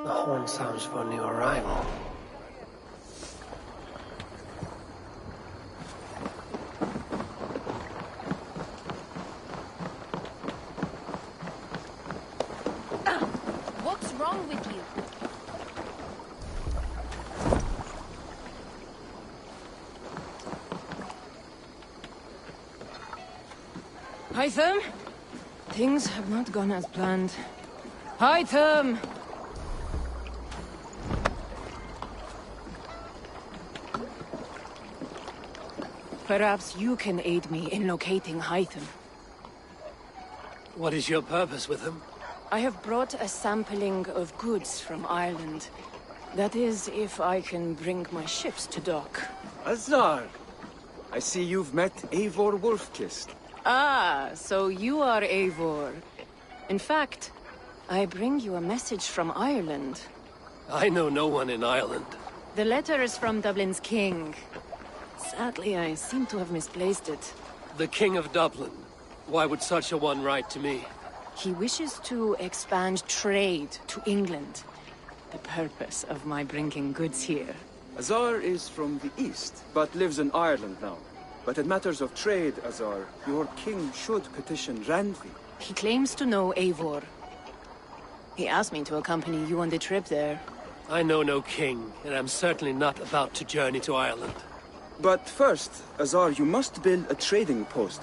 The horn sounds for a new arrival. What's wrong with you? Hytham? Things have not gone as planned. Hytham! Perhaps you can aid me in locating Hytham. What is your purpose with him? I have brought a sampling of goods from Ireland. That is, if I can bring my ships to dock. Azar! I see you've met Eivor Wolfkist. Ah, so you are Eivor. In fact, I bring you a message from Ireland. I know no one in Ireland. The letter is from Dublin's king. Sadly, I seem to have misplaced it. The King of Dublin. Why would such a one write to me? He wishes to expand trade to England. The purpose of my bringing goods here. Azar is from the east, but lives in Ireland now. But in matters of trade, Azar, your king should petition Randvi. He claims to know Eivor. He asked me to accompany you on the trip there. I know no king, and I'm certainly not about to journey to Ireland. But first, Azar, you must build a trading post.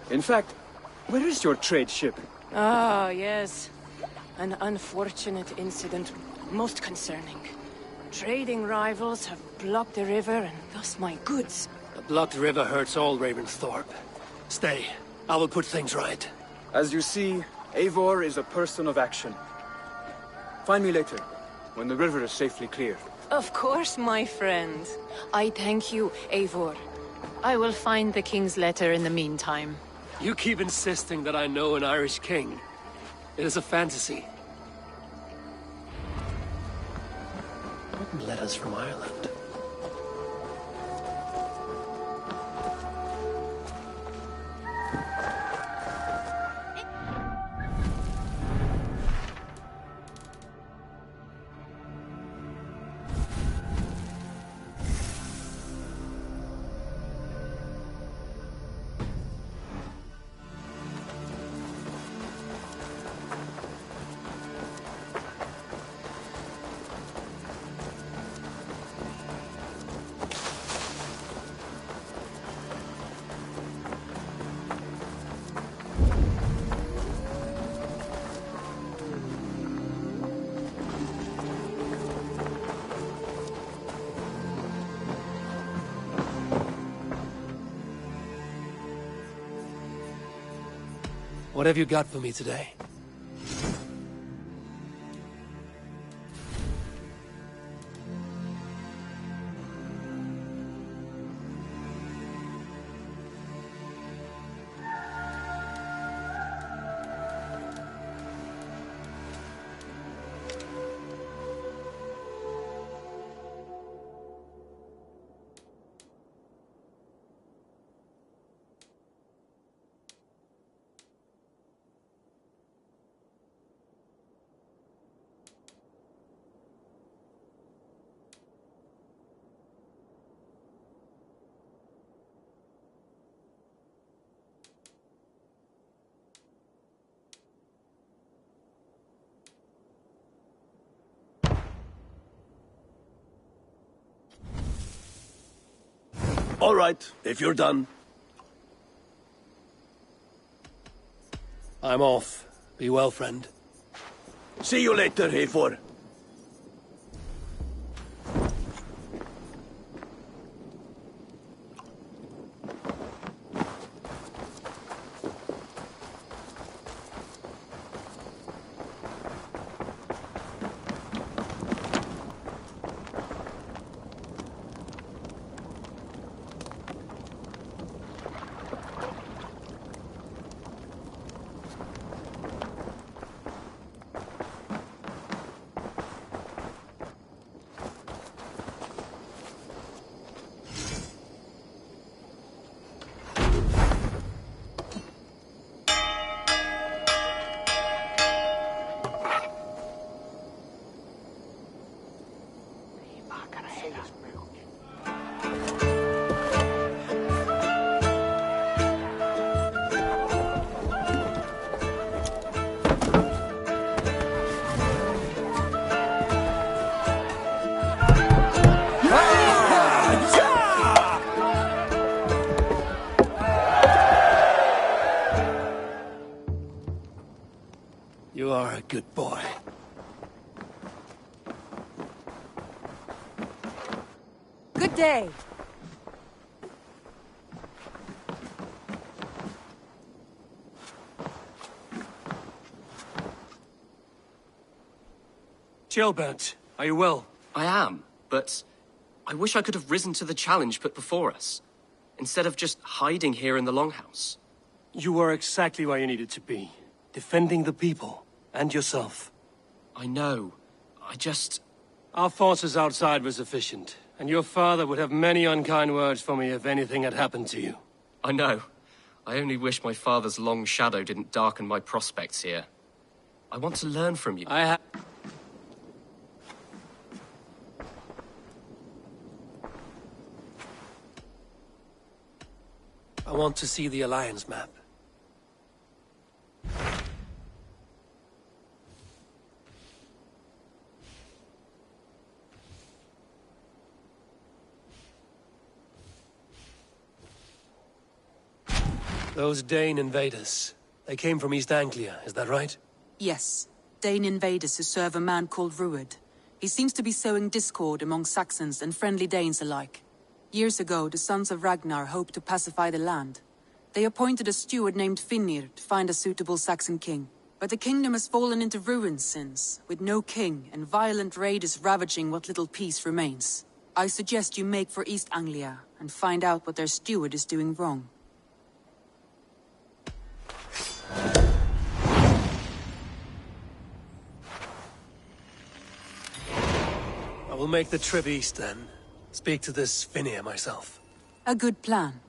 In fact, where is your trade ship? Ah, yes. An unfortunate incident, most concerning. Trading rivals have blocked the river and thus my goods. A blocked river hurts all Ravensthorpe. Stay. I will put things right. As you see, Eivor is a person of action. Find me later, when the river is safely clear. Of course, my friend. I thank you, Eivor. I will find the king's letter in the meantime. You keep insisting that I know an Irish king. It is a fantasy. Letters from Ireland. What have you got for me today? All right, if you're done. I'm off. Be well, friend. See you later, Eivor. You are a good boy. Good day. Gilbert, are you well? I am, but I wish I could have risen to the challenge put before us, instead of just hiding here in the Longhouse. You were exactly where you needed to be. Defending the people, and yourself. I know. Our forces outside were sufficient, and your father would have many unkind words for me if anything had happened to you. I know. I only wish my father's long shadow didn't darken my prospects here. I want to learn from you. I want to see the Alliance map. Those Dane invaders, they came from East Anglia, is that right? Yes. Dane invaders who serve a man called Rued. He seems to be sowing discord among Saxons and friendly Danes alike. Years ago, the sons of Ragnar hoped to pacify the land. They appointed a steward named Finnir to find a suitable Saxon king. But the kingdom has fallen into ruins since, with no king and violent raiders ravaging what little peace remains. I suggest you make for East Anglia and find out what their steward is doing wrong. I will make the trip east then. Speak to this Finnir myself. A good plan.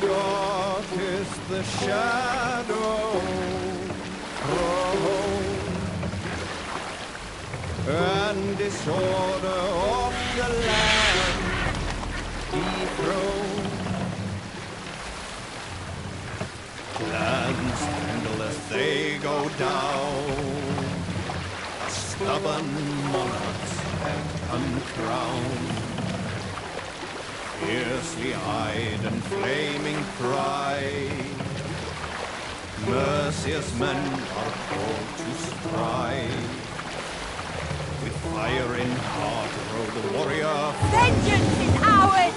Dark is the shadow thrown, and disorder of the land dethroned. Lands tremble as they go down, stubborn monarchs and uncrowned. Fiercely eyed and flaming pride, merciless men are called to stride. With fire in heart rode the warrior. Vengeance is ours!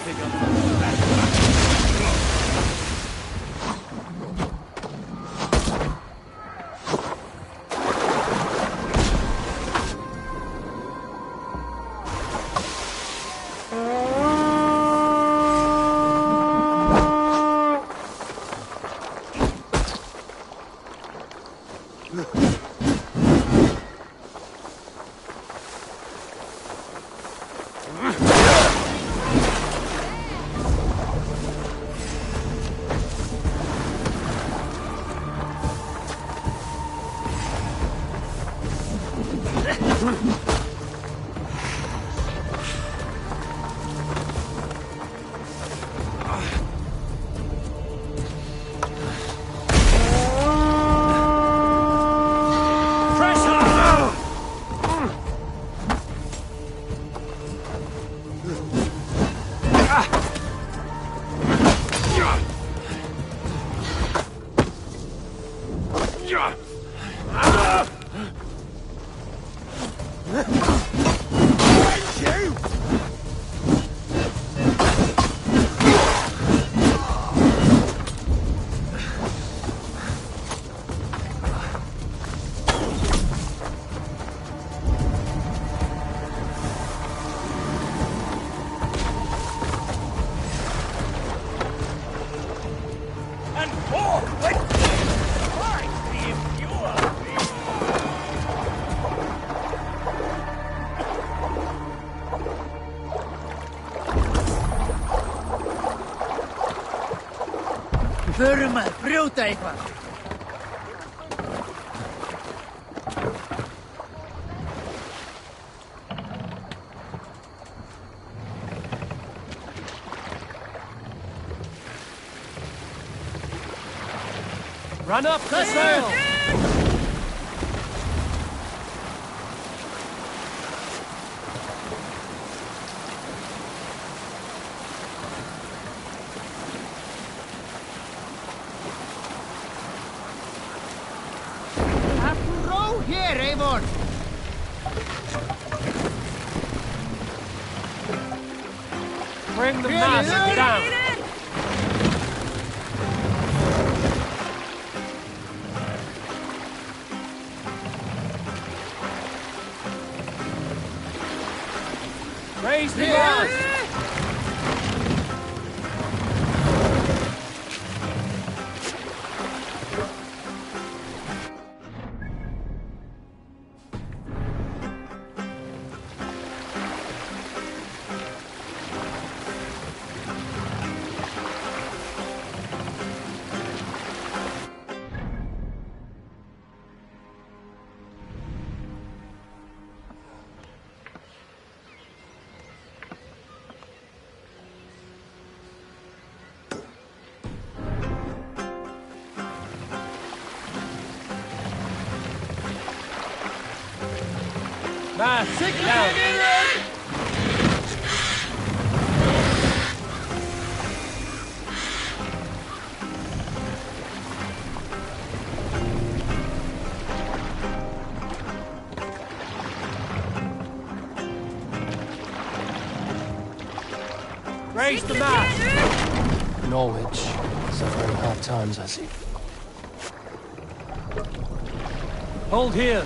Vurme, broodtijger. Run up the sail! Have to row here, Eivor. Bring the mast down! Raise the mast! Mast down! Raise the mast! Norwich, suffering hard times, I see. Hold here!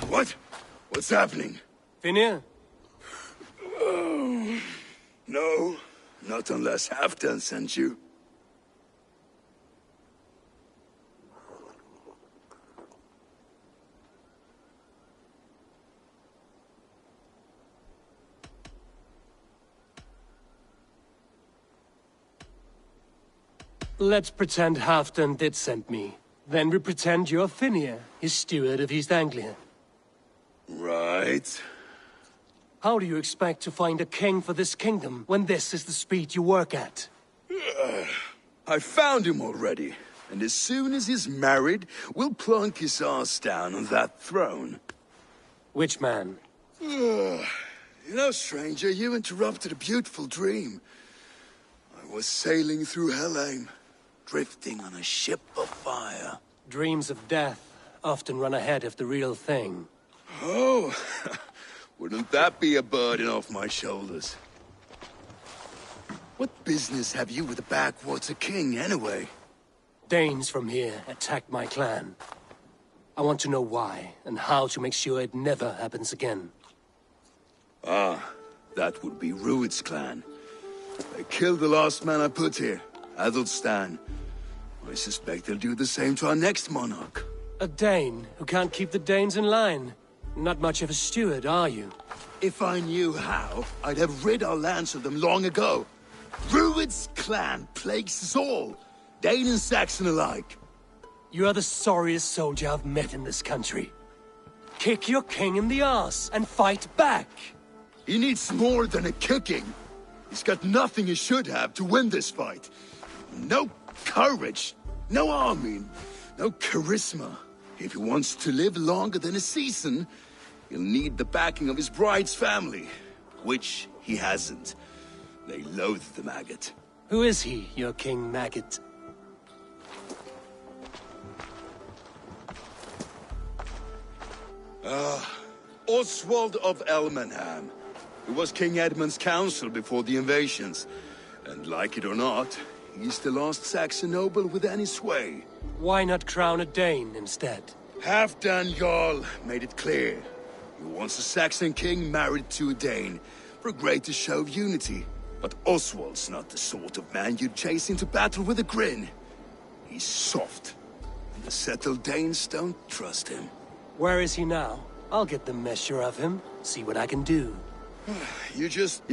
What? What's happening? Finir? Oh, no, not unless Halfdan sent you. Let's pretend Halfdan did send me. Then we pretend you're Finir, his steward of East Anglia. Right. How do you expect to find a king for this kingdom when this is the speed you work at? I found him already, and as soon as he's married, we'll plunk his ass down on that throne. Which man? You know, stranger, you interrupted a beautiful dream. I was sailing through Helheim, drifting on a ship of fire. Dreams of death often run ahead of the real thing. Oh, wouldn't that be a burden off my shoulders? What business have you with the backwater king, anyway? Danes from here attacked my clan. I want to know why, and how to make sure it never happens again. Ah, that would be Rued's clan. They killed the last man I put here, Adelstan. I suspect they'll do the same to our next monarch. A Dane who can't keep the Danes in line. Not much of a steward, are you? If I knew how, I'd have rid our lands of them long ago. Rued's clan plagues us all, Dane and Saxon alike. You are the sorriest soldier I've met in this country. Kick your king in the arse and fight back! He needs more than a kicking. He's got nothing he should have to win this fight. No courage, no army, no charisma. If he wants to live longer than a season, he'll need the backing of his bride's family, which he hasn't. They loathe the maggot. Who is he, your King Maggot? Oswald of Elmenham. He was King Edmund's counsel before the invasions. And like it or not, he's the last Saxon noble with any sway. Why not crown a Dane instead? Halfdan Jarl made it clear. He wants a Saxon king married to a Dane, for a greater show of unity. But Oswald's not the sort of man you'd chase into battle with a grin. He's soft, and the settled Danes don't trust him. Where is he now? I'll get the measure of him, see what I can do. You just...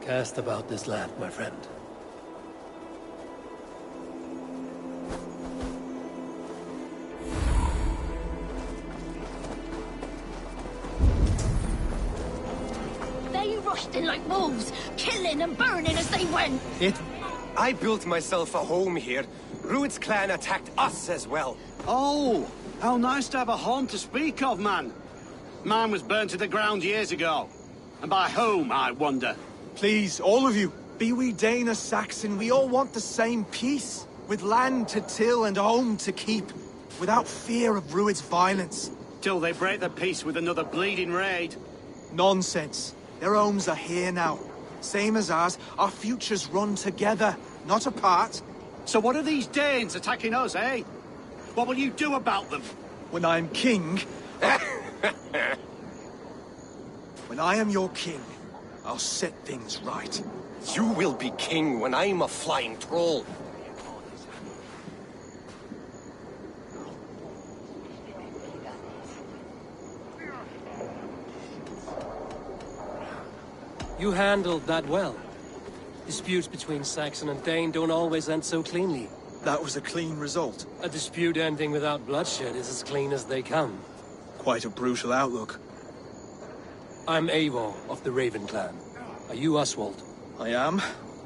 Cast about this land, my friend. They rushed in like wolves, killing and burning as they went. I built myself a home here. Rued's clan attacked us as well. Oh, how nice to have a home to speak of, man. Mine was burned to the ground years ago. And by whom, I wonder? Please, all of you, be we Dane or Saxon, we all want the same peace. With land to till and home to keep. Without fear of Rued's violence. Till they break the peace with another bleeding raid. Nonsense. Their homes are here now. Same as ours, our futures run together, not apart. So what are these Danes attacking us, eh? What will you do about them? When I'm king... When I am your king, I'll set things right. You will be king when I'm a flying troll. You handled that well. Disputes between Saxon and Dane don't always end so cleanly. That was a clean result. A dispute ending without bloodshed is as clean as they come. Quite a brutal outlook. I'm Eivor of the Raven clan. Are you Oswald? I am.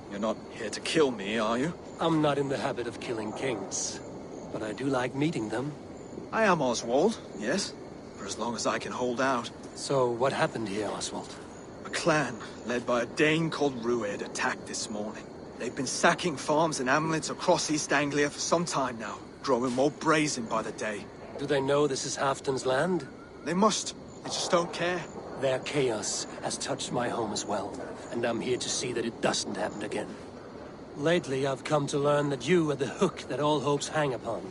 You're not here to kill me, are you? I'm not in the habit of killing kings, but I do like meeting them. I am Oswald, yes. For as long as I can hold out. So, what happened here, Oswald? A clan, led by a Dane called Rued, attacked this morning. They've been sacking farms and hamlets across East Anglia for some time now, growing more brazen by the day. Do they know this is Halfdan's land? They must. They just don't care. Their chaos has touched my home as well, and I'm here to see that it doesn't happen again. Lately, I've come to learn that you are the hook that all hopes hang upon.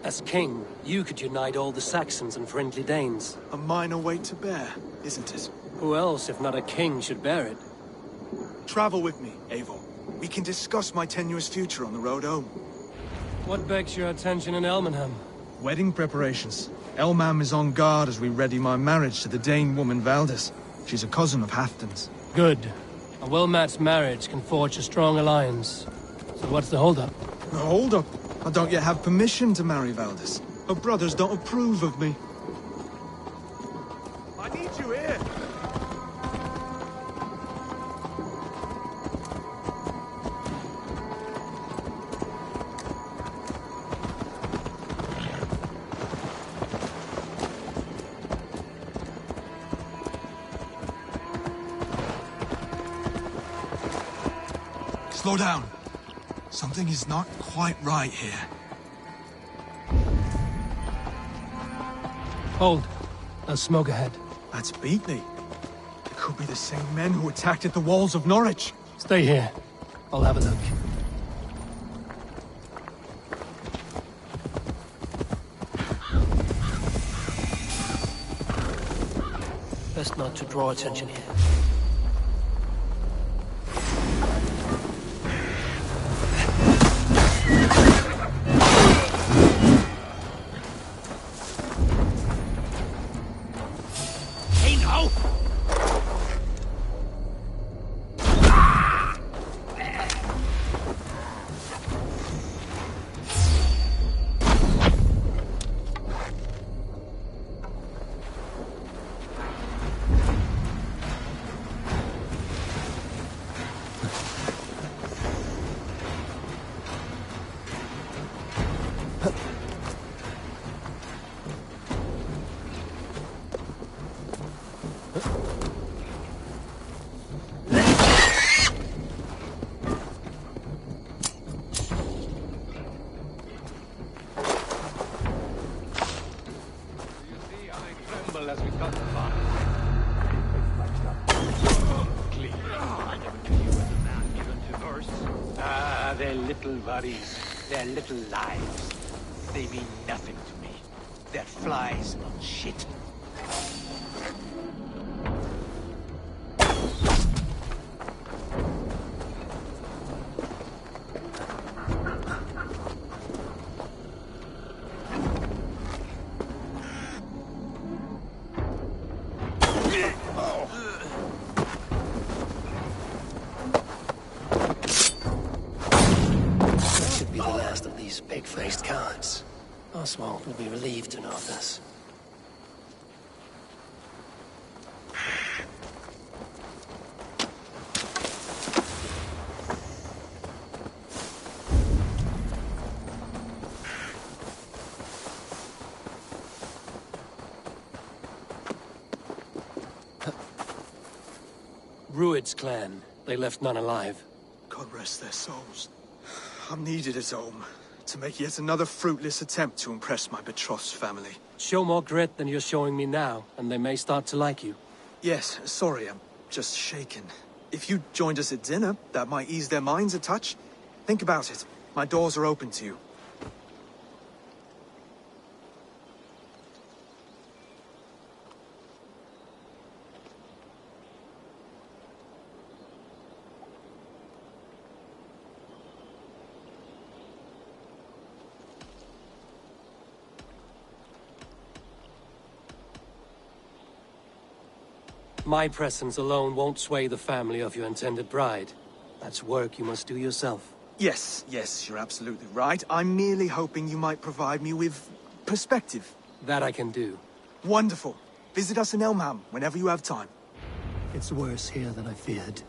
As king, you could unite all the Saxons and friendly Danes. A minor weight to bear, isn't it? Who else, if not a king, should bear it? Travel with me, Eivor. We can discuss my tenuous future on the road home. What begs your attention in Elmenham? Wedding preparations. Elmam is on guard as we ready my marriage to the Dane woman Valdis. She's a cousin of Halfdan's. Good. A well-matched marriage can forge a strong alliance. So what's the holdup? The holdup? I don't yet have permission to marry Valdis. Her brothers don't approve of me. I need you here! Slow down. Something is not quite right here. Hold. There's smoke ahead. That's Beatley. It could be the same men who attacked at the walls of Norwich. Stay here. I'll have a look. Best not to draw attention here. their little worries, their little lives. They mean nothing to me. They're flies on shit. That should be the last of these pig-faced cowards. Oswald will be relieved to know this. Rued's clan. They left none alive. God rest their souls. I'm needed at home to make yet another fruitless attempt to impress my betrothed's family. Show more grit than you're showing me now, and they may start to like you. Yes, sorry, I'm just shaken. If you joined us at dinner, that might ease their minds a touch. Think about it. My doors are open to you. My presence alone won't sway the family of your intended bride. That's work you must do yourself. Yes, you're absolutely right. I'm merely hoping you might provide me with perspective. That I can do. Wonderful. Visit us in Elmham whenever you have time. It's worse here than I feared.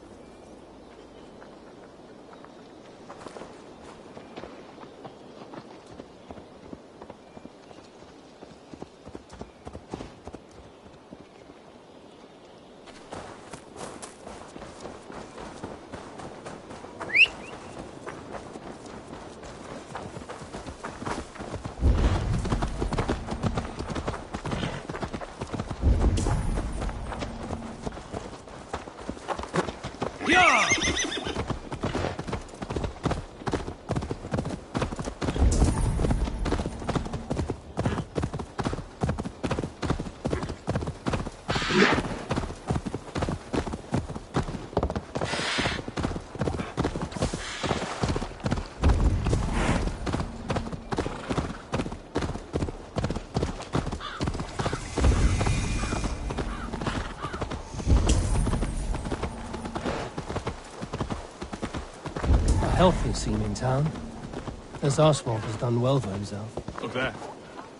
Healthy seeming town. This Oswald has done well for himself. Look there.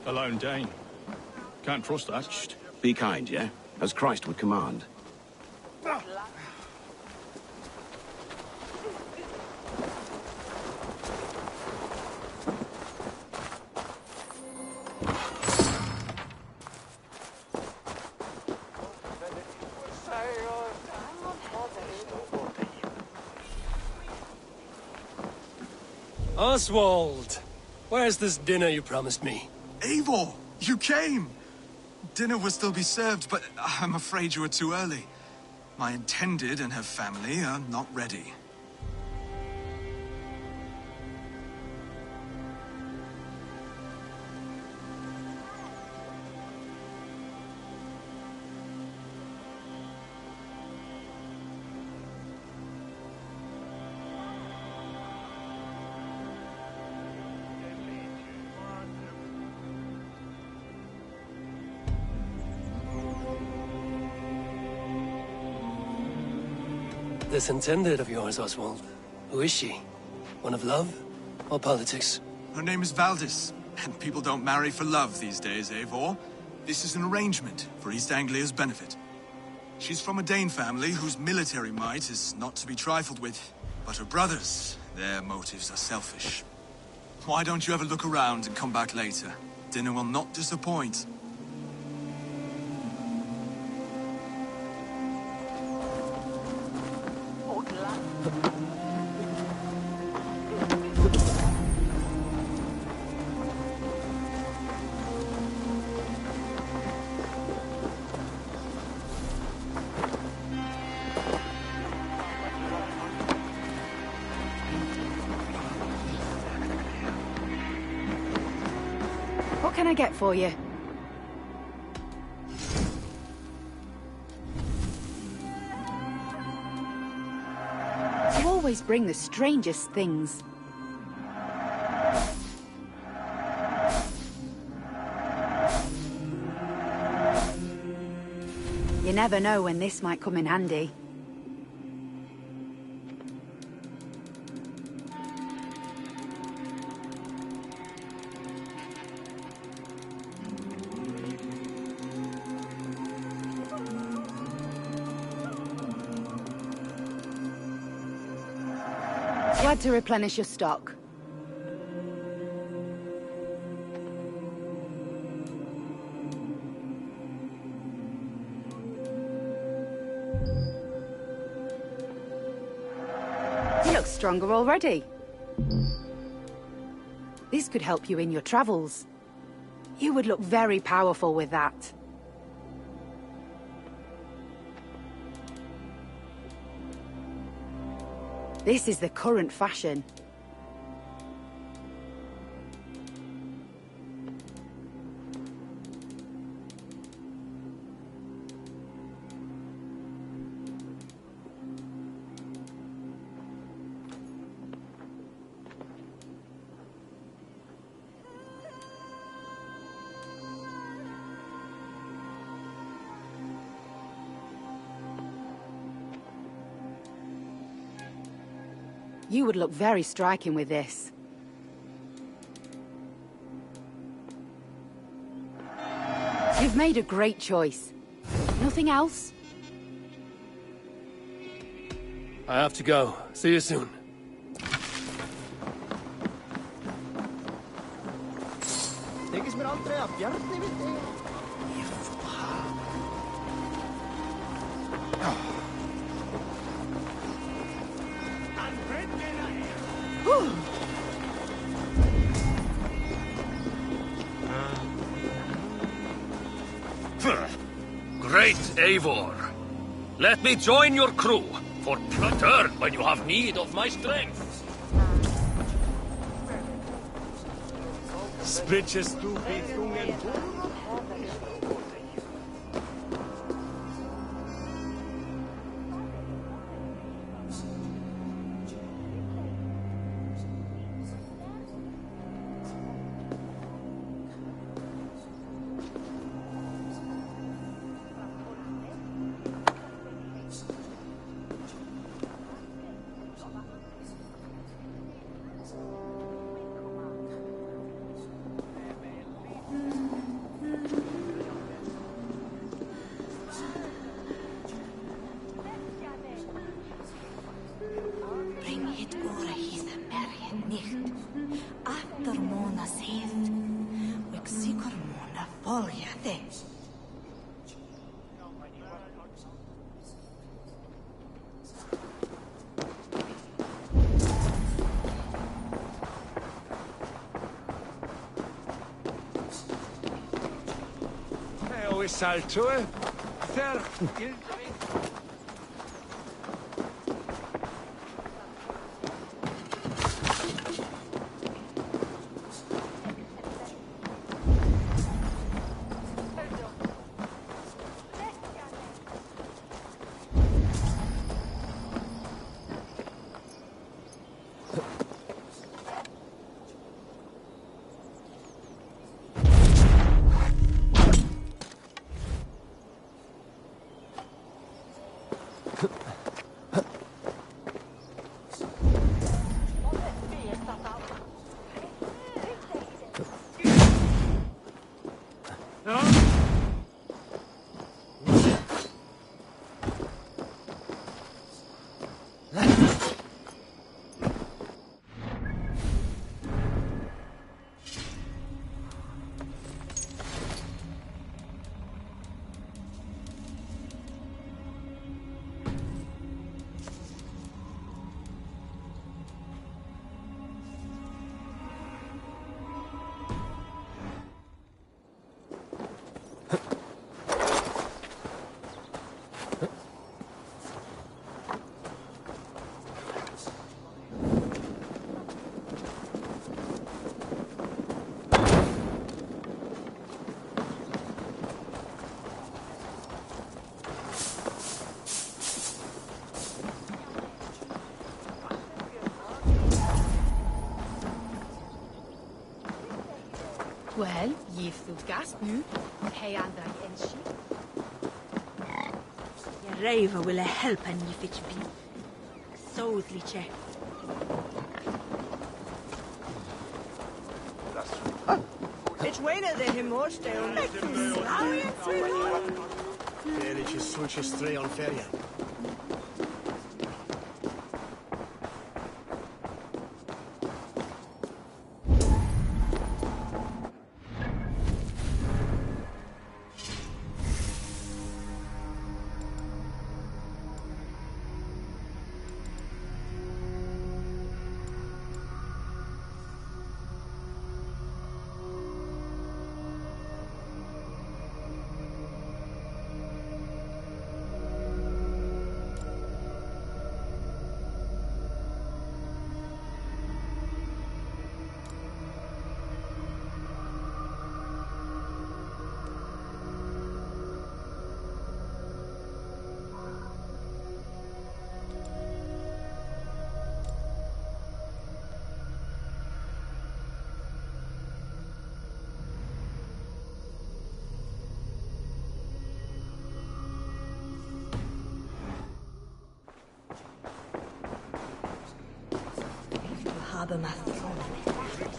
A lone Dane. Can't trust that. Shh. Be kind, yeah? As Christ would command. Oswald! Where's this dinner you promised me? Eivor, you came! Dinner will still be served, but I'm afraid you are too early. My intended and her family are not ready. This intended of yours, Oswald. Who is she? One of love or politics? Her name is Valdis, and people don't marry for love these days, Eivor. This is an arrangement for East Anglia's benefit. She's from a Dane family whose military might is not to be trifled with. But her brothers, their motives are selfish. Why don't you have a look around and come back later? Dinner will not disappoint. can I get for you? You always bring the strangest things. You never know when this might come in handy. Glad to replenish your stock. You look stronger already. This could help you in your travels. You would look very powerful with that. This is the current fashion. You would look very striking with this. You've made a great choice. Nothing else? I have to go. See you soon. Þykist mér aldrei að Bjarni við þig. Great Eivor, let me join your crew, for return when you have need of my strength. Spritches du Betrungen. Salto, fer... Wel, gif þú gast nu. Hei andra ensi. Je reiven willen helpen je fitje bi. Zo het liedje. It's Wayne that him horse down. There is your switch stray on feria.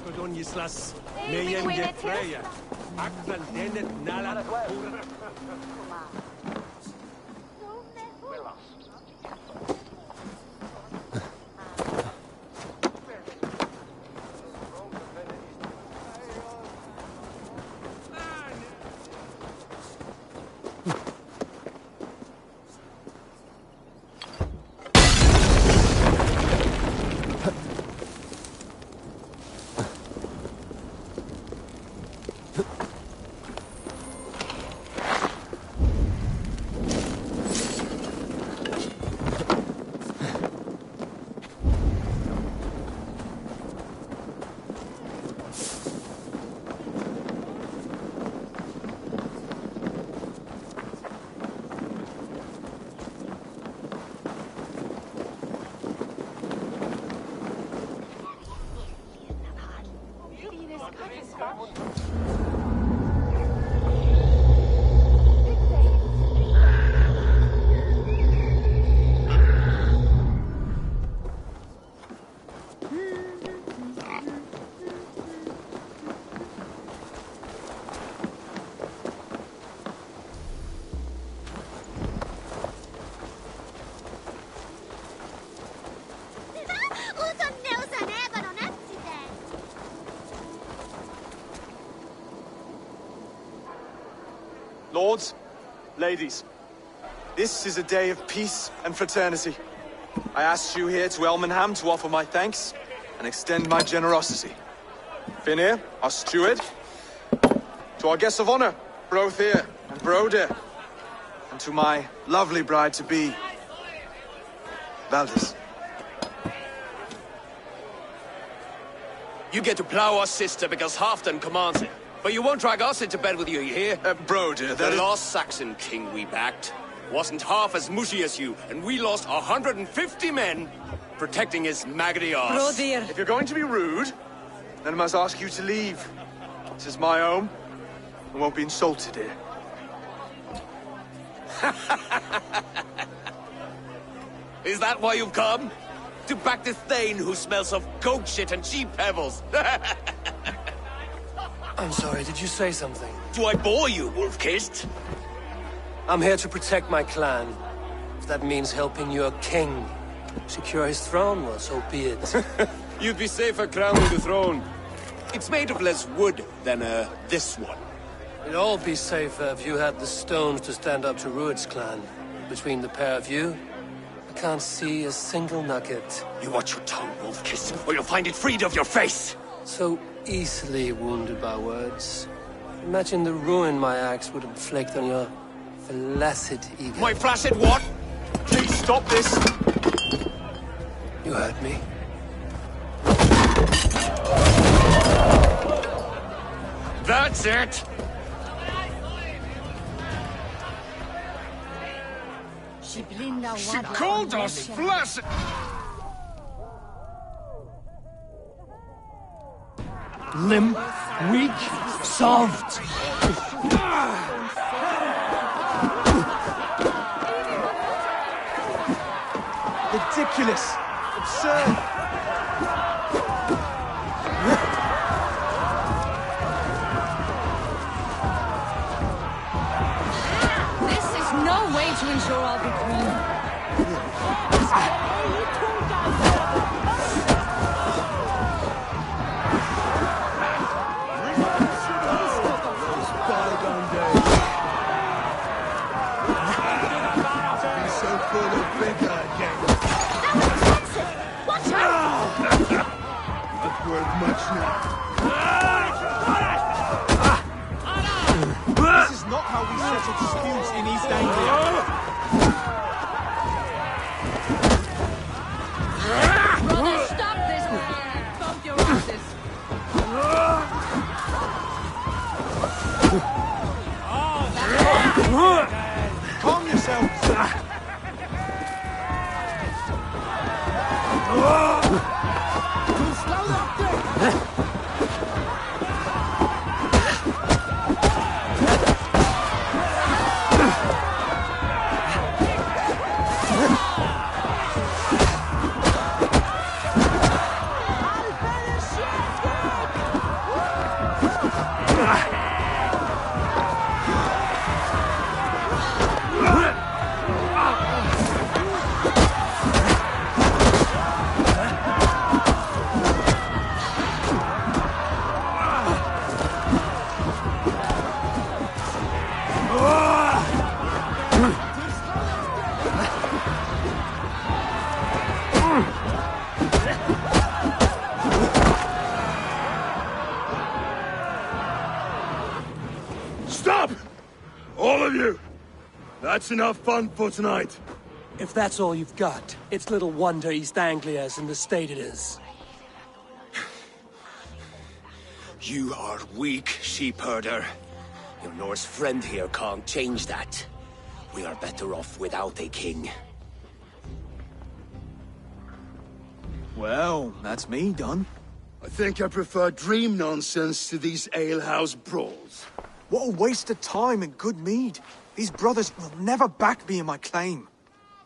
Godonjislas, mejen de Freya. Akran dennet nalat pura. Lords, ladies, this is a day of peace and fraternity. I asked you here to Elmenham to offer my thanks and extend my generosity. Finir, our steward, to our guests of honor, Brothir and Broder, and to my lovely bride-to-be, Valdis. You get to plow our sister because Halfdan commands it. But you won't drag us into bed with you, you hear? Broder, the last Saxon king we backed wasn't half as mushy as you, and we lost 150 men protecting his maggoty arse. Broder! If you're going to be rude, then I must ask you to leave. This is my home. I won't be insulted here. Is that why you've come? To back this Thane who smells of goat shit and cheap pebbles? I'm sorry, did you say something? Do I bore you, wolf-kissed? I'm here to protect my clan. If that means helping your king secure his throne, well, so be it. You'd be safer crowning the throne. It's made of less wood than, this one. We'd all be safer if you had the stones to stand up to Rued's clan. Between the pair of you, I can't see a single nugget. You watch your tongue, wolf-kissed, or you'll find it freed of your face! So easily wounded by words. Imagine the ruin my axe would inflict on your flaccid ego. My flaccid what? Please stop this! You heard me. That's it! She called us flaccid! Limp, weak, soft! Ridiculous! Absurd! This is no way to ensure I'll be queen. This is not how we settle disputes in East Anglia. Brother, stop this! Bump your asses! Calm yourselves! Stop! All of you! That's enough fun for tonight. If that's all you've got, it's little wonder East Anglia is in the state it is. You are weak, sheep herder. Your Norse friend here can't change that. We are better off without a king. Well, that's me done. I think I prefer dream nonsense to these alehouse brawls. What a waste of time and good mead. These brothers will never back me in my claim.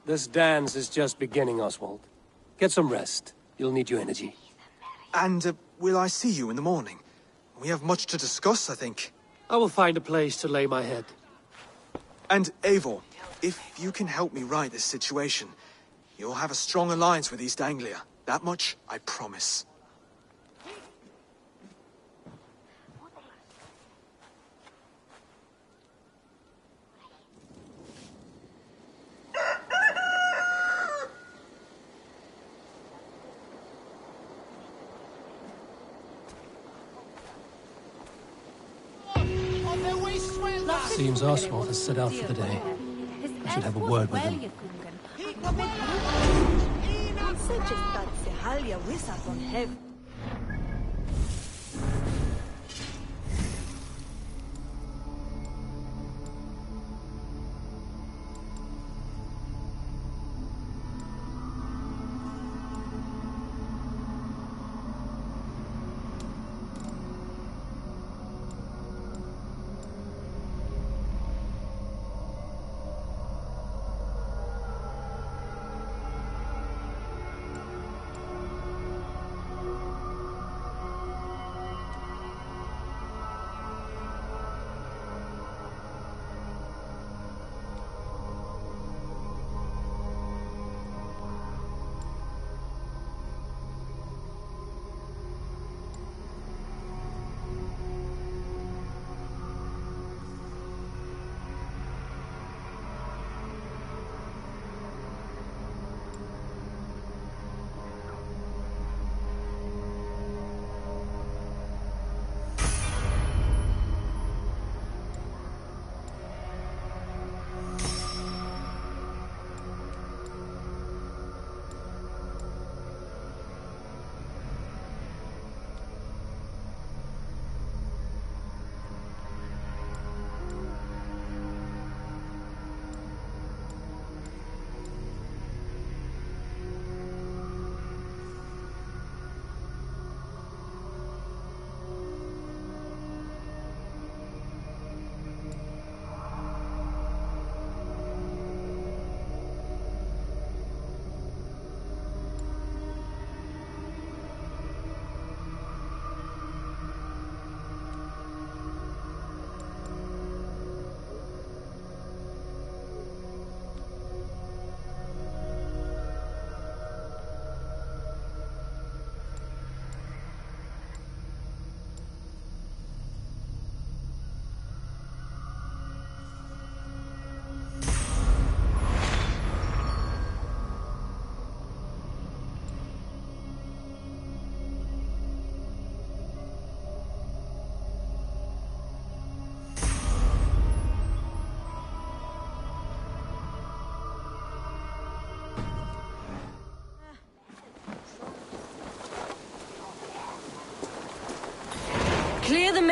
This dance is just beginning, Oswald. Get some rest. You'll need your energy. And will I see you in the morning? We have much to discuss, I think. I will find a place to lay my head. And Eivor, if you can help me right this situation, you'll have a strong alliance with East Anglia. That much, I promise. Seems Oswald has set out for the day. I should have a word with him.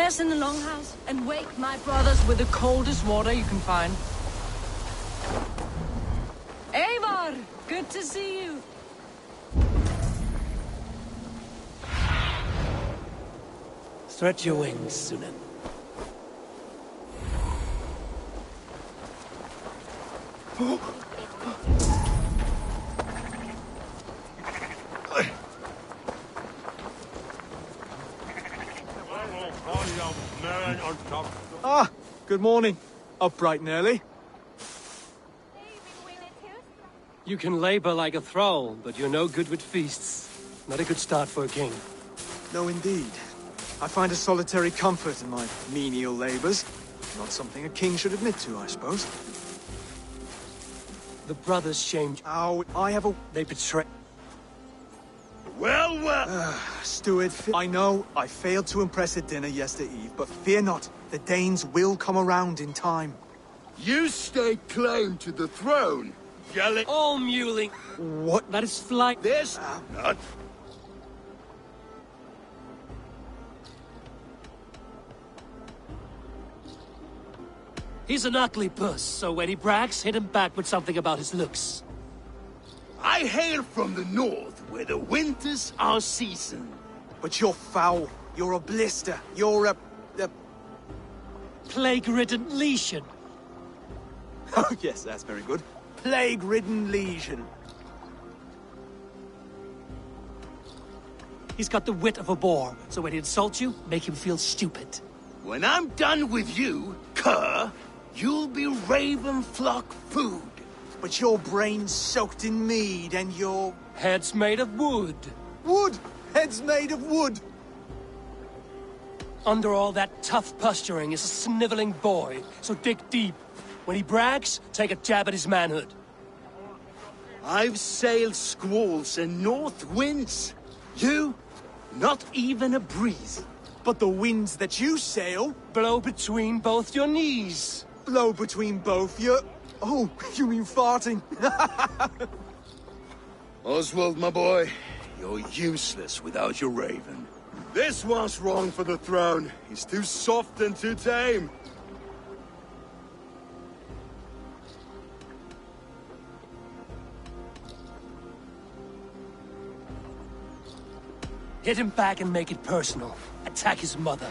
rest in the longhouse and wake my brothers with the coldest water you can find. Eivor, good to see you. Stretch your wings, Sunan. Ah, good morning. Up bright and early. You can labor like a thrall, but you're no good with feasts. Not a good start for a king. No, indeed. I find a solitary comfort in my menial labors. Not something a king should admit to, I suppose. The brothers shamed... Oh, I have a... They betray... Well, well... Steward, I know I failed to impress at dinner yesterday eve, but fear not, the Danes will come around in time. You stake claim to the throne. Yelling... All muling... What? That is flight... This... Not... He's an ugly puss, so when he brags, hit him back with something about his looks. I hail from the north, where the winters are seasoned. But you're foul. You're a blister. You're a... Plague-ridden legion. Oh, yes, that's very good. Plague-ridden legion. He's got the wit of a boar, so when he insults you, make him feel stupid. When I'm done with you, cur, you'll be raven flock food. But your brain's soaked in mead and your... Head's made of wood. Wood! Head's made of wood! Under all that tough posturing is a sniveling boy, so dig deep. When he brags, take a jab at his manhood. I've sailed squalls and north winds. You, not even a breeze. But the winds that you sail... Blow between both your knees. Blow between both your... Oh, you mean farting? Oswald, my boy, you're useless without your raven. This one's wrong for the throne. He's too soft and too tame. Hit him back and make it personal. Attack his mother.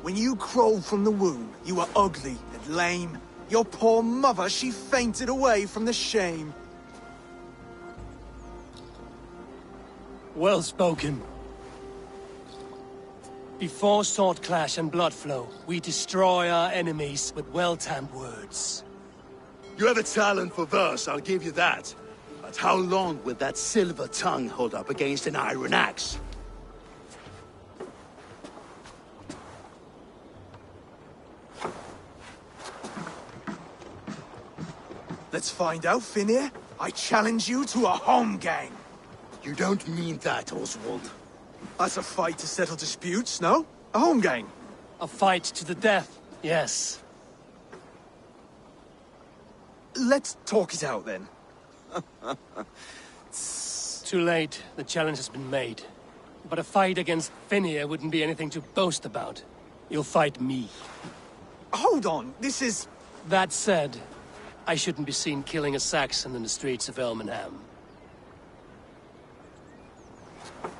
When you crawled from the womb, you were ugly and lame. Your poor mother, she fainted away from the shame. Well spoken. Before sword clash and blood flow, we destroy our enemies with well-timed words. You have a talent for verse, I'll give you that. But how long will that silver tongue hold up against an iron axe? Let's find out, Finir. I challenge you to a home gang. You don't mean that, Oswald. That's a fight to settle disputes, no? A home gang. A fight to the death, yes. Let's talk it out, then. Too late. The challenge has been made. But a fight against Finir wouldn't be anything to boast about. You'll fight me. Hold on, this is... That said, I shouldn't be seen killing a Saxon in the streets of Elmenham.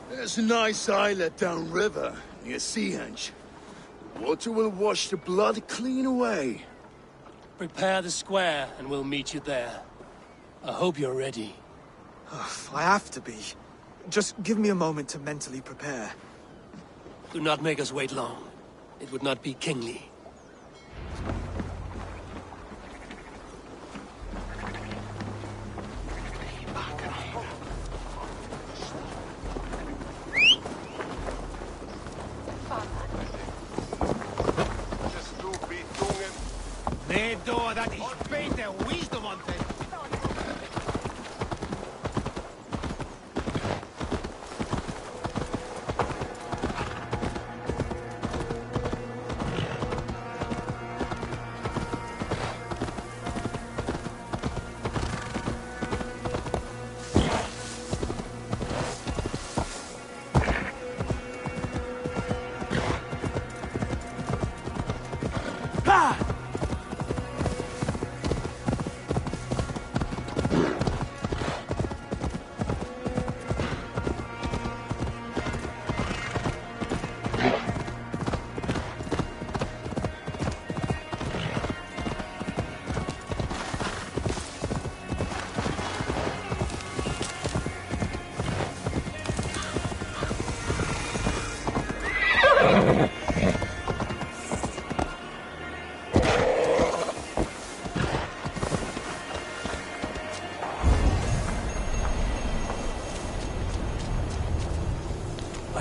There's a nice islet downriver, near Seahenge. Water will wash the blood clean away. Prepare the square, and we'll meet you there. I hope you're ready. I have to be. Just give me a moment to mentally prepare. Do not make us wait long. It would not be kingly. Nee, door, dat is beter wisdom on them.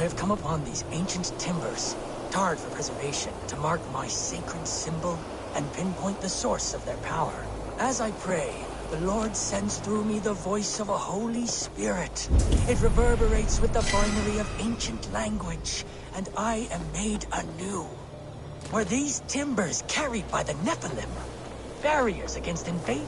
I have come upon these ancient timbers, tarred for preservation, to mark my sacred symbol and pinpoint the source of their power. As I pray, the Lord sends through me the voice of a Holy Spirit. It reverberates with the binary of ancient language, and I am made anew. Were these timbers carried by the Nephilim? Barriers against invasion?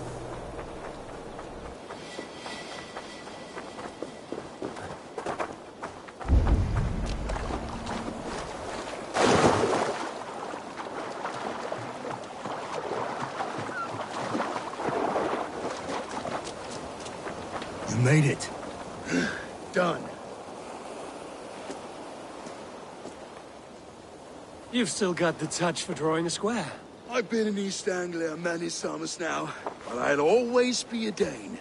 You made it. Done. You've still got the touch for drawing a square. I've been in East Anglia many summers now, but I'll always be a Dane.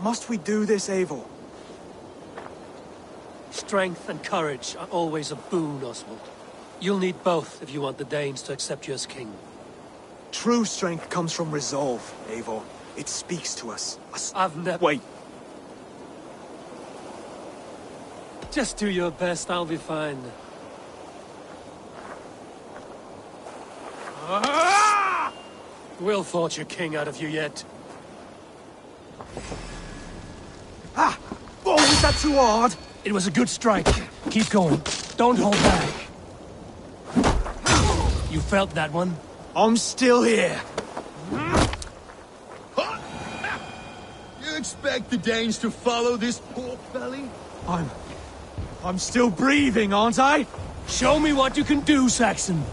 Must we do this, Eivor? Strength and courage are always a boon, Oswald. You'll need both if you want the Danes to accept you as king. True strength comes from resolve, Eivor. It speaks to us. I've never... Wait. Just do your best, I'll be fine. We'll forge a king out of you yet. Ah! Oh, was that too hard? It was a good strike. Keep going. Don't hold back. You felt that one? I'm still here. You expect the Danes to follow this pork belly? I'm still breathing, aren't I? Show me what you can do, Saxon.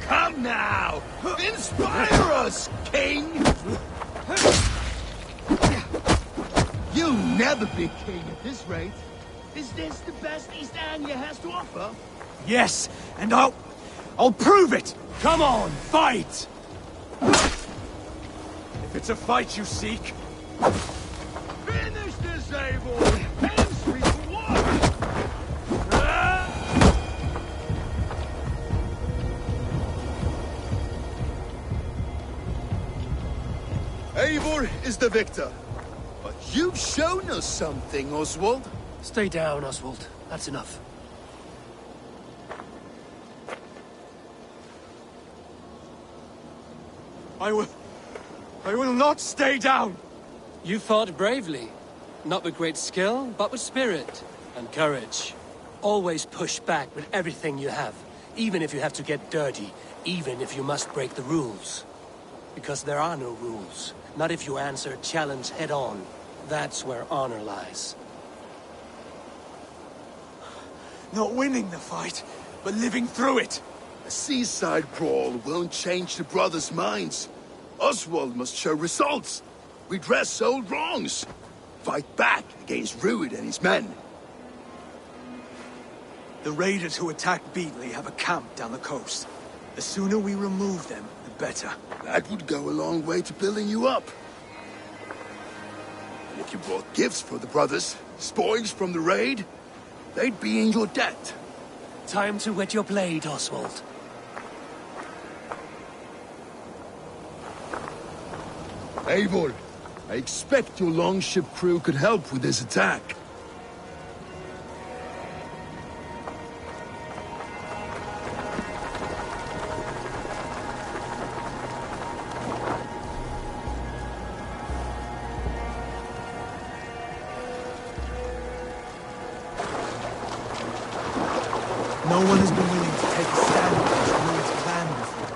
Come now! Inspire us, king! You'll never be king at this rate. Is this the best East Anglia has to offer? Yes, and I'll prove it! Come on, fight! If it's a fight you seek... Finish this, Eivor! Hands me for what? Eivor is the victor. But you've shown us something, Oswald. Stay down, Oswald. That's enough. I will not stay down! You fought bravely. Not with great skill, but with spirit and courage. Always push back with everything you have. Even if you have to get dirty. Even if you must break the rules. Because there are no rules. Not if you answer a challenge head on. That's where honor lies. Not winning the fight, but living through it. A seaside brawl won't change the brothers' minds. Oswald must show results. Redress old wrongs. Fight back against Rued and his men. The raiders who attacked Beatley have a camp down the coast. The sooner we remove them, the better. That would go a long way to building you up. And if you brought gifts for the brothers, spoils from the raid, they'd be in your debt. Time to wet your blade, Oswald. Eivor, I expect your longship crew could help with this attack. No one has been willing to take a stand against Rued's plan before.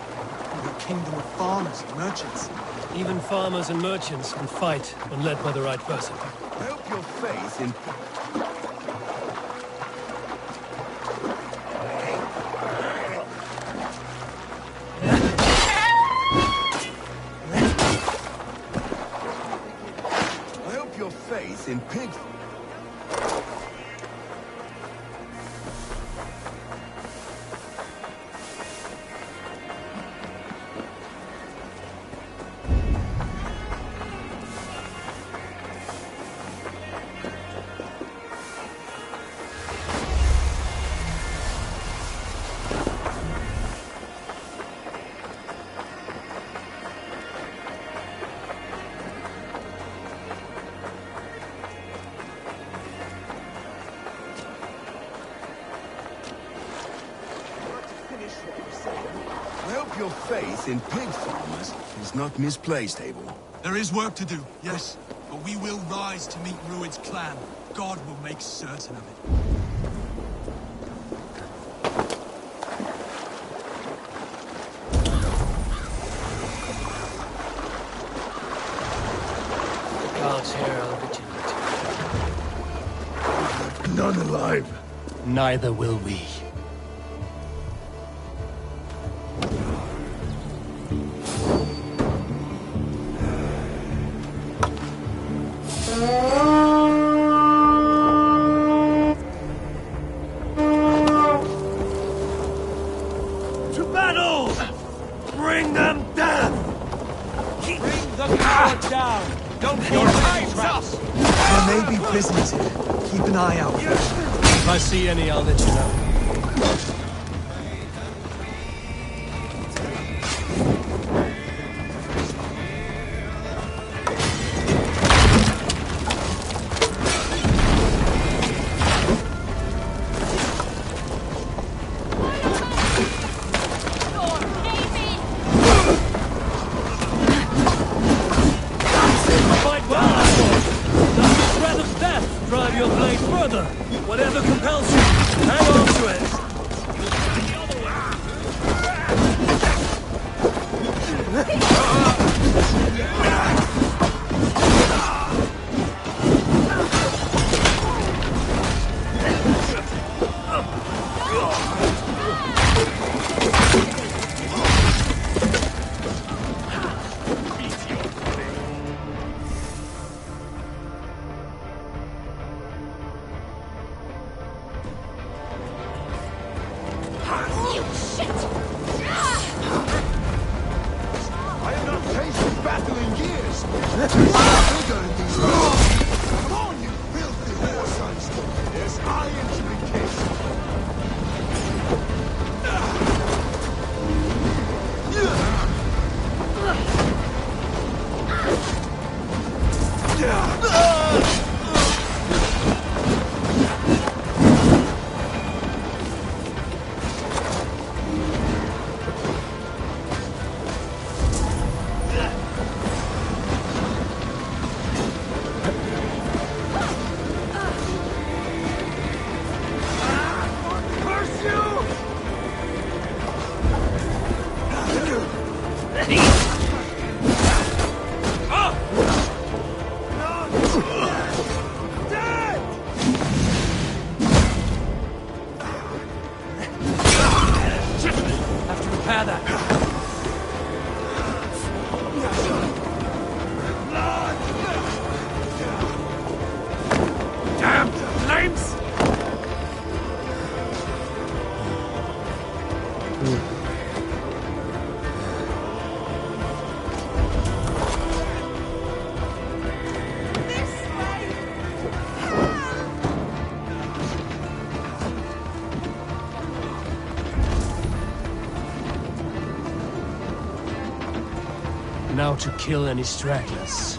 We're a kingdom of farmers and merchants. Even farmers and merchants can fight when led by the right person. I hope your faith in... I hope your faith in pig... faith in pig farmers is not misplaced, Eivor. There is work to do, yes. But we will rise to meet Rued's clan. God will make certain of it. The guards here are vigilant. None alive. Neither will we. To battle! Bring them down! Bring the coward down! Don't fall in traps! There may be prisoners here. Keep an eye out. If I see any, I'll let you know. Fight well, Hunchos! Let the threat of death drive your blade further! Whatever compels you, hang on to it! You shit! I have not tasted battle in years. Bigger in these days. Come on, you filthy whoresons. There's iron to be kissed. Have to repair that. Damn flames! Now to kill any stragglers.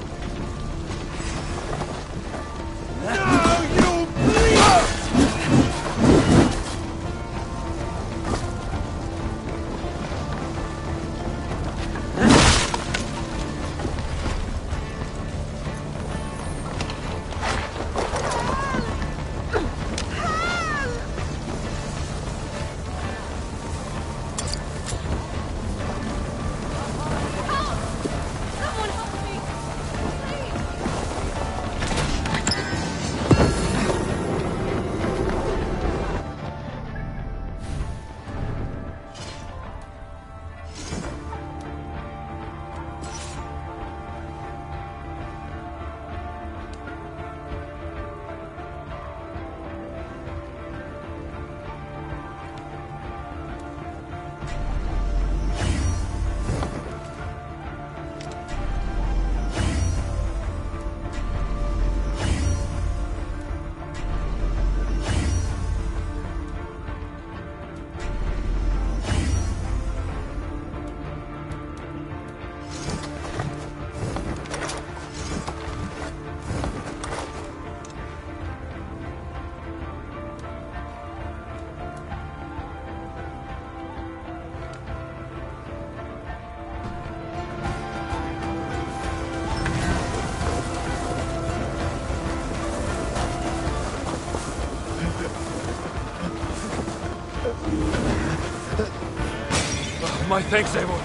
my thanks, Eivor.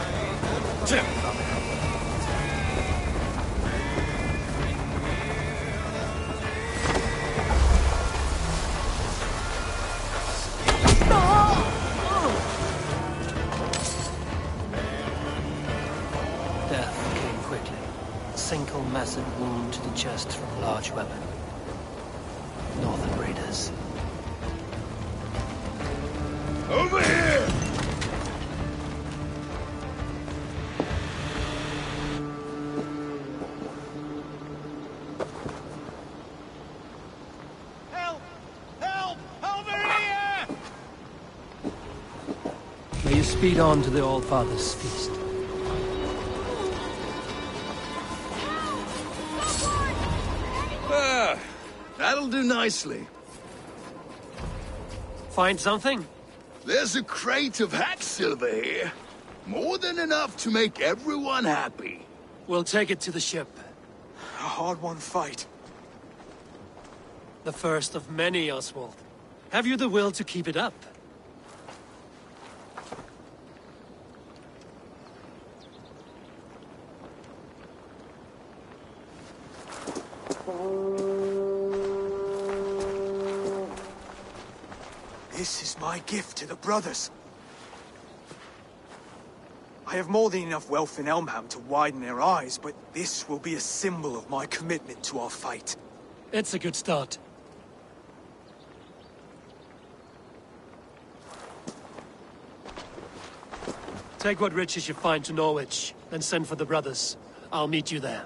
Death came quickly. Single massive wound to the chest from large weapon. Northern raiders. Over here! Help! Help! Over here! May you speed on to the All-Father's feast. Ah, that'll do nicely. Find something? There's a crate of hack silver here. More than enough to make everyone happy. We'll take it to the ship. A hard-won fight. The first of many, Oswald. Have you the will to keep it up? This is my gift to the brothers. I have more than enough wealth in Elmham to widen their eyes, but this will be a symbol of my commitment to our fight. It's a good start. Take what riches you find to Norwich, then send for the brothers. I'll meet you there.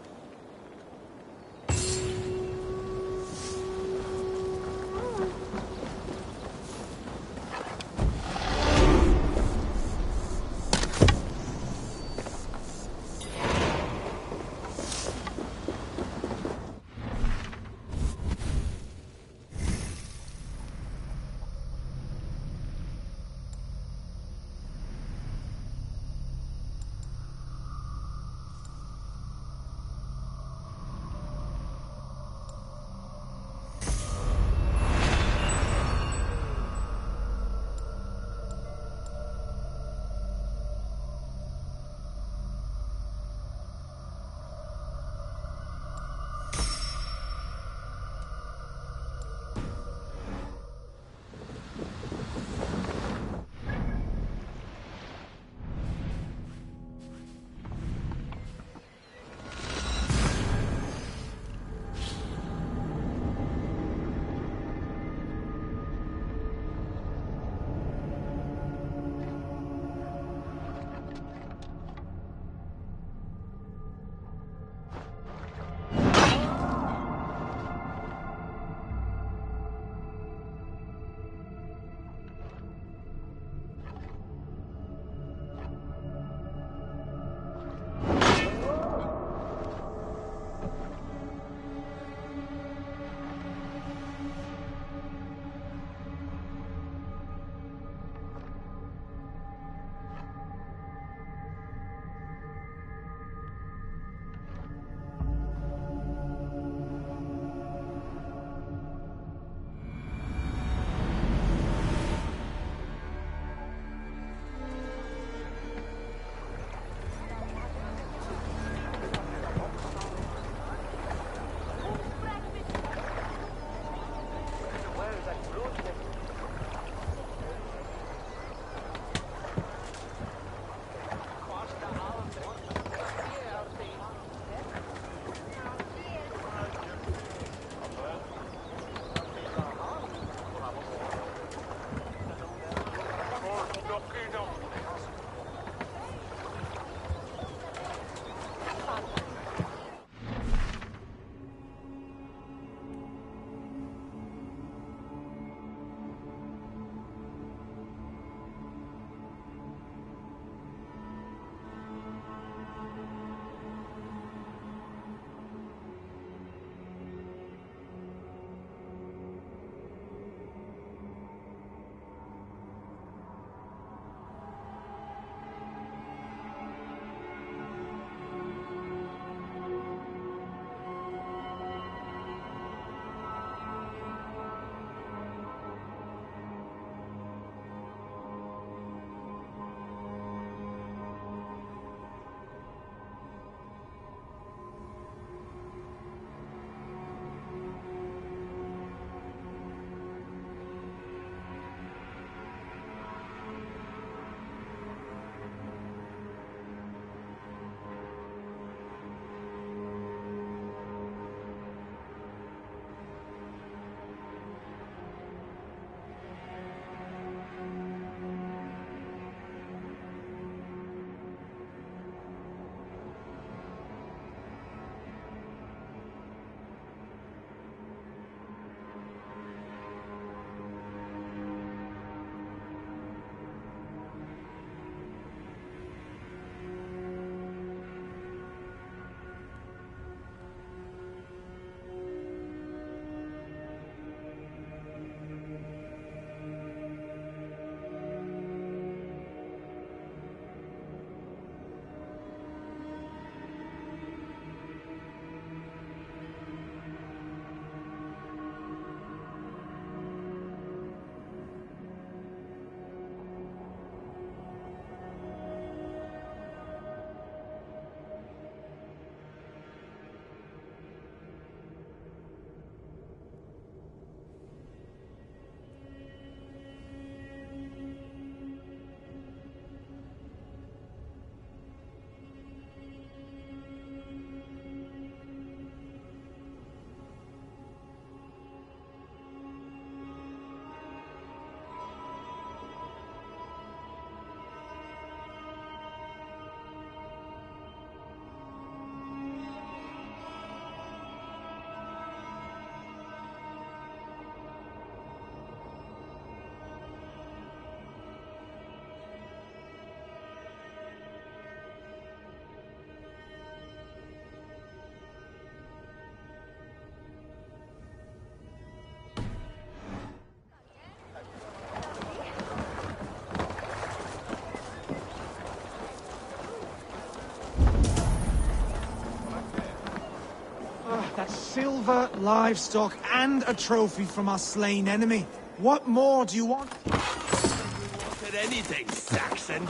That's silver, livestock, and a trophy from our slain enemy. What more do you want? Wanted anything, Saxon.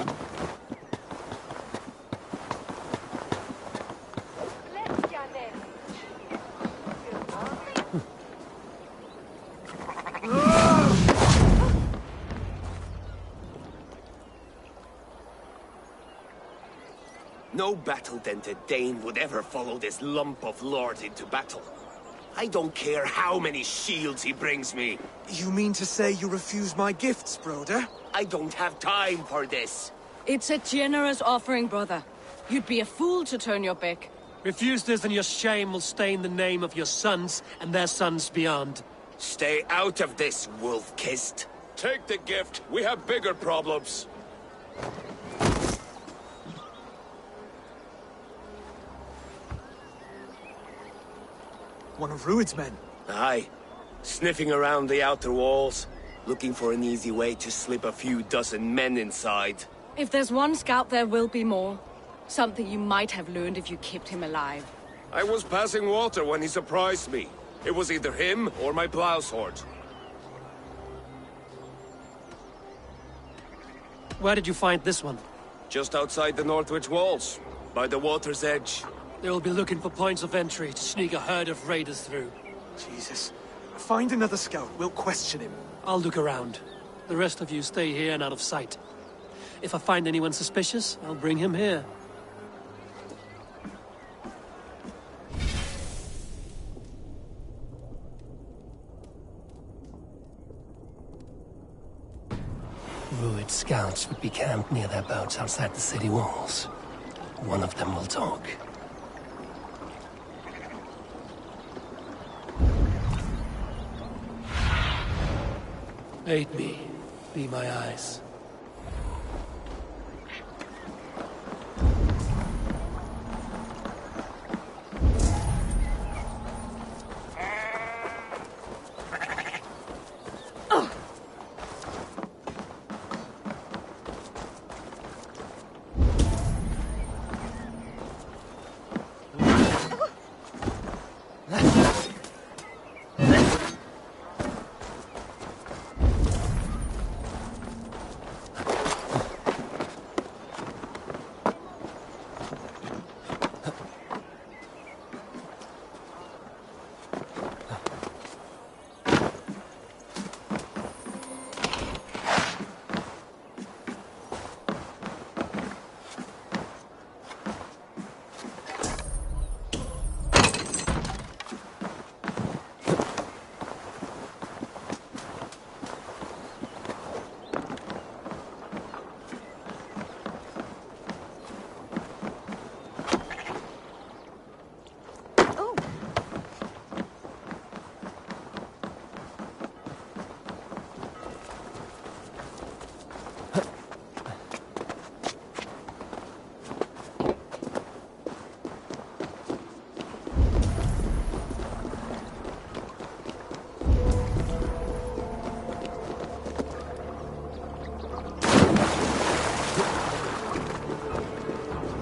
No battle-dented Dane would ever follow this lump of lord into battle. I don't care how many shields he brings me. You mean to say you refuse my gifts, Broder? I don't have time for this. It's a generous offering, brother. You'd be a fool to turn your back. Refuse this and your shame will stain the name of your sons and their sons beyond. Stay out of this, wolf-kissed. Take the gift. We have bigger problems. One of Rued's men. Aye. Sniffing around the outer walls, looking for an easy way to slip a few dozen men inside. If there's one scout, there will be more. Something you might have learned if you kept him alive. I was passing water when he surprised me. It was either him or my plow sword. Where did you find this one? Just outside the Northwich walls, by the water's edge. They'll be looking for points of entry to sneak a herd of raiders through. Jesus. Find another scout. We'll question him. I'll look around. The rest of you stay here and out of sight. If I find anyone suspicious, I'll bring him here. Rued scouts would be camped near their boats outside the city walls. One of them will talk. Aid me. Be my eyes.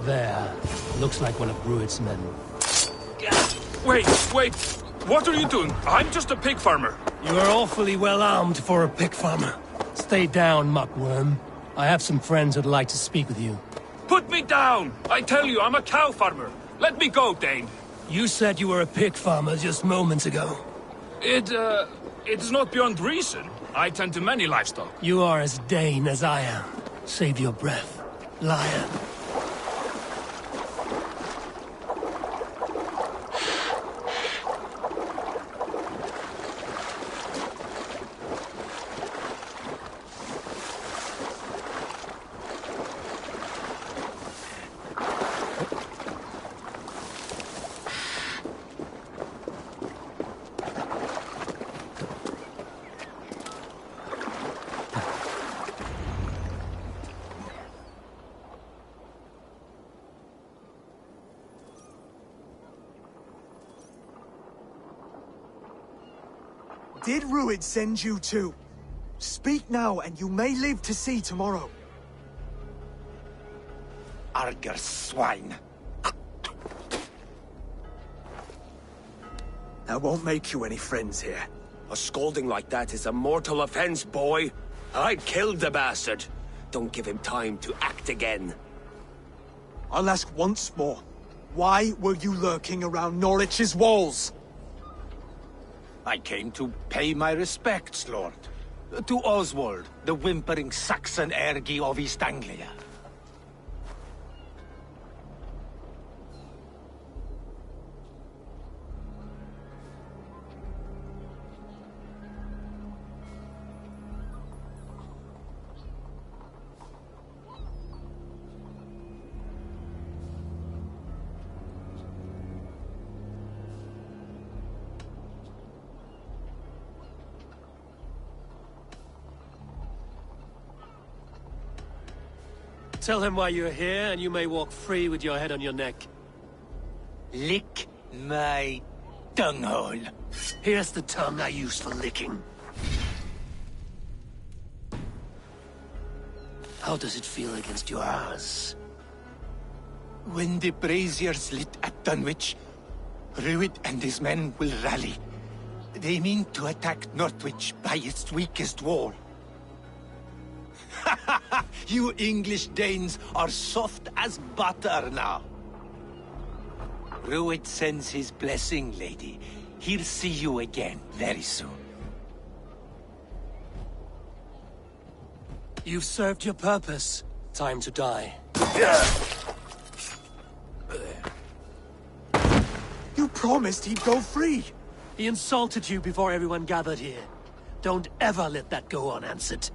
There. Looks like one of Rued's men. Wait! What are you doing? I'm just a pig farmer. You are awfully well armed for a pig farmer. Stay down, muckworm. I have some friends who'd like to speak with you. Put me down! I tell you, I'm a cow farmer. Let me go, Dane. You said you were a pig farmer just moments ago. It's not beyond reason. I tend to many livestock. You are as Dane as I am. Save your breath, liar. Did Rued send you too? Speak now, and you may live to see tomorrow. Arger swine. That won't make you any friends here. A scolding like that is a mortal offense, boy. I'd kill the bastard. Don't give him time to act again. I'll ask once more. Why were you lurking around Norwich's walls? I came to pay my respects, Lord. To Oswald, the whimpering Saxon ergi of East Anglia. Tell him why you're here, and you may walk free with your head on your neck. Lick my dunghole. Here's the tongue I use for licking. How does it feel against your ass? When the braziers lit at Dunwich, Rued and his men will rally. They mean to attack Northwich by its weakest wall. You English Danes are soft as butter now. Rued sends his blessing, lady. He'll see you again very soon. You've served your purpose. Time to die. You promised he'd go free. He insulted you before everyone gathered here. Don't ever let that go unanswered.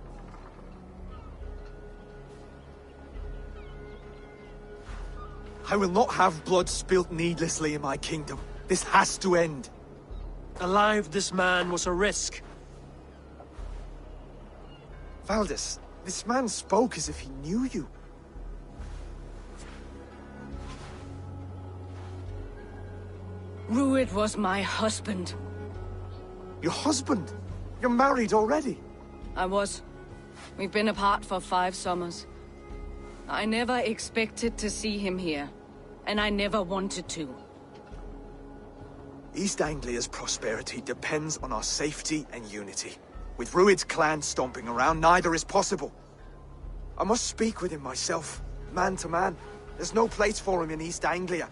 I will not have blood spilt needlessly in my kingdom. This has to end. Alive, this man was a risk. Valdis, this man spoke as if he knew you. Rued was my husband. Your husband? You're married already? I was. We've been apart for 5 summers. I never expected to see him here, and I never wanted to. East Anglia's prosperity depends on our safety and unity. With Rued's clan stomping around, neither is possible. I must speak with him myself, man to man. There's no place for him in East Anglia.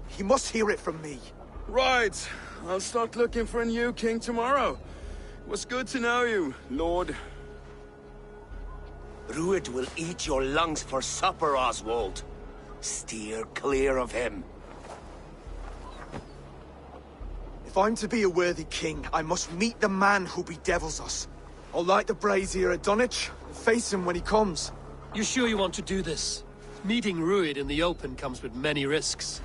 He must hear it from me. Right. I'll start looking for a new king tomorrow. It was good to know you, Lord. Rued will eat your lungs for supper, Oswald. Steer clear of him. If I'm to be a worthy king, I must meet the man who bedevils us. I'll light the brazier at Dunwich and face him when he comes. You sure you want to do this? Meeting Rued in the open comes with many risks.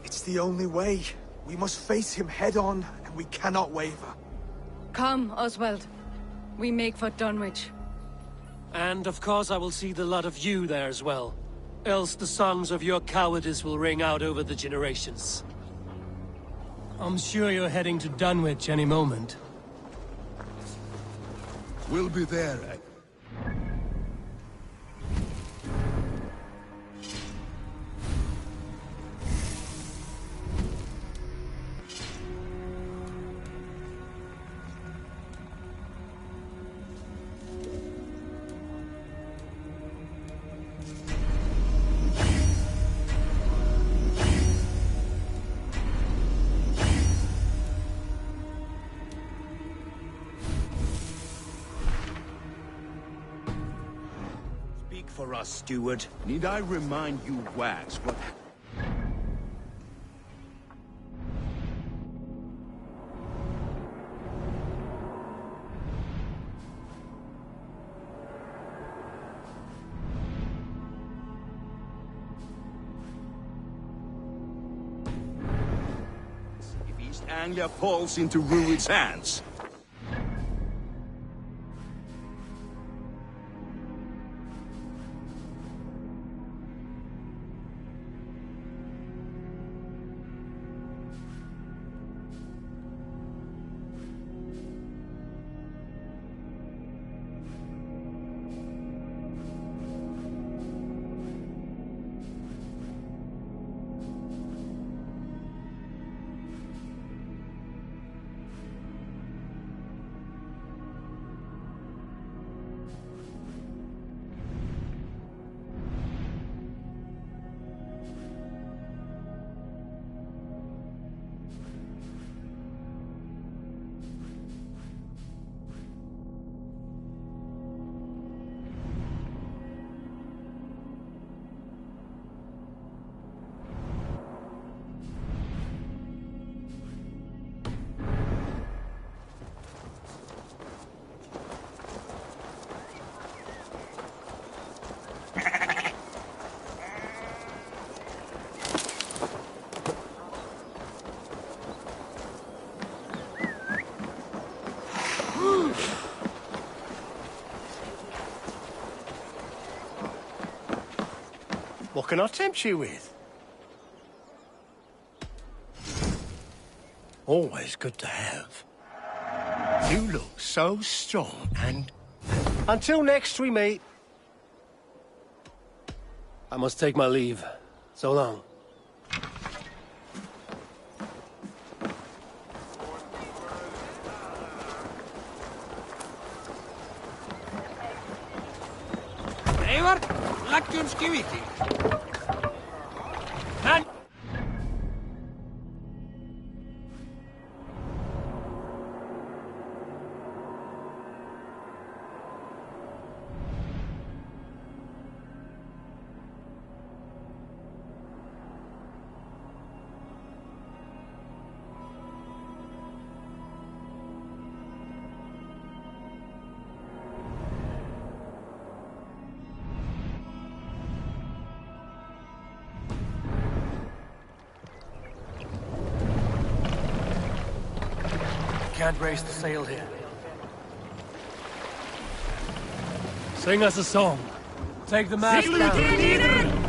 It's the only way. We must face him head-on, and we cannot waver. Come, Oswald. We make for Dunwich. And of course I will see the lot of you there as well. Else the songs of your cowardice will ring out over the generations. I'm sure you're heading to Dunwich any moment. We'll be there. For us, steward. Need I remind you, Wags, what... If East Anglia falls into Rued's hands... What can I tempt you with? Always good to have. You look so strong and... Until next we meet. I must take my leave. So long. Eivor, läkkyn skiviti. Can't raise the sail here. Sing us a song. Take the mast down.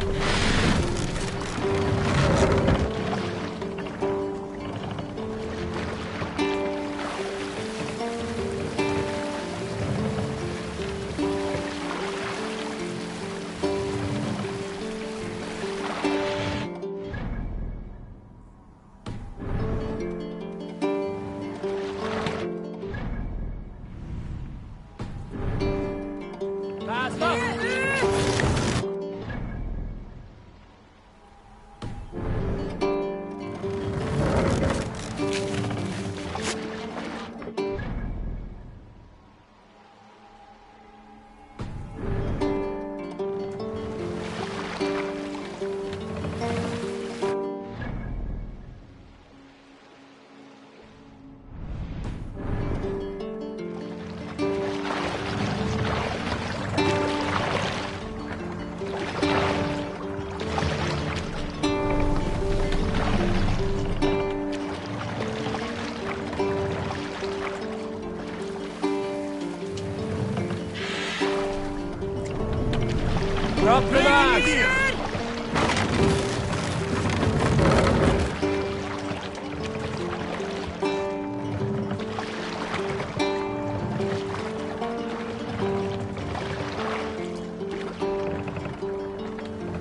Drop the mast!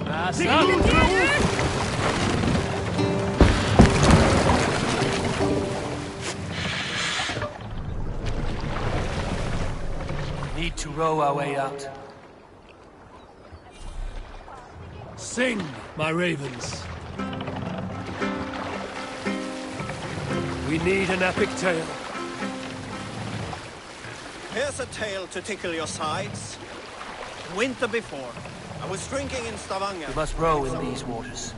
Mast up! Need to row our way out. Sing, my ravens. We need an epic tale. Here's a tale to tickle your sides. Winter before, I was drinking in Stavanger. We must row in these waters.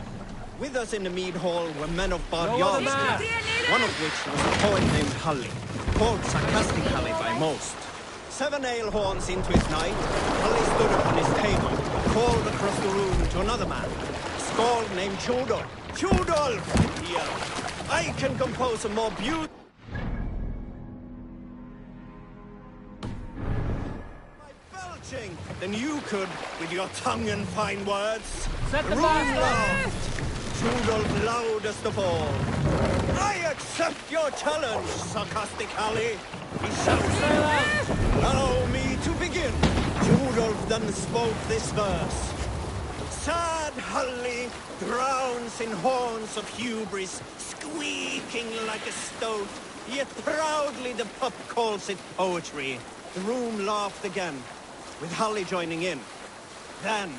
With us in the mead hall were men of Bard Lower the Jarl's mast. class, one of which was a poet named Halli, called Sarcastic Halli by most. 7 ale horns into his night, Halli stood upon his table, called across the room to another man, a skald named Tjodolf. Tjodolf! He yelled. I can compose a more beautiful... than you could with your tongue and fine words. Set the room mast laughed. Tjodolf loudest of all. I accept your challenge, Sarcastic Halli. He shouts. Allow me to begin. Tjodolf then spoke this verse. Sad Halli drowns in horns of hubris, squeaking like a stoat, yet proudly the pup calls it poetry. The room laughed again, with Halli joining in. Then,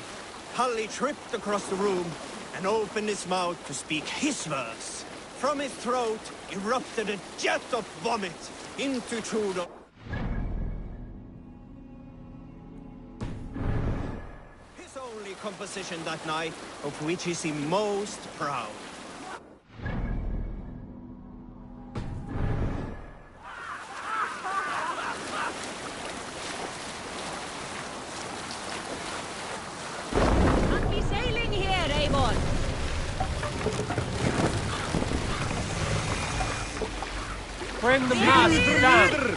Halli tripped across the room and opened his mouth to speak his verse. From his throat erupted a jet of vomit into Tjodolf. His only composition that night, of which is he most proud. Sailing here, Eivor. Bring the mast down!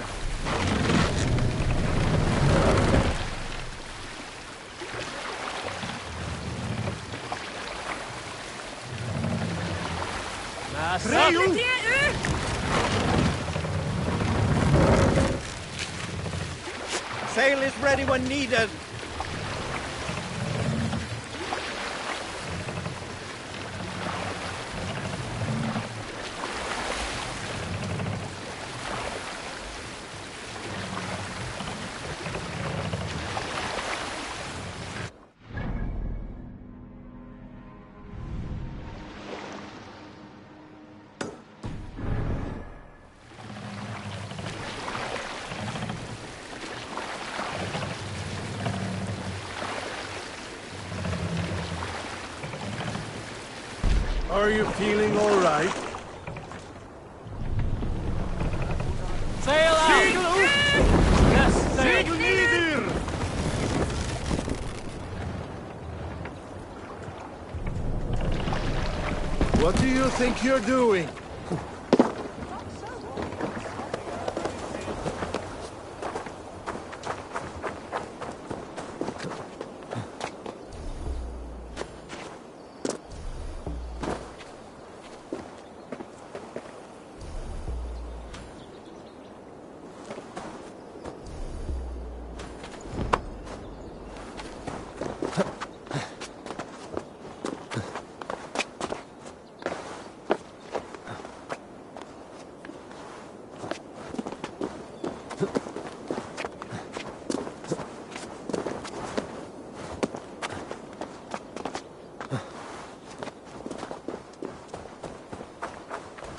Sail is ready when needed. Are you feeling all right? Sail out! Yes, sail! What do you think you're doing?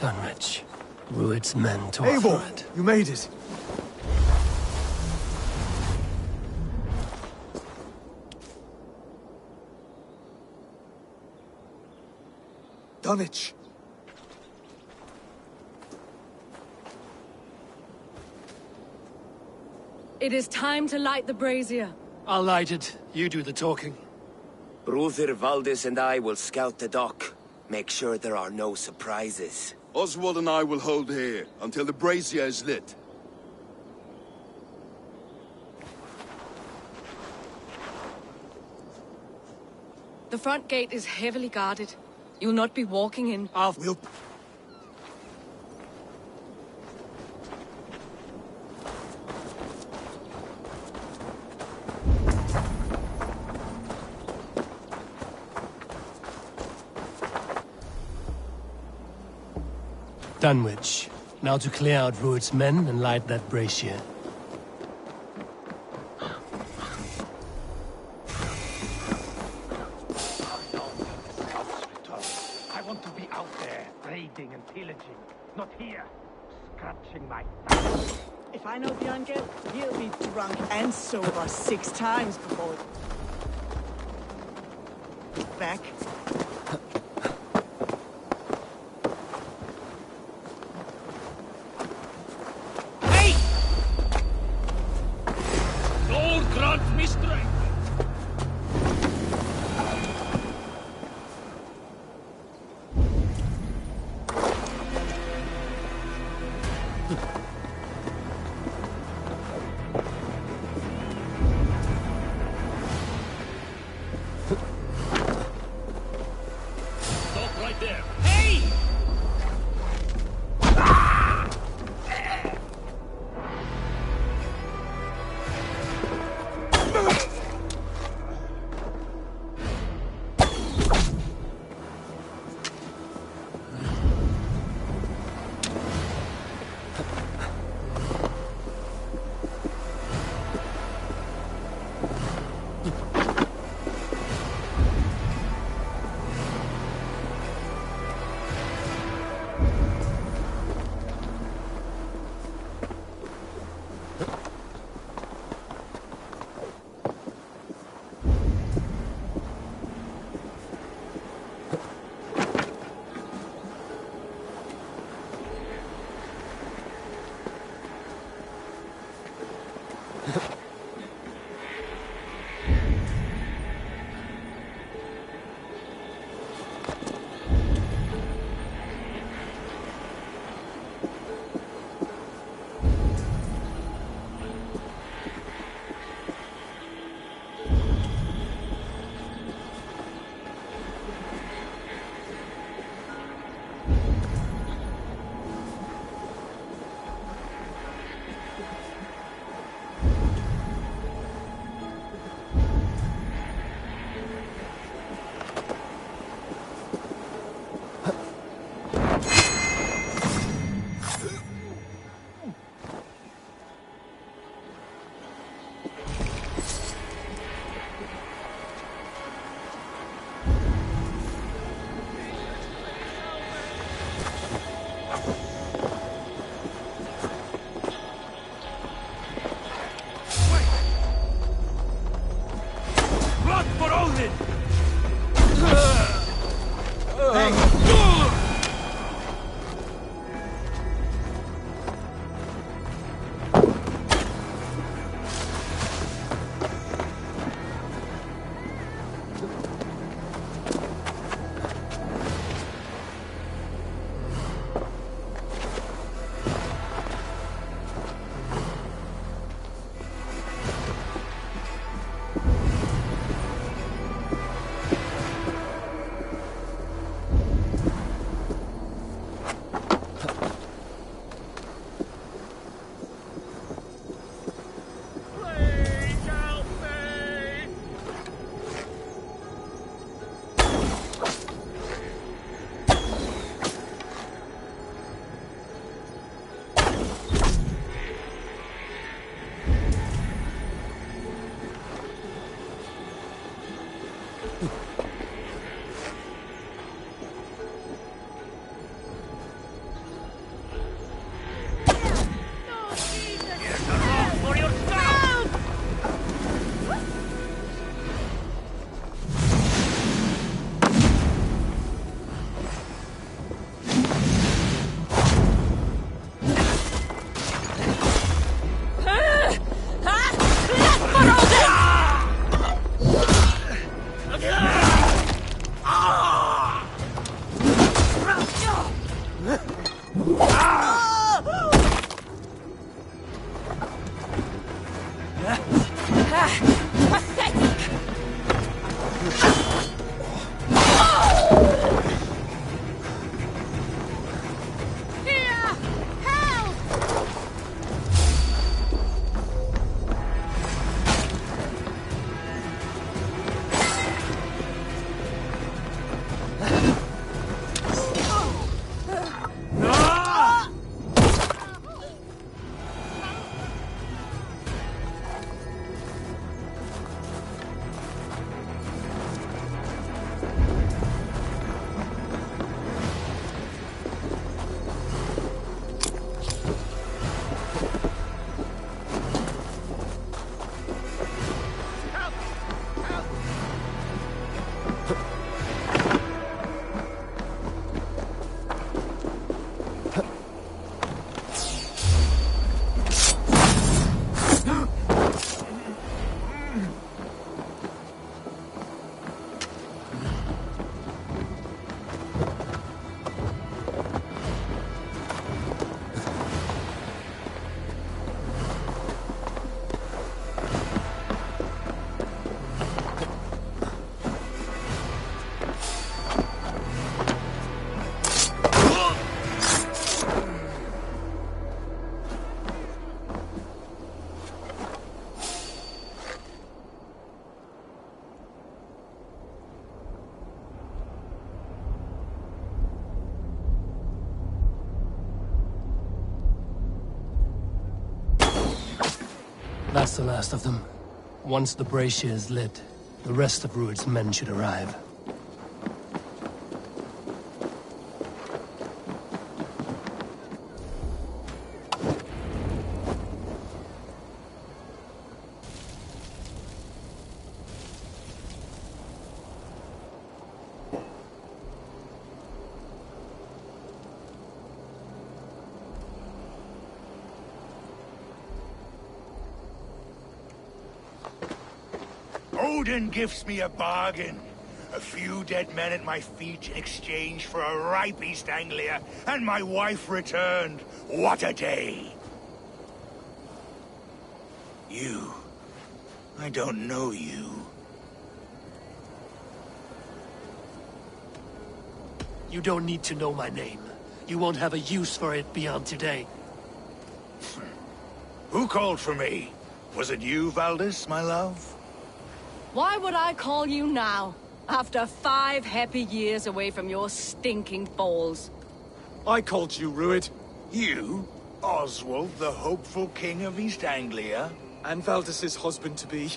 Dunwich. Rued's men to Eivor, offer it. you made it. Dunwich. It is time to light the brazier. I'll light it. You do the talking. Brother Valdis and I will scout the dock. Make sure there are no surprises. Oswald and I will hold here until the brazier is lit. The front gate is heavily guarded. You'll not be walking in. We'll... Dunwich. Now to clear out Rued's men and light that brazier. I want to be out there, raiding and pillaging, not here, scratching my thumb. If I know Björngel, he'll be drunk and sober 6 times before... Back. Lord grant me strength! Stop right there! Hey! That's the last of them. Once the brazier is lit, the rest of Rued's men should arrive. Odin gives me a bargain. A few dead men at my feet in exchange for a ripe East Anglia, and my wife returned. What a day! You. I don't know you. You don't need to know my name. You won't have a use for it beyond today. Who called for me? Was it you, Valdis, my love? Why would I call you now, after 5 happy years away from your stinking balls? I called you, Rued. You? Oswald, the hopeful king of East Anglia? And Valdis's husband-to-be.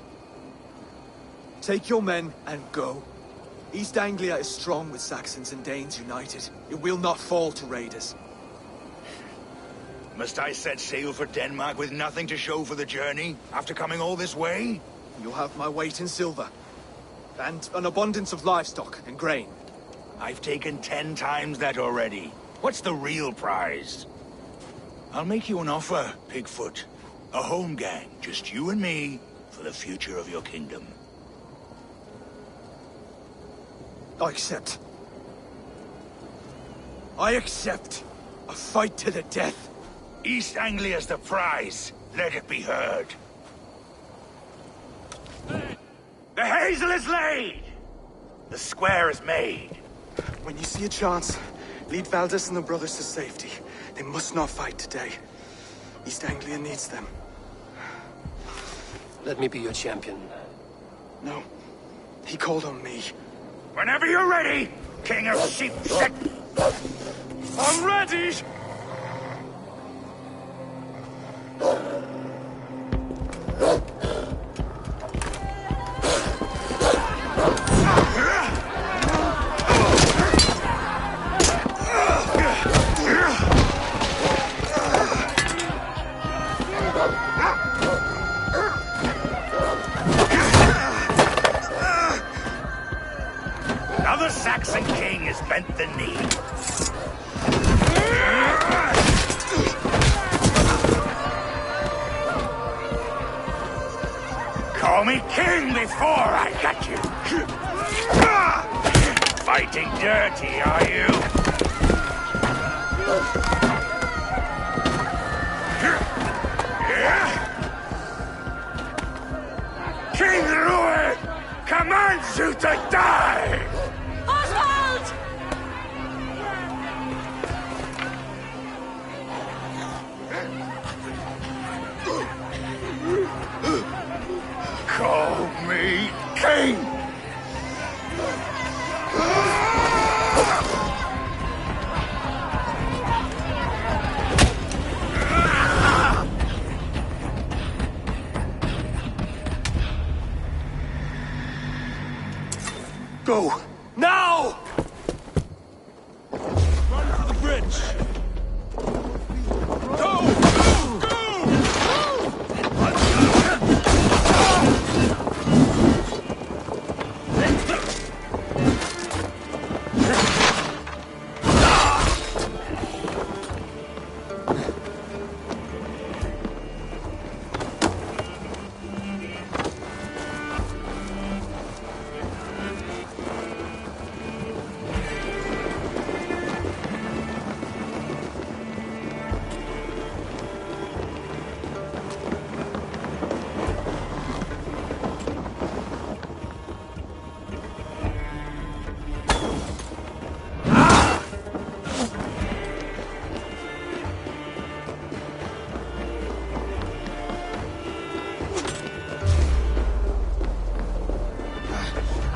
Take your men and go. East Anglia is strong with Saxons and Danes united. It will not fall to raiders. Must I set sail for Denmark with nothing to show for the journey, after coming all this way? You'll have my weight in silver. And an abundance of livestock and grain. I've taken 10 times that already. What's the real prize? I'll make you an offer, Pigfoot. A home gang, just you and me, for the future of your kingdom. I accept. I accept. A fight to the death. East Anglia's the prize. Let it be heard. The hazel is laid! The square is made. When you see a chance, lead Valdis and the brothers to safety. They must not fight today. East Anglia needs them. Let me be your champion. No. He called on me. Whenever you're ready, King of Sheep. I'm ready! Another Saxon king has bent the knee. Call me king before I got you. Fighting dirty, are you? King Rued commands you to die! Oswald! Call me king! Go! Now! Run for the bridge!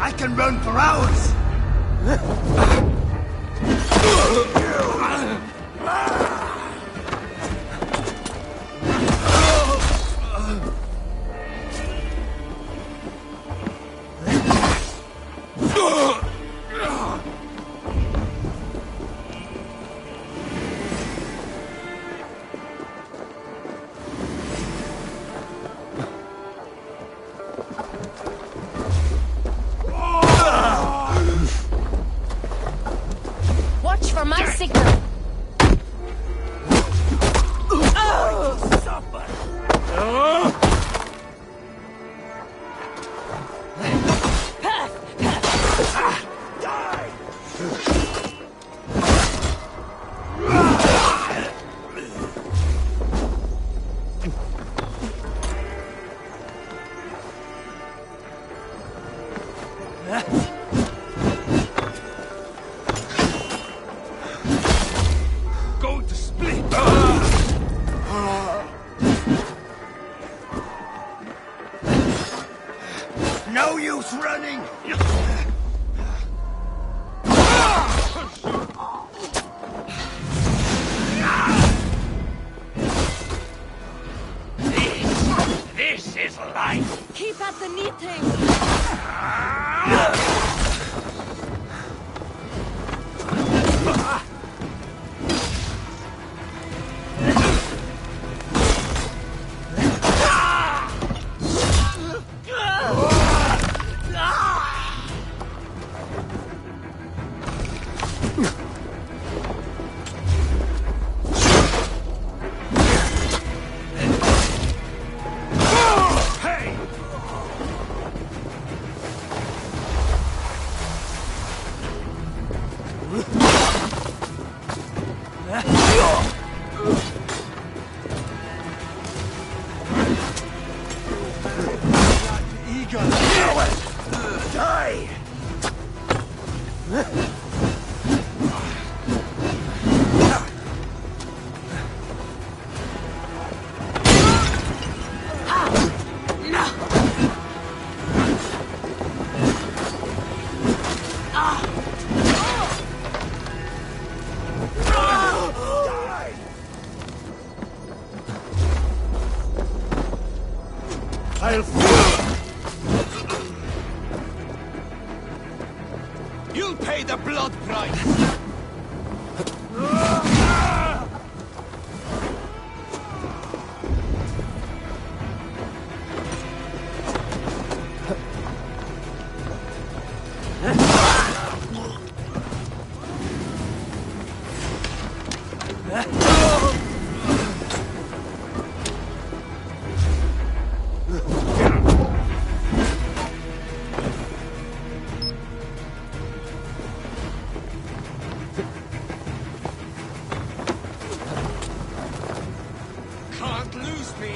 I can run for hours! Watch for my signal. Going to split. No use running. This is life. Keep at the knitting. You'll pay the blood price! Can't lose me!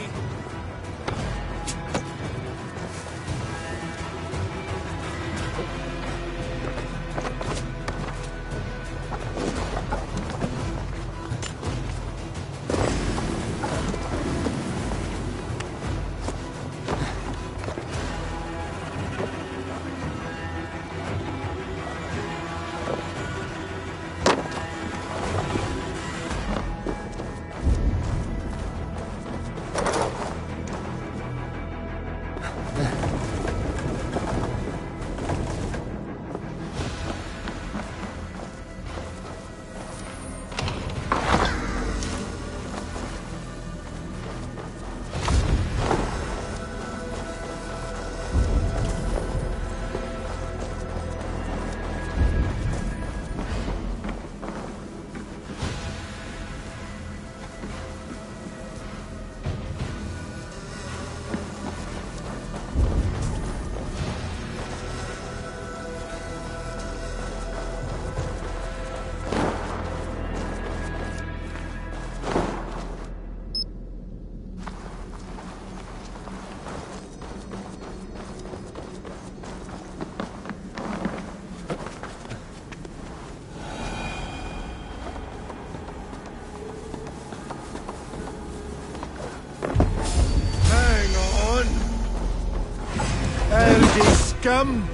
Scum!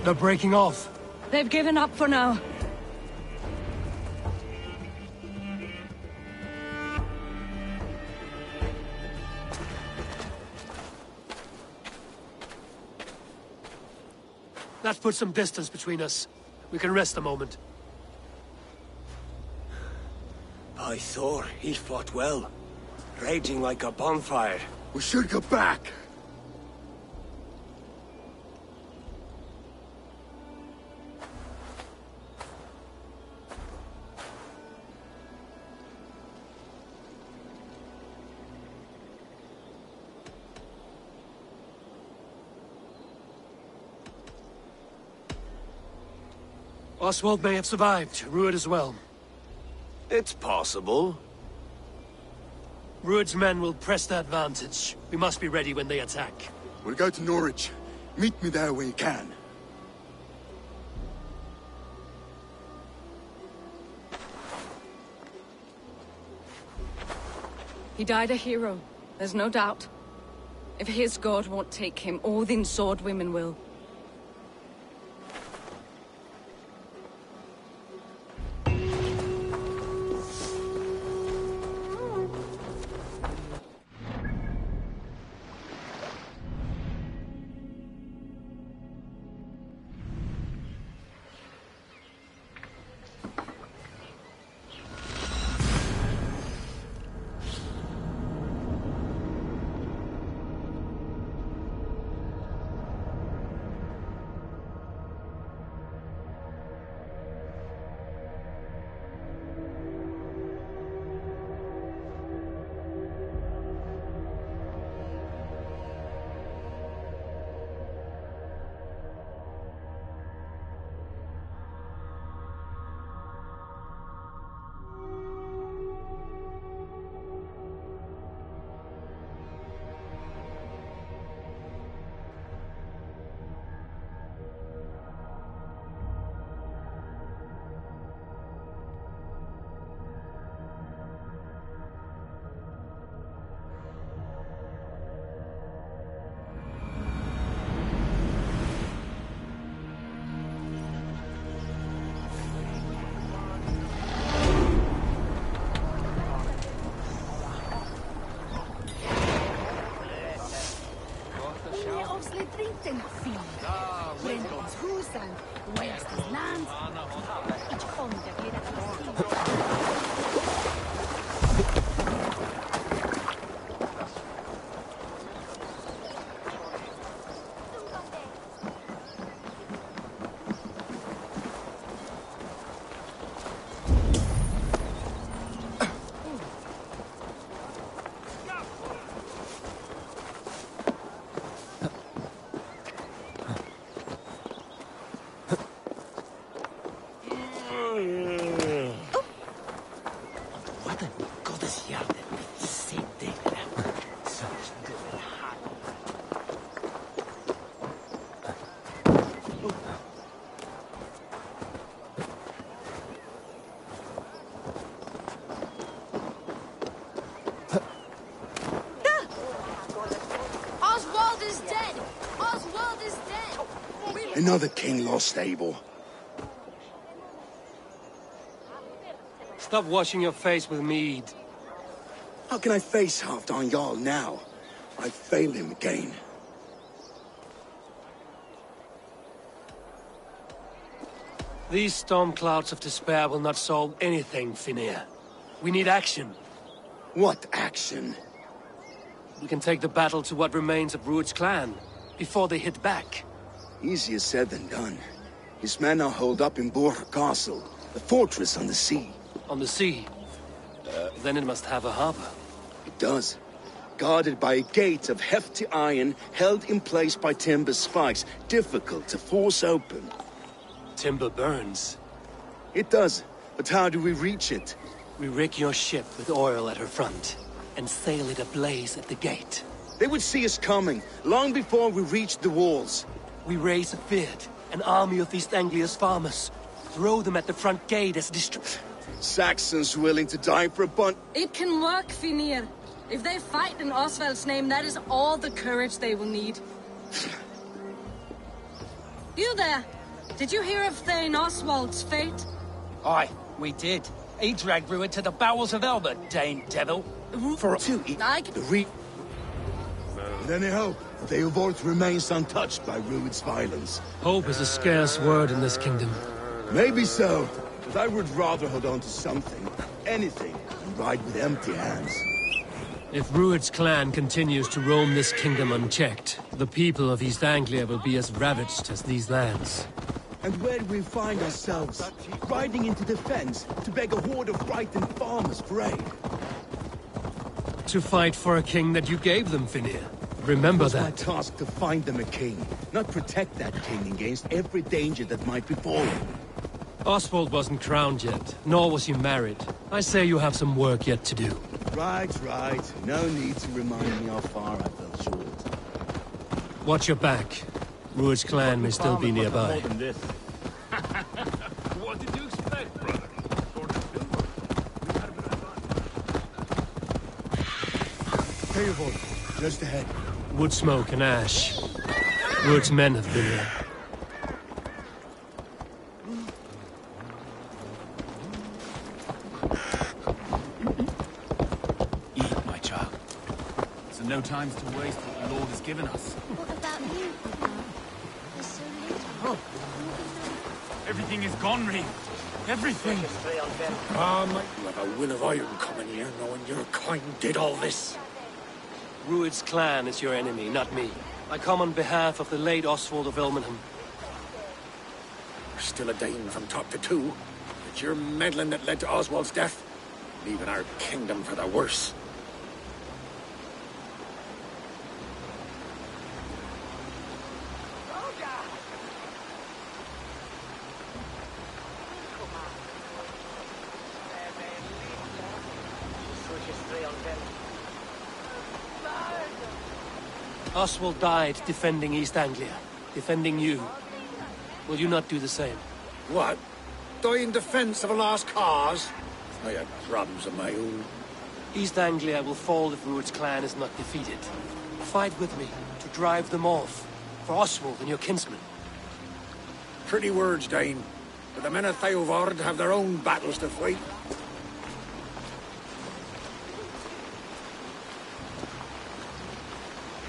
They're breaking off. They've given up for now. That puts some distance between us. We can rest a moment. By Thor, he fought well. Raging like a bonfire. We should go back. Oswald may have survived, Ruud as well. It's possible. Ruud's men will press the advantage. We must be ready when they attack. We'll go to Norwich. Meet me there when you can. He died a hero, there's no doubt. If his god won't take him, Odin's sword women will. Another king lost, Abel. Stop washing your face with mead. How can I face Halfdan Jarl now? I failed him again. These storm clouds of despair will not solve anything, Finir. We need action. What action? We can take the battle to what remains of Ruud's clan, before they hit back. Easier said than done. His men are holed up in Borg Castle, the fortress on the sea. On the sea. Then it must have a harbor. It does. Guarded by a gate of hefty iron, held in place by timber spikes, difficult to force open. Timber burns. It does. But how do we reach it? We rig your ship with oil at her front, and sail it ablaze at the gate. They would see us coming, long before we reached the walls. We raise a beard, an army of East Anglia's farmers. Throw them at the front gate as Saxons willing to die for a bun. It can work, Finir. If they fight in Oswald's name, that is all the courage they will need. You there! Did you hear of Thane Oswald's fate? Aye, we did. He dragged Ruin to the bowels of Elba, Dane devil. For any hope, Theovorth remains untouched by Rued's violence. Hope is a scarce word in this kingdom. Maybe so, but I would rather hold on to something, anything, than ride with empty hands. If Rued's clan continues to roam this kingdom unchecked, the people of East Anglia will be as ravaged as these lands. And where do we find ourselves? Riding into defense to beg a horde of frightened farmers for aid. To fight for a king that you gave them, Finir. Remember that. It was my task to find them a king, not protect that king against every danger that might befall him. Oswald wasn't crowned yet, nor was he married. I say you have some work yet to do. Right. No need to remind me how far I fell short. Watch your back. Rued's clan may still be nearby. What did you expect, brother? Theovorth, just ahead. Wood smoke and ash. Rued's men have been there. Eat, my child. So no time to waste what the Lord has given us. What about you, Papa? There's so little. Everything is gone, Reeve. Everything. You have a will of iron coming here, knowing your kind did all this. Rued's clan is your enemy, not me. I come on behalf of the late Oswald of Elmenham. You're still a Dane from top to two. It's your meddling that led to Oswald's death, leaving our kingdom for the worse. Oswald died defending East Anglia, defending you. Will you not do the same? What? Die in defense of a lost cause? I have problems of my own. East Anglia will fall if Rued's clan is not defeated. Fight with me to drive them off, for Oswald and your kinsmen. Pretty words, Dane, but the men of Theovorth have their own battles to fight.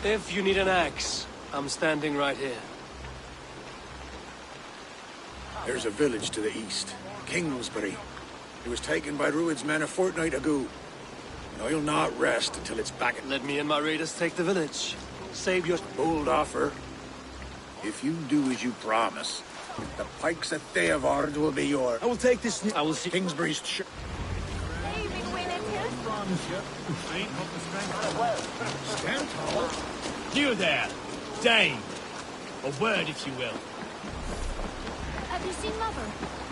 If you need an axe, I'm standing right here. There's a village to the east, Kingsbury. It was taken by Rued's men a fortnight ago. And I'll not rest until it's back. Let me and my raiders take the village. Save your bold offer. If you do as you promise, the pikes of Theovorth will be yours. I will take this. I will see Kingsbury's. Stand tall. You there, Dane. A word, if you will. Have you seen Mother?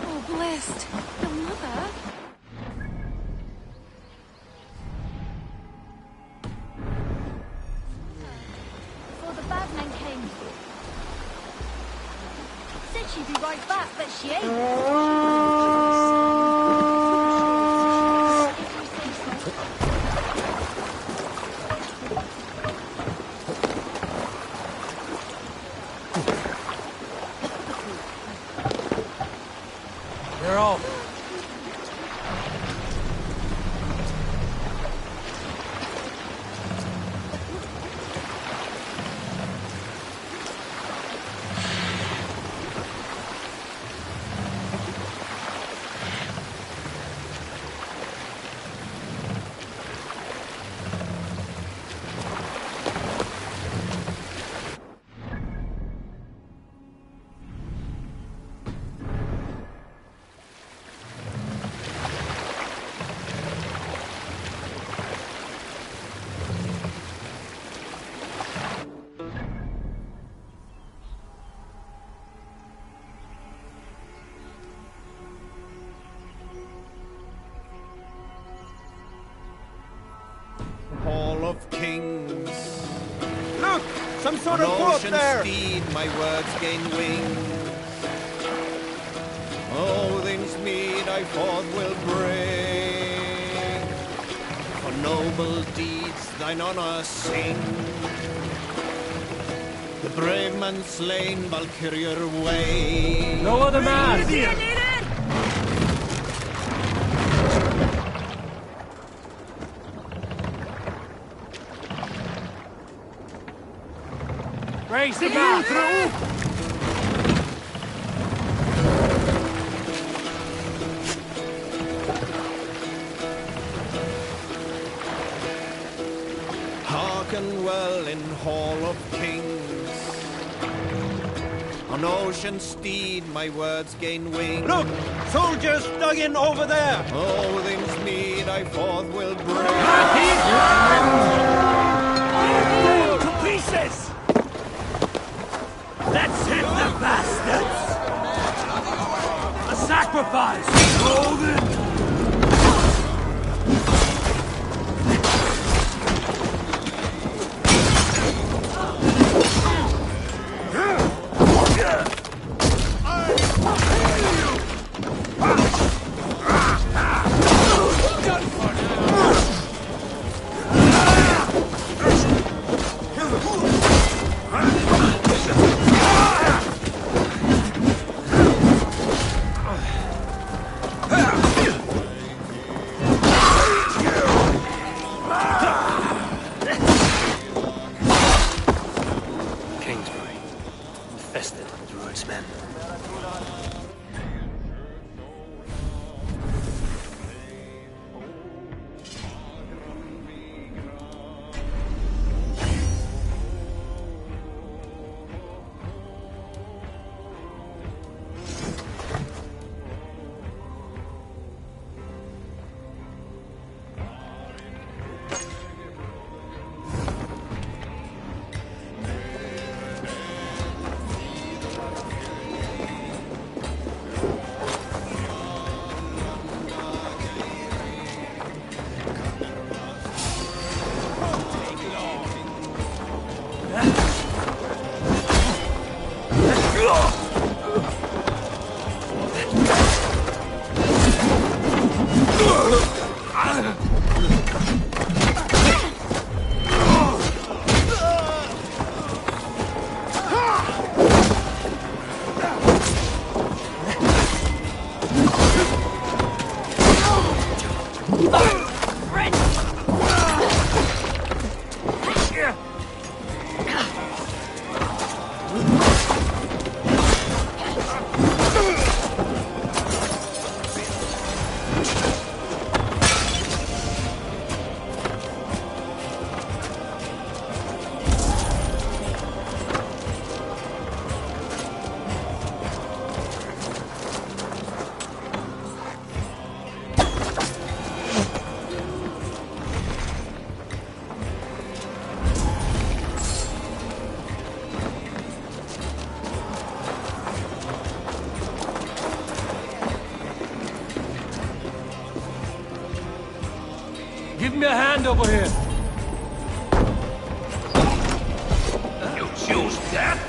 Oh, blessed. Your mother? Before the bad men came. Said she'd be right back, but she ain't. They're off. on a foot there! Steed, my words gain wing. Odin's mead I forth will bring. For noble deeds thine honor sing. The brave man slain, Valkyrier way. No other man! Raise the bar through! Hearken well in Hall of Kings. On ocean steed my words gain wing. Look! Soldiers dug in over there! Odin's mead I forth will bring. To pieces! Let's hit the bastards! A sacrifice! Odin! Give me a hand over here. You choose death?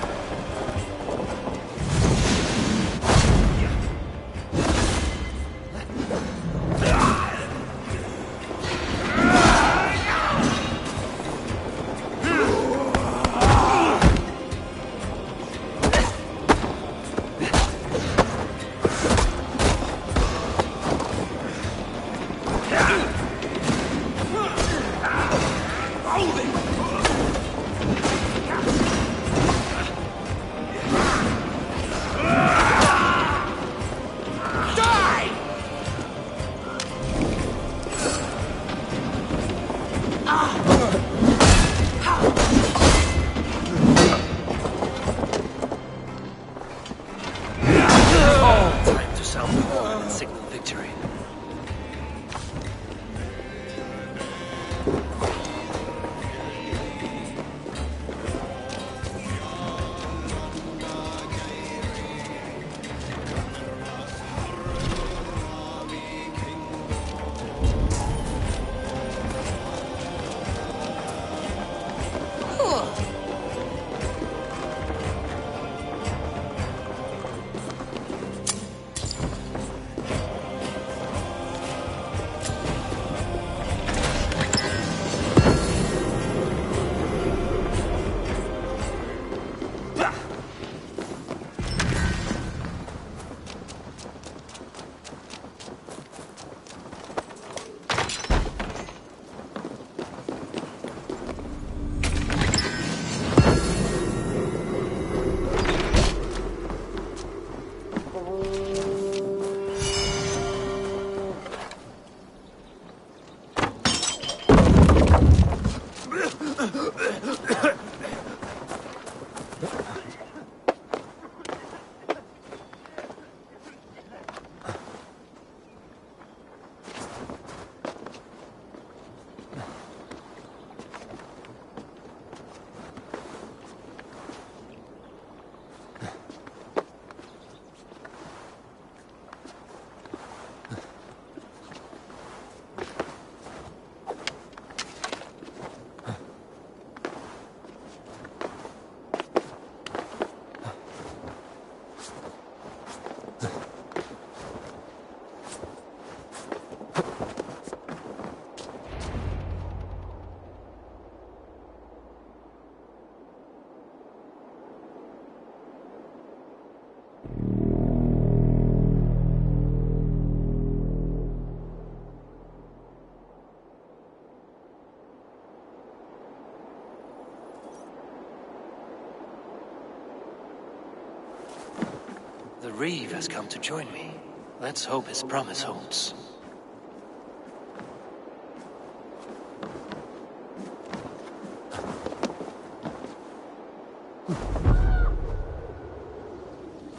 Reeve has come to join me. Let's hope his promise holds.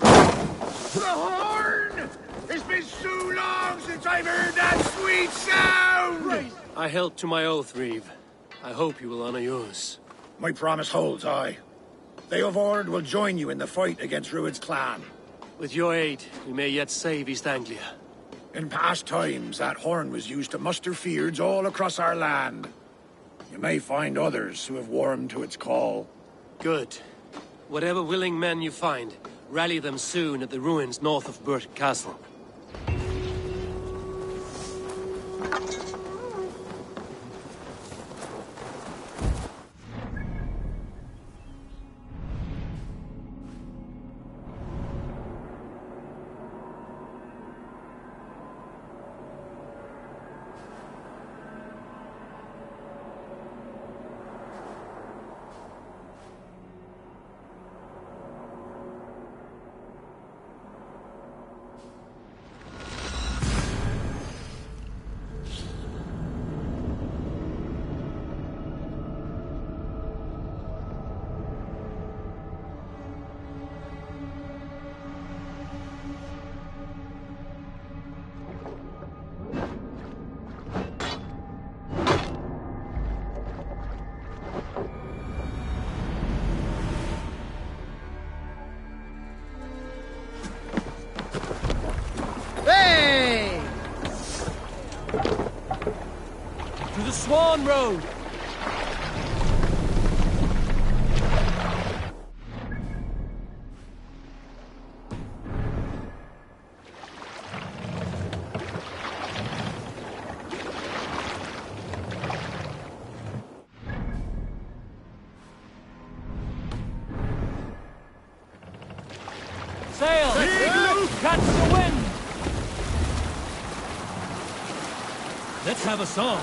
The horn! It's been so long since I've heard that sweet sound! I held to my oath, Reeve. I hope you will honor yours. My promise holds, aye. Theodord will join you in the fight against Rued's clan. With your aid, we may yet save East Anglia. In past times, that horn was used to muster fyrds all across our land. You may find others who have warmed to its call. Good. Whatever willing men you find, rally them soon at the ruins north of Burt Castle. To the Swan Road! Sail! Catch the wind! Let's have a song.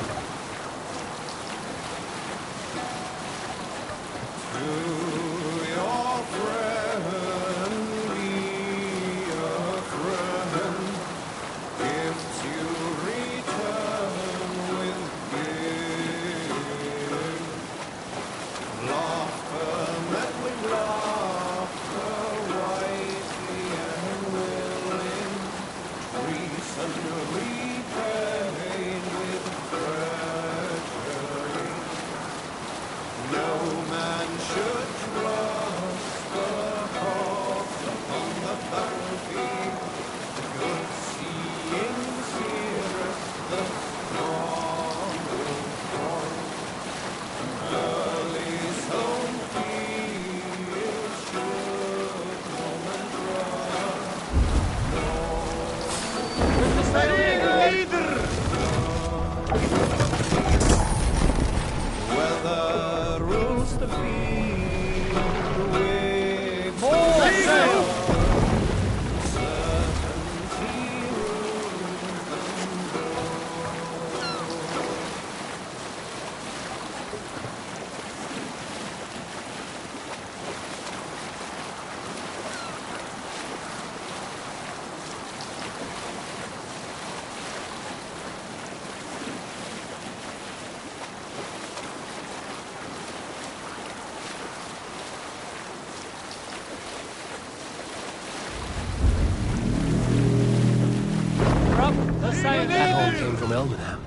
That all came from Elmenham.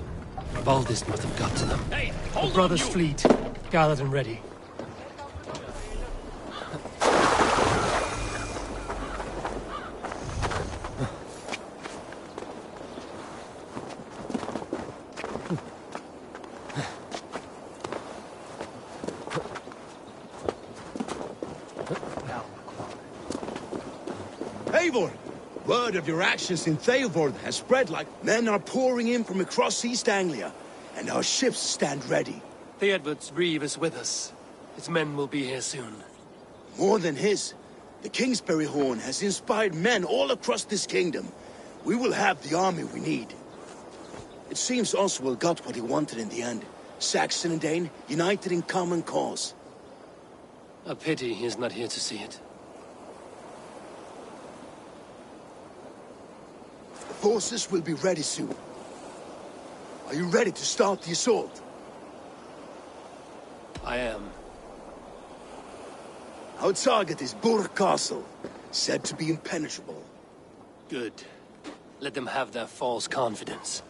Baldist must have got to them. Hey, The hold brothers' on, you! fleet, gathered and ready. Eivor! Word of your actions in Theodord has spread like... Men are pouring in from across East Anglia, and our ships stand ready. Theodward's Reeve is with us. His men will be here soon. More than his. The Kingsbury Horn has inspired men all across this kingdom. We will have the army we need. It seems Oswald got what he wanted in the end. Saxon and Dane, united in common cause. A pity he is not here to see it. forces will be ready soon. Are you ready to start the assault? I am. Our target is Burg Castle, said to be impenetrable. Good. Let them have their false confidence.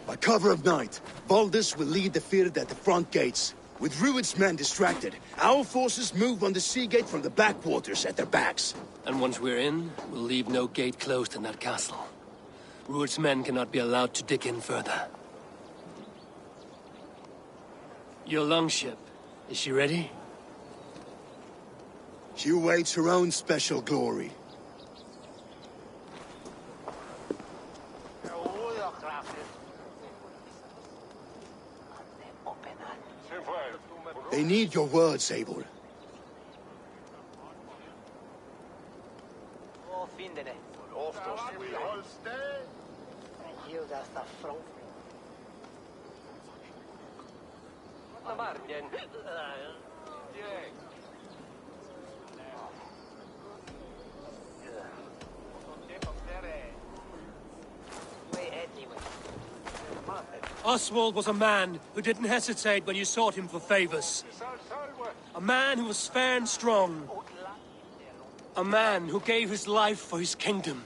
By cover of night, Valdis will lead the field at the front gates. With Rued's men distracted, our forces move on the sea gate from the backwaters at their backs. And once we're in, we'll leave no gate closed in that castle. Rued's men cannot be allowed to dig in further. Your longship, is she ready? She awaits her own special glory. They need your words, Eivor. Oswald was a man who didn't hesitate when you sought him for favors. A man who was fair and strong. A man who gave his life for his kingdom.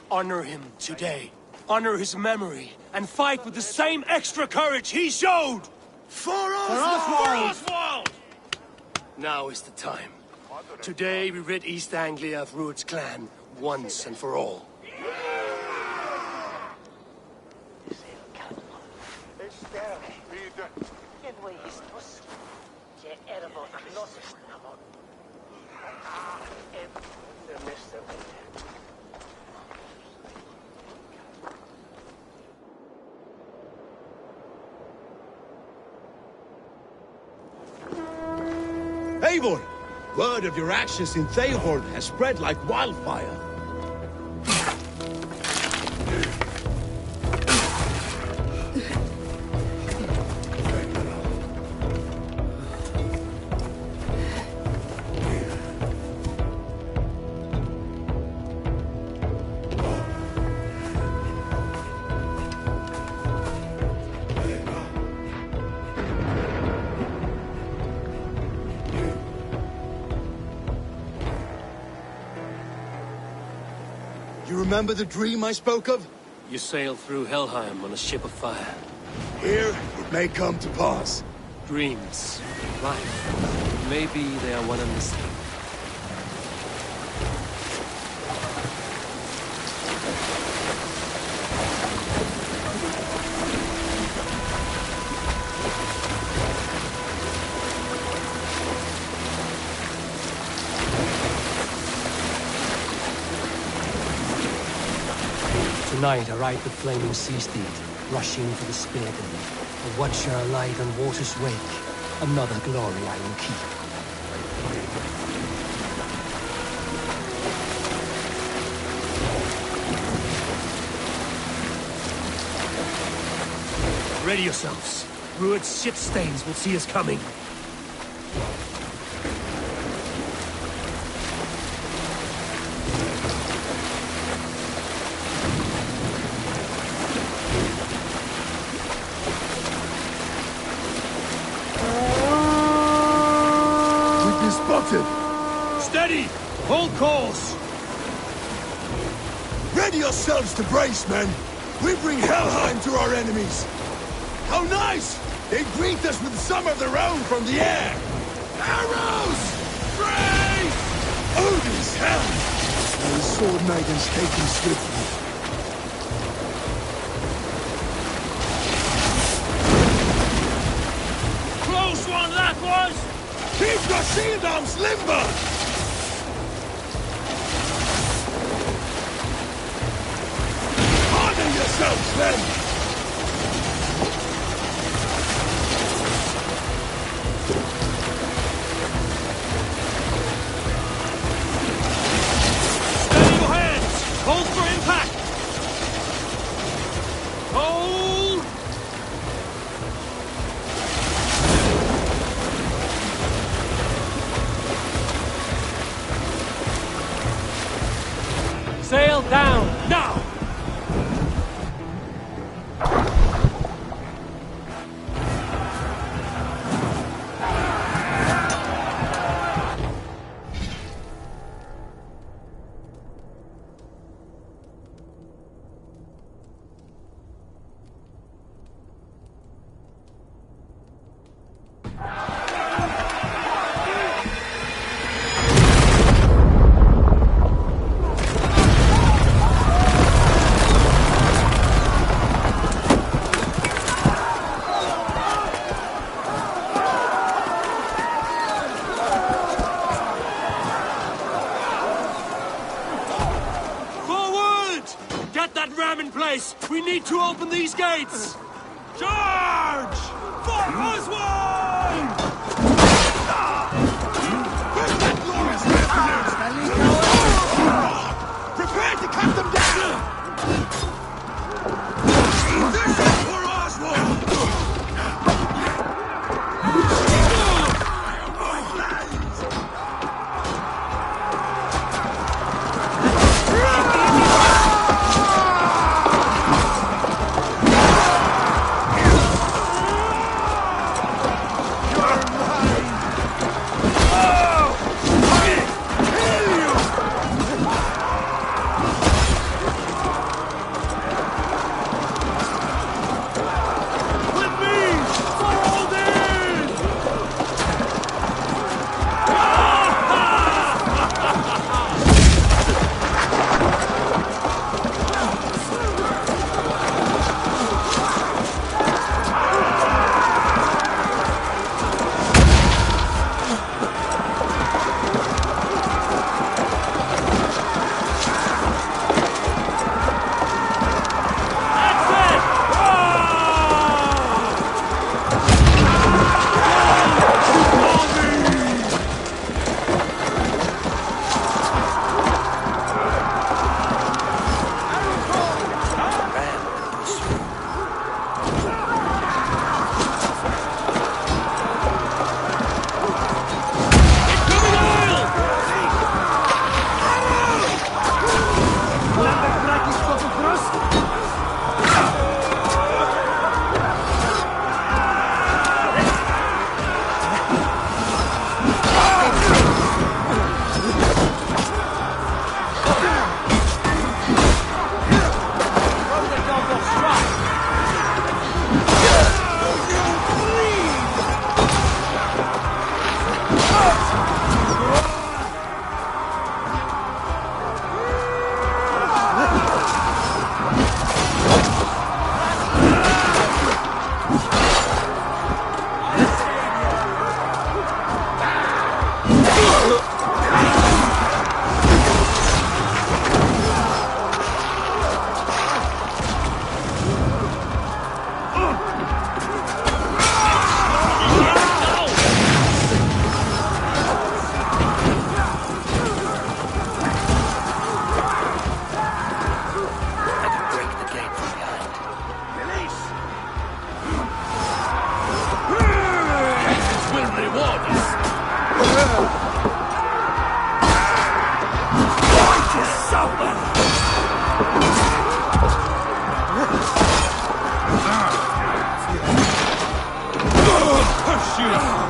Honor him today. Honor his memory, and fight with the same extra courage he showed! For Oswald! Now is the time. Today we rid East Anglia of Rued's clan, once and for all. Eivor! Word of your actions in Theoborn has spread like wildfire. You remember the dream I spoke of? You sailed through Helheim on a ship of fire. Here, it may come to pass. Dreams, life, maybe they are one and the same. Tonight I ride the flaming sea steed, rushing for the spear gun. A watcher alight on water's wake. Another glory I will keep. Ready yourselves. Rued's ship stains will see us coming. Steady! Hold course! Ready yourselves to brace, men! We bring Helheim to our enemies! How nice! They greet us with some of their own from the air! Arrows! Brace! Odin's helm! And the sword maidens taken swiftly. Close one, that was! Keep your shield arms limber! Harden yourselves, men! Steady your hands! Hold for impact! Hold! Sail down, now! We need to open these gates! Charge! For Oswald! Prepare to cut them down! This is for Oswald!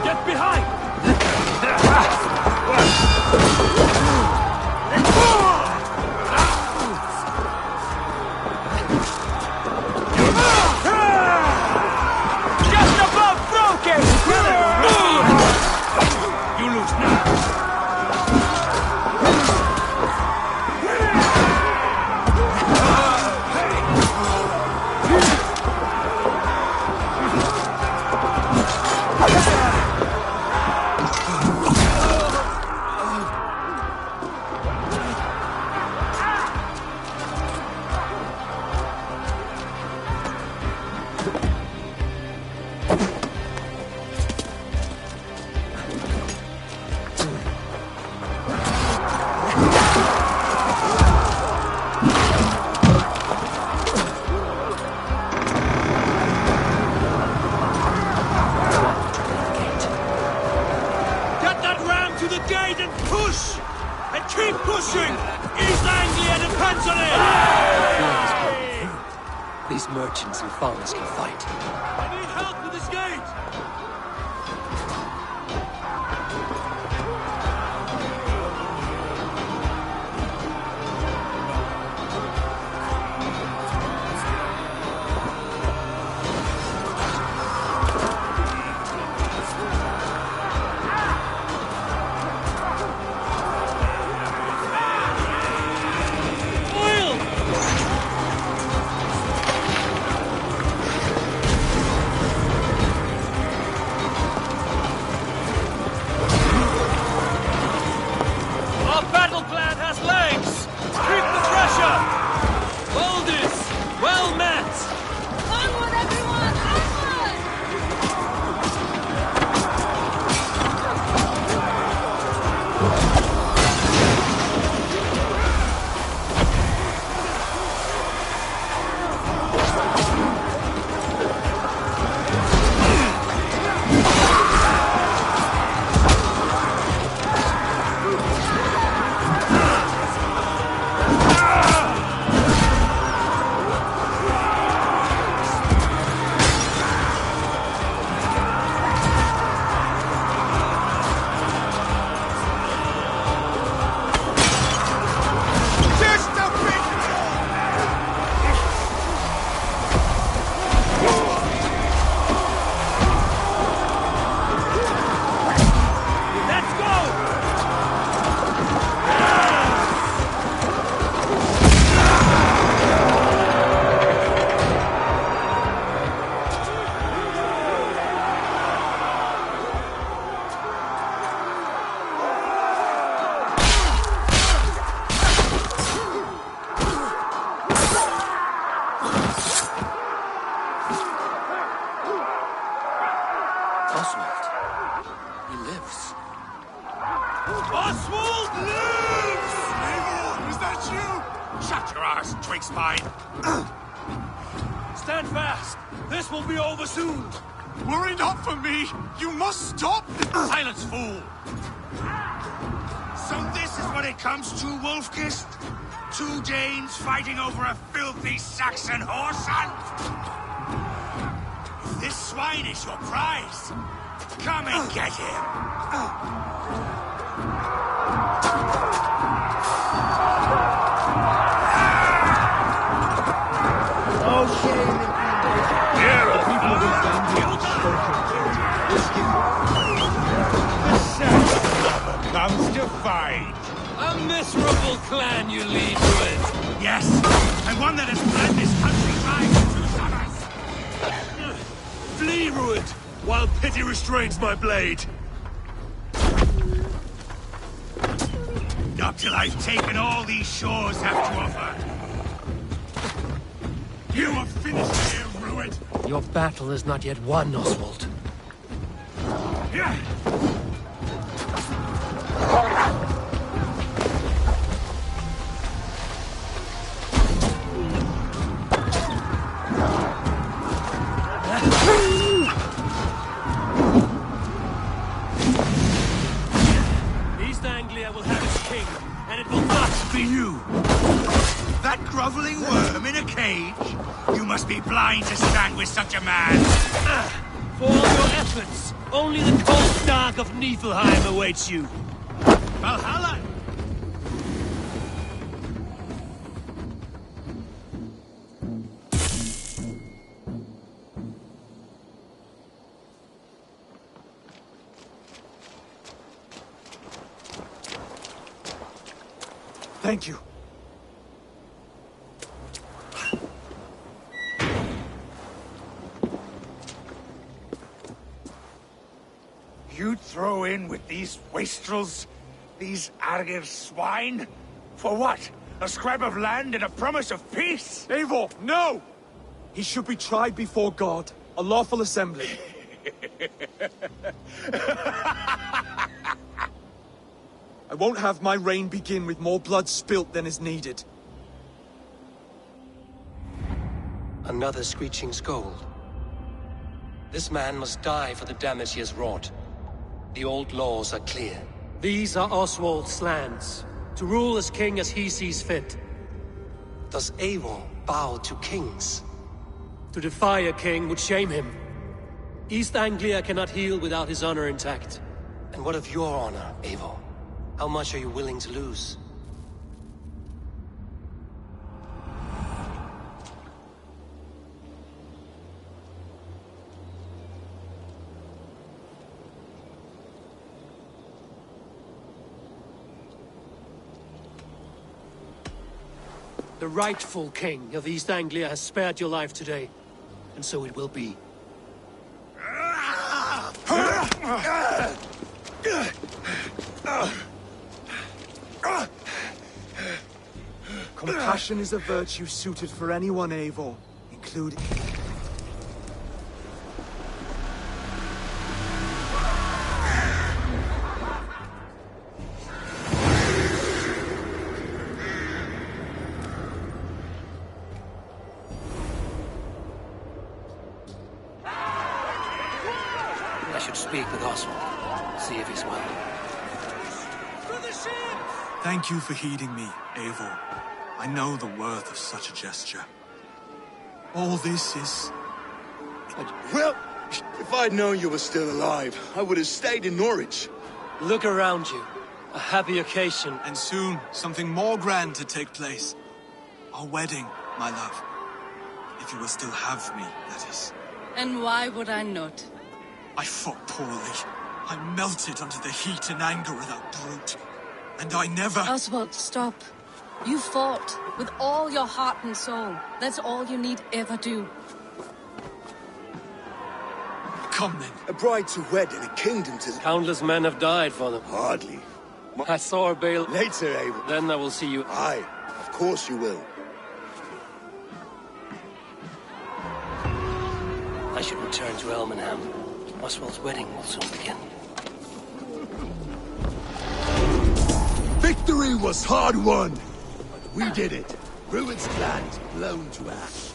Get behind! Just above broken! You lose now! Keep pushing! East Anglia depends on it! These merchants and farmers can fight. I need help with this gate! spine. Stand fast! This will be over soon! Worry not for me! You must stop! Silence, fool! So this is what it comes to, Wolfkist? 2 Danes fighting over a filthy Saxon horse hunt? If this swine is your prize, come and get him! Oh, shame! Comes to fight. A miserable clan you lead with. Yes, and one that has bled this country dry for 2 summers. Flee, Rued, while pity restrains my blade. Not till I've taken all these shores have to offer. You are finished here, Rued. Your battle is not yet won, Oswald. Yeah. East Anglia will have its king, and it will not be you. That groveling worm in a cage? You must be blind to stand with such a man. For all your efforts, only the cold dark of Niflheim awaits you. Valhalla! Thank you. You'd throw in with these wastrels? These Argir swine? For what? A scrap of land and a promise of peace? Eivor, no! He should be tried before God, a lawful assembly. I won't have my reign begin with more blood spilt than is needed. Another screeching scold. This man must die for the damage he has wrought. The old laws are clear. These are Oswald's lands, to rule as king as he sees fit. Does Eivor bow to kings? To defy a king would shame him. East Anglia cannot heal without his honor intact. And what of your honor, Eivor? How much are you willing to lose? The rightful king of East Anglia has spared your life today, and so it will be. Compassion is a virtue suited for anyone, Eivor, including... I should speak with Oswald, see if he's well. Thank you for heeding me, Eivor. I know the worth of such a gesture. All this is... Well, if I'd known you were still alive, I would have stayed in Norwich. Look around you. A happy occasion. And soon, something more grand to take place. Our wedding, my love. If you will still have me, that is. And why would I not? I fought poorly. I melted under the heat and anger of that brute. And I never... Oswald, stop. You fought with all your heart and soul. That's all you need ever do. Come then. A bride to wed and a kingdom to... Countless men have died for them. Hardly. I saw Bale. Later, Eivor. Then I will see you. Aye, of course you will. I should return to Elmenham. Oswald's wedding will soon begin. Victory was hard won, but we did it. Rued's clan is blown to ash.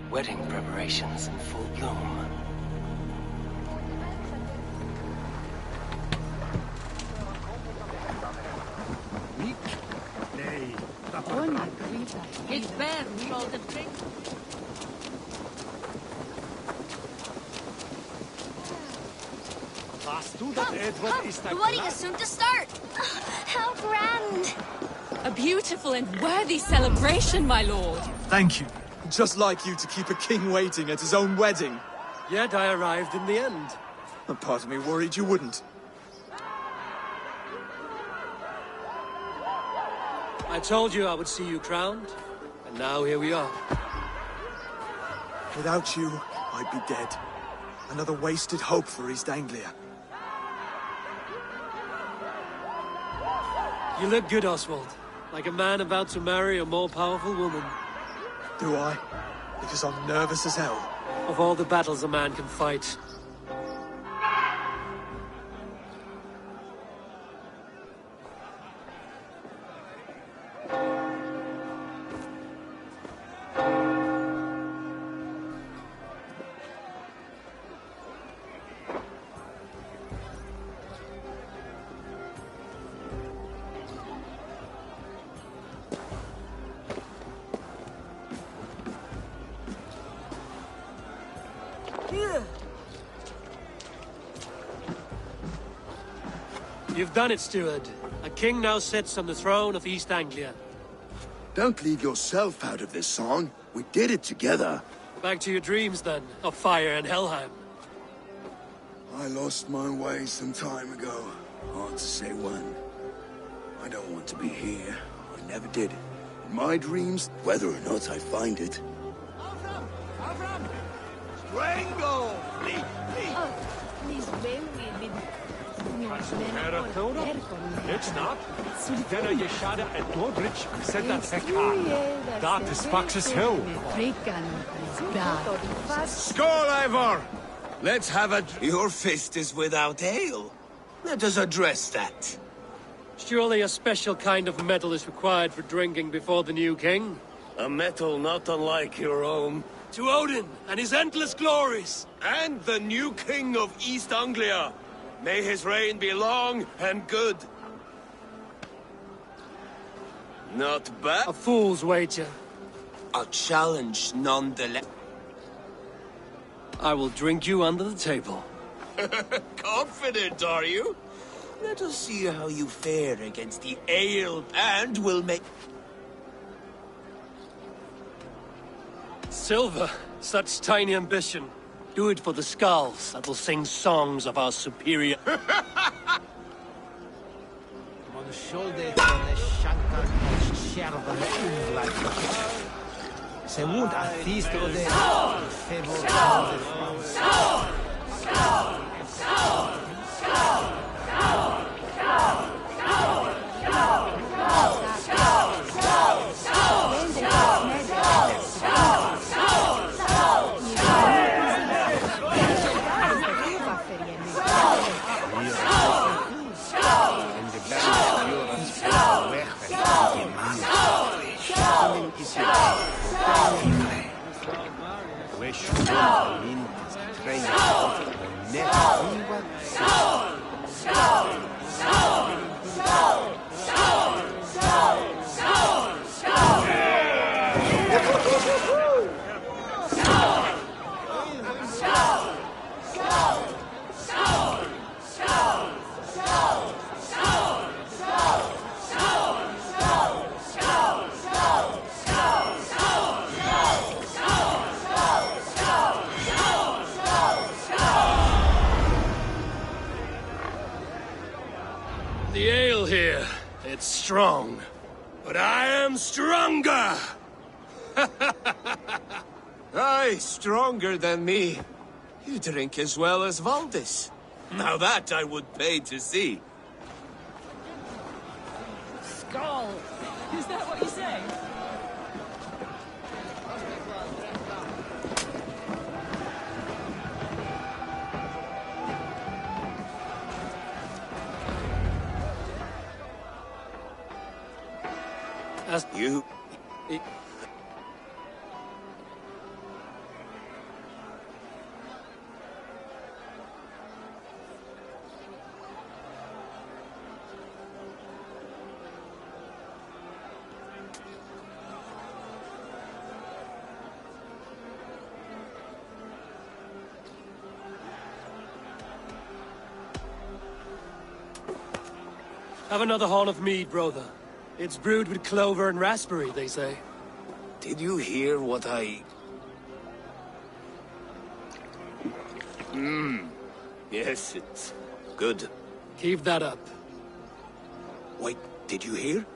Wedding preparations in full bloom. It's bad, we all the drink. The wedding is soon to start. How grand. A beautiful and worthy celebration, my lord. Thank you. Just like you to keep a king waiting at his own wedding. Yet I arrived in the end. A part of me worried you wouldn't. I told you I would see you crowned, and now here we are. Without you, I'd be dead. Another wasted hope for East Anglia. You look good, Oswald. Like a man about to marry a more powerful woman. Do I? Because I'm nervous as hell. Of all the battles a man can fight, you've done it, steward. A king now sits on the throne of East Anglia. Don't leave yourself out of this song. We did it together. Back to your dreams, then, of fire and Helheim. I lost my way some time ago. Hard to say when. I don't want to be here. I never did. In my dreams, whether or not I find it. Strangle! It's not. Denna Yeshada and Dordrich said that Hekan. That is Fax's Hill. Skull, Ivor! Let's have a... Your fist is without ale. Let us address that. Surely a special kind of metal is required for drinking before the new king? A metal not unlike your own. To Odin and his endless glories! And the new king of East Anglia. May his reign be long and good. Not bad. A fool's wager. A challenge nonetheless. I will drink you under the table. Confident, are you? Let us see how you fare against the ale, and we'll make... Silver, such tiny ambition. Do it for the skulls that will sing songs of our superior... The ale here, it's strong. But I am stronger! Aye, stronger than me. You drink as well as Valdis. Now that I would pay to see. Skull! Is that what you say? As you... Have another horn of mead, brother. It's brewed with clover and raspberry, they say. Did you hear what I... Yes, it's good. Keep that up. Wait, did you hear?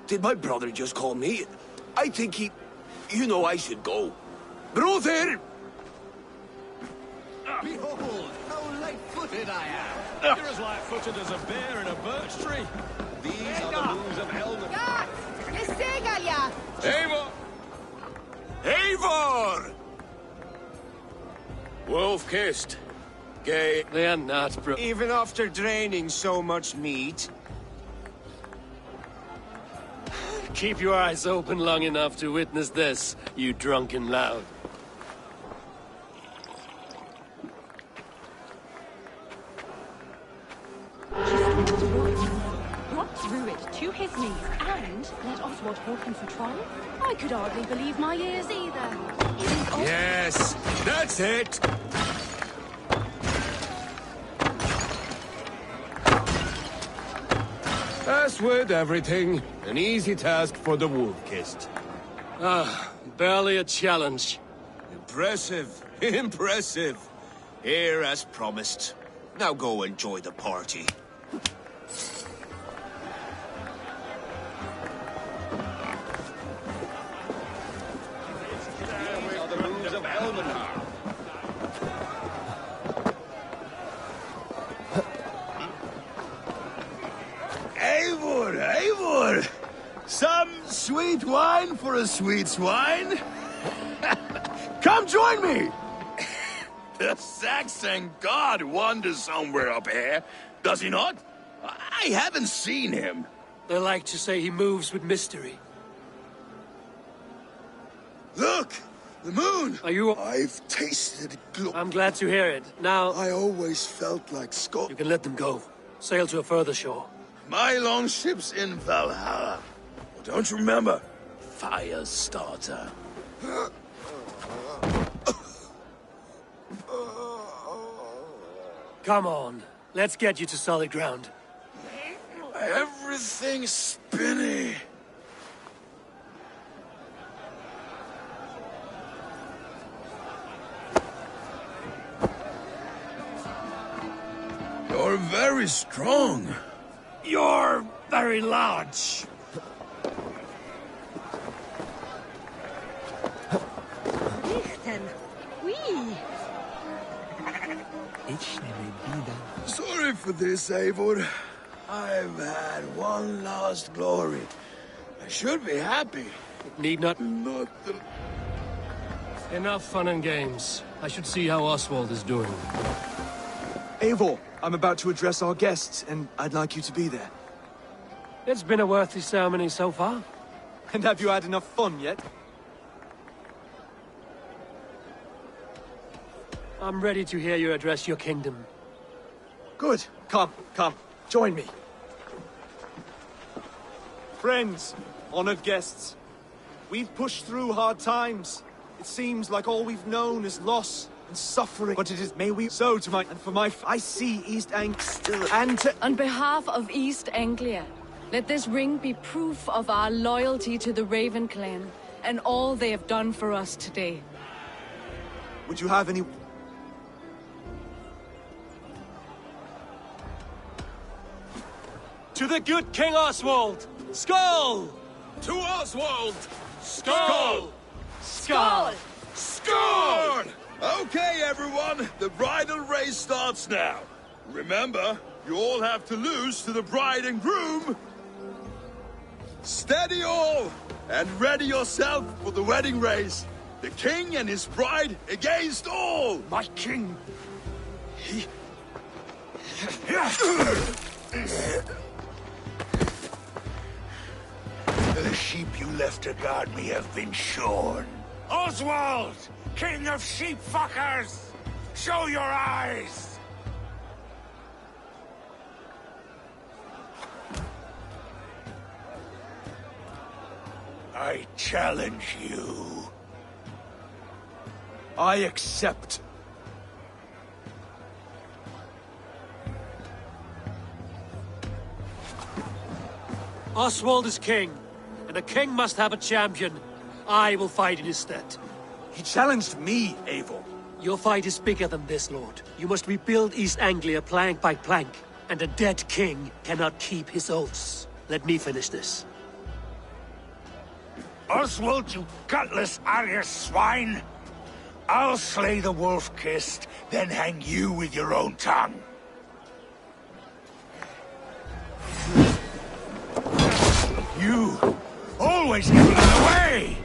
Did my brother just call me? I think he... You know I should go. Brother! Behold, how light-footed I am! You're as light-footed as a bear in a birch tree. These are the moves of Elder. Eivor! Eivor! Wolf-kissed. Gay. They are not, bro. Even after draining so much meat. Keep your eyes open long enough to witness this, you drunken loud. Got through it to his knees and let Oswald walk in for trial? I could hardly believe my ears either. Yes, that's it. As with everything, an easy task for the wolf-kissed. Ah, barely a challenge. Impressive, impressive. Here as promised. Now go enjoy the party. These are the moves of Elmenhar. Eivor, Eivor! Some sweet wine for a sweet swine? Come join me! The Saxon god wanders somewhere up here, does he not? I haven't seen him. They like to say he moves with mystery. Look! The moon! Are you... I've tasted glory. I'm glad to hear it. Now... I always felt like Scott. You can let them go. Sail to a further shore. My longship's in Valhalla. Oh, don't you remember? Fire starter. Come on. Let's get you to solid ground. Everything's spinny. You're very strong. You're very large. Richten. Oui. Sorry for this, Eivor. I've had one last glory. I should be happy. It need not... Not the... Enough fun and games. I should see how Oswald is doing. Eivor, I'm about to address our guests, and I'd like you to be there. It's been a worthy ceremony so far. And have you had enough fun yet? I'm ready to hear you address your kingdom. Good. Come, join me. Friends, honored guests, we've pushed through hard times. It seems like all we've known is loss and suffering, but it is, may we, so to my, and for my, I see East Anglia still, and to... On behalf of East Anglia, let this ring be proof of our loyalty to the Raven clan and all they have done for us today. Would you have any... To the good King Oswald! Skull! To Oswald! Skull! Skull! Skull! Okay, everyone, the bridal race starts now. Remember, you all have to lose to the bride and groom. Steady all, and ready yourself for the wedding race. The king and his bride against all. My king. The sheep you left to guard me have been shorn. Oswald! King of sheep fuckers! Show your eyes! I challenge you. I accept. Oswald is king, and a king must have a champion. I will fight in his stead. He challenged me, Eivor. Your fight is bigger than this, Lord. You must rebuild East Anglia plank by plank, and a dead king cannot keep his oaths. Let me finish this. Oswald, you gutless Arya swine! I'll slay the wolf-kissed, then hang you with your own tongue. You always get in the way!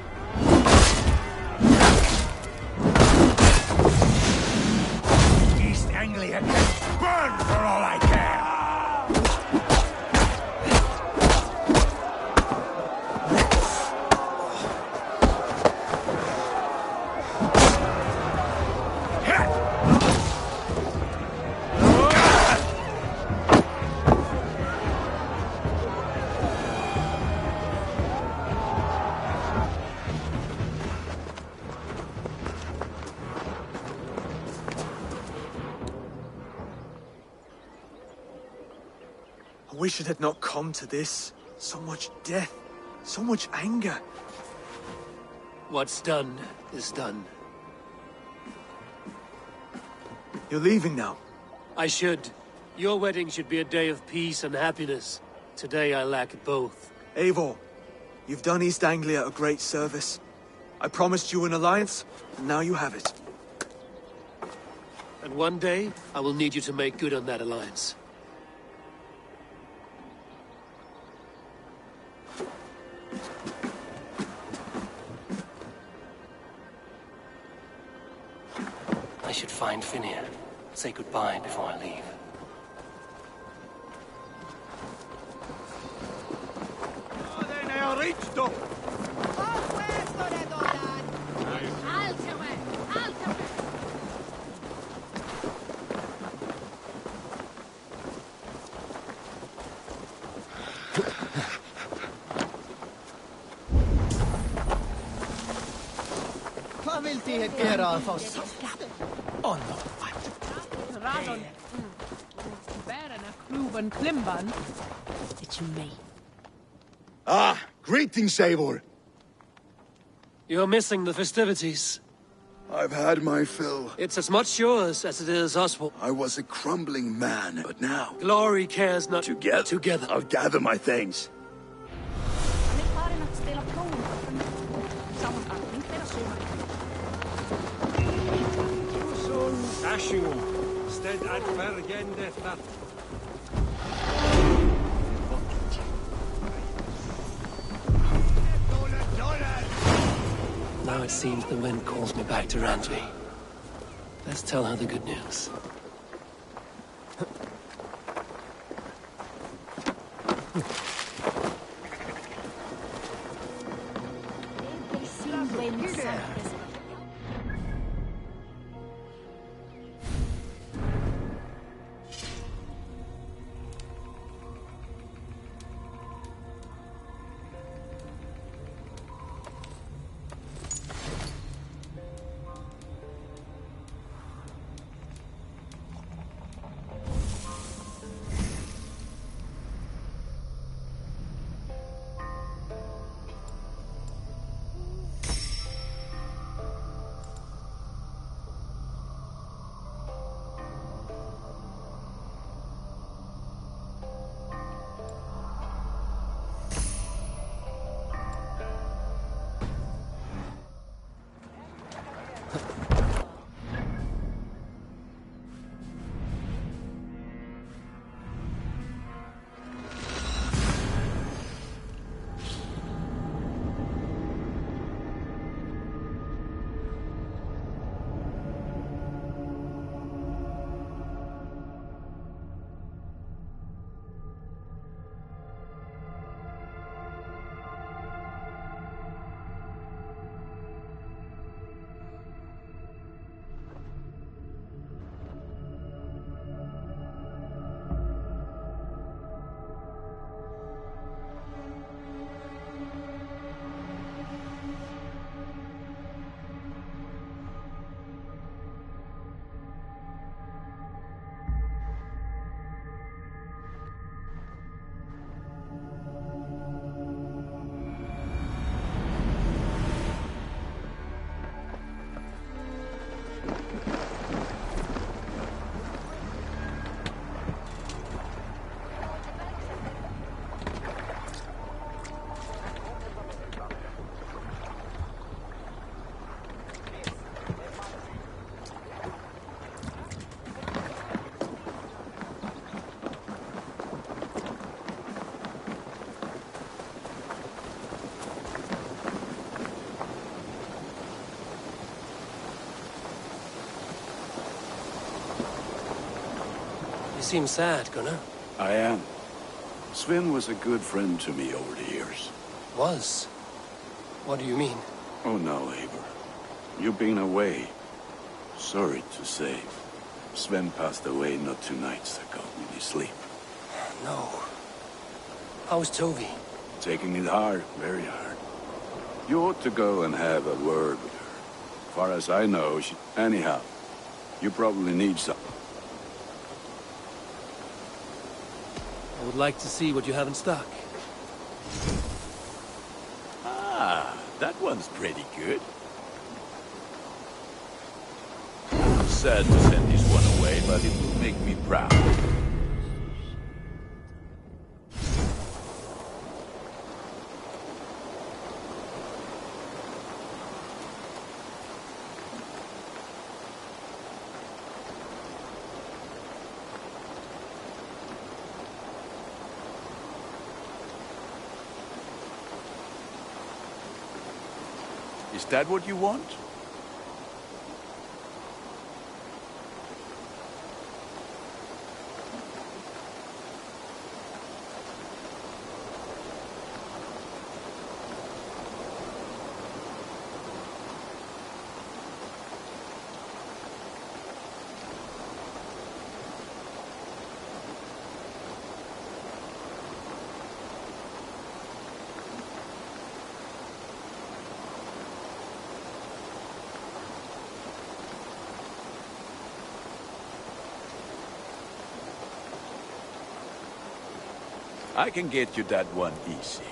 East Anglia can burn for all I care! I wish it had not come to this. So much death, so much anger. What's done is done. You're leaving now. I should. Your wedding should be a day of peace and happiness. Today I lack both. Eivor, you've done East Anglia a great service. I promised you an alliance, and now you have it. And one day, I will need you to make good on that alliance. I should find Finir. Say goodbye before I leave. Hvað vildi ég gera að fá samt? Oh no. Radon. Bären är kluven klimban. It's you, me. Ah, greetings, Eivor. You're missing the festivities. I've had my fill. It's as much yours as it is Oswald. I was a crumbling man, but now... Glory cares not... Together. I'll gather my things. Ashu, stead at vergende that. Now it seems the wind calls me back to Randvi. Let's tell her the good news. seem sad, Gunnar. I am. Sven was a good friend to me over the years. Was? What do you mean? Oh no, Eivor. You've been away. Sorry to say. Sven passed away not 2 nights ago in his sleep. No. How's Tovi? Taking it hard, very hard. You ought to go and have a word with her. Far as I know, she... Anyhow, you probably need some. I would like to see what you have in stock. Ah, that one's pretty good. Sad to send this one away, but it will make me proud. Is that what you want? I can get you that one easy.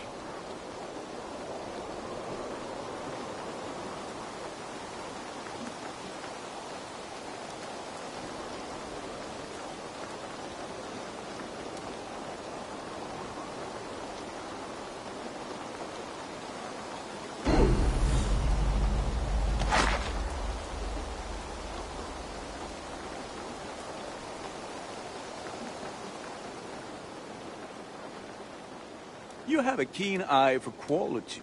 You have a keen eye for quality.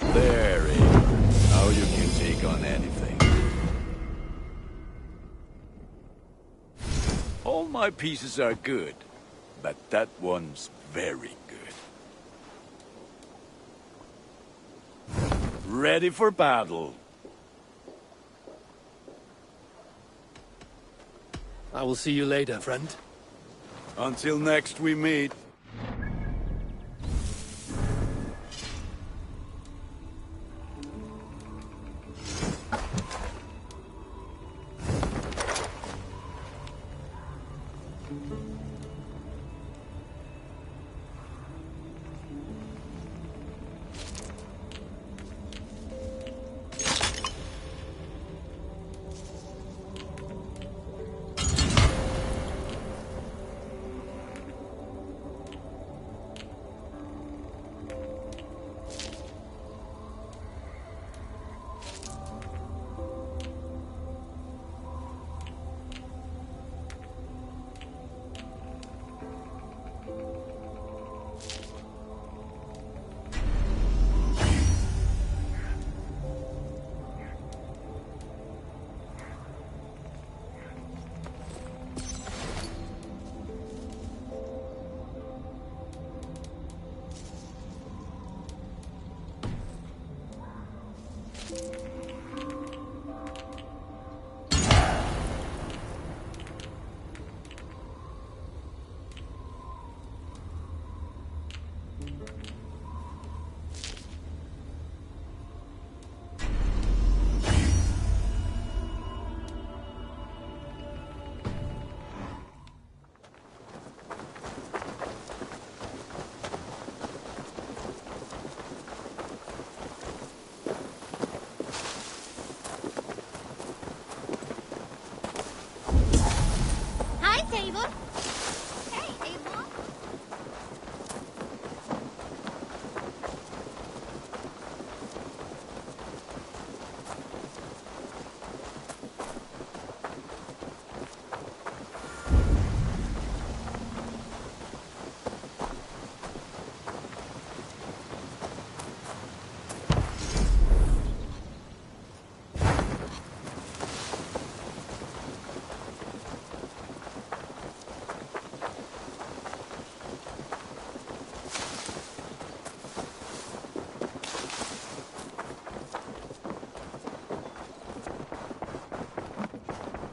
There, Eivor. Now you can take on anything. All my pieces are good, but that one's very good. Ready for battle. I will see you later, friend. Until next we meet.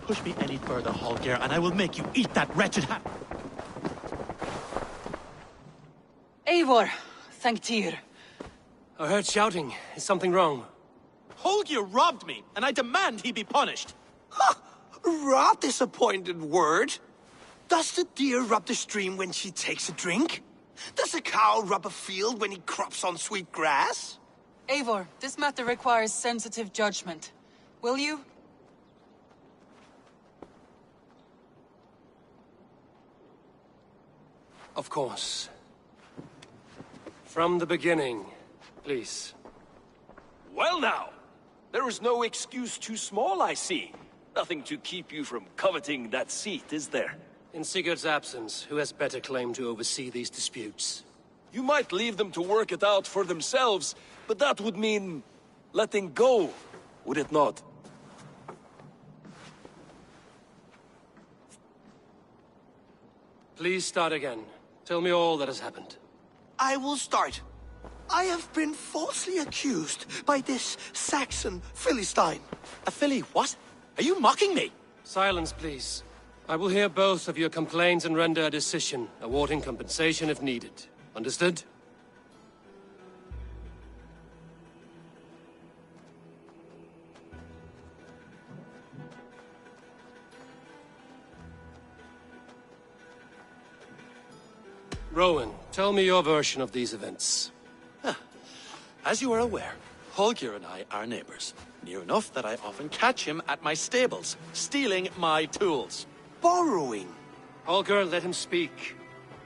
push me any further, Holger, and I will make you eat that wretched Eivor, thank Tyr. I heard shouting. Is something wrong? Holger robbed me, and I demand he be punished. Rot disappointed word. Does the deer rub the stream when she takes a drink? Does a cow rub a field when he crops on sweet grass? Eivor, this matter requires sensitive judgment. Will you? Of course. From the beginning, please. Well now, there is no excuse too small, I see. Nothing to keep you from coveting that seat, is there? In Sigurd's absence, who has better claim to oversee these disputes? You might leave them to work it out for themselves, but that would mean letting go, would it not? Please start again. Tell me all that has happened. I will start. I have been falsely accused by this Saxon Philistine. A Philly what? Are you mocking me? Silence, please. I will hear both of your complaints and render a decision, awarding compensation if needed. Understood? Rowan, tell me your version of these events. As you are aware, Holger and I are neighbors. Near enough that I often catch him at my stables, stealing my tools. Borrowing. Holger, let him speak.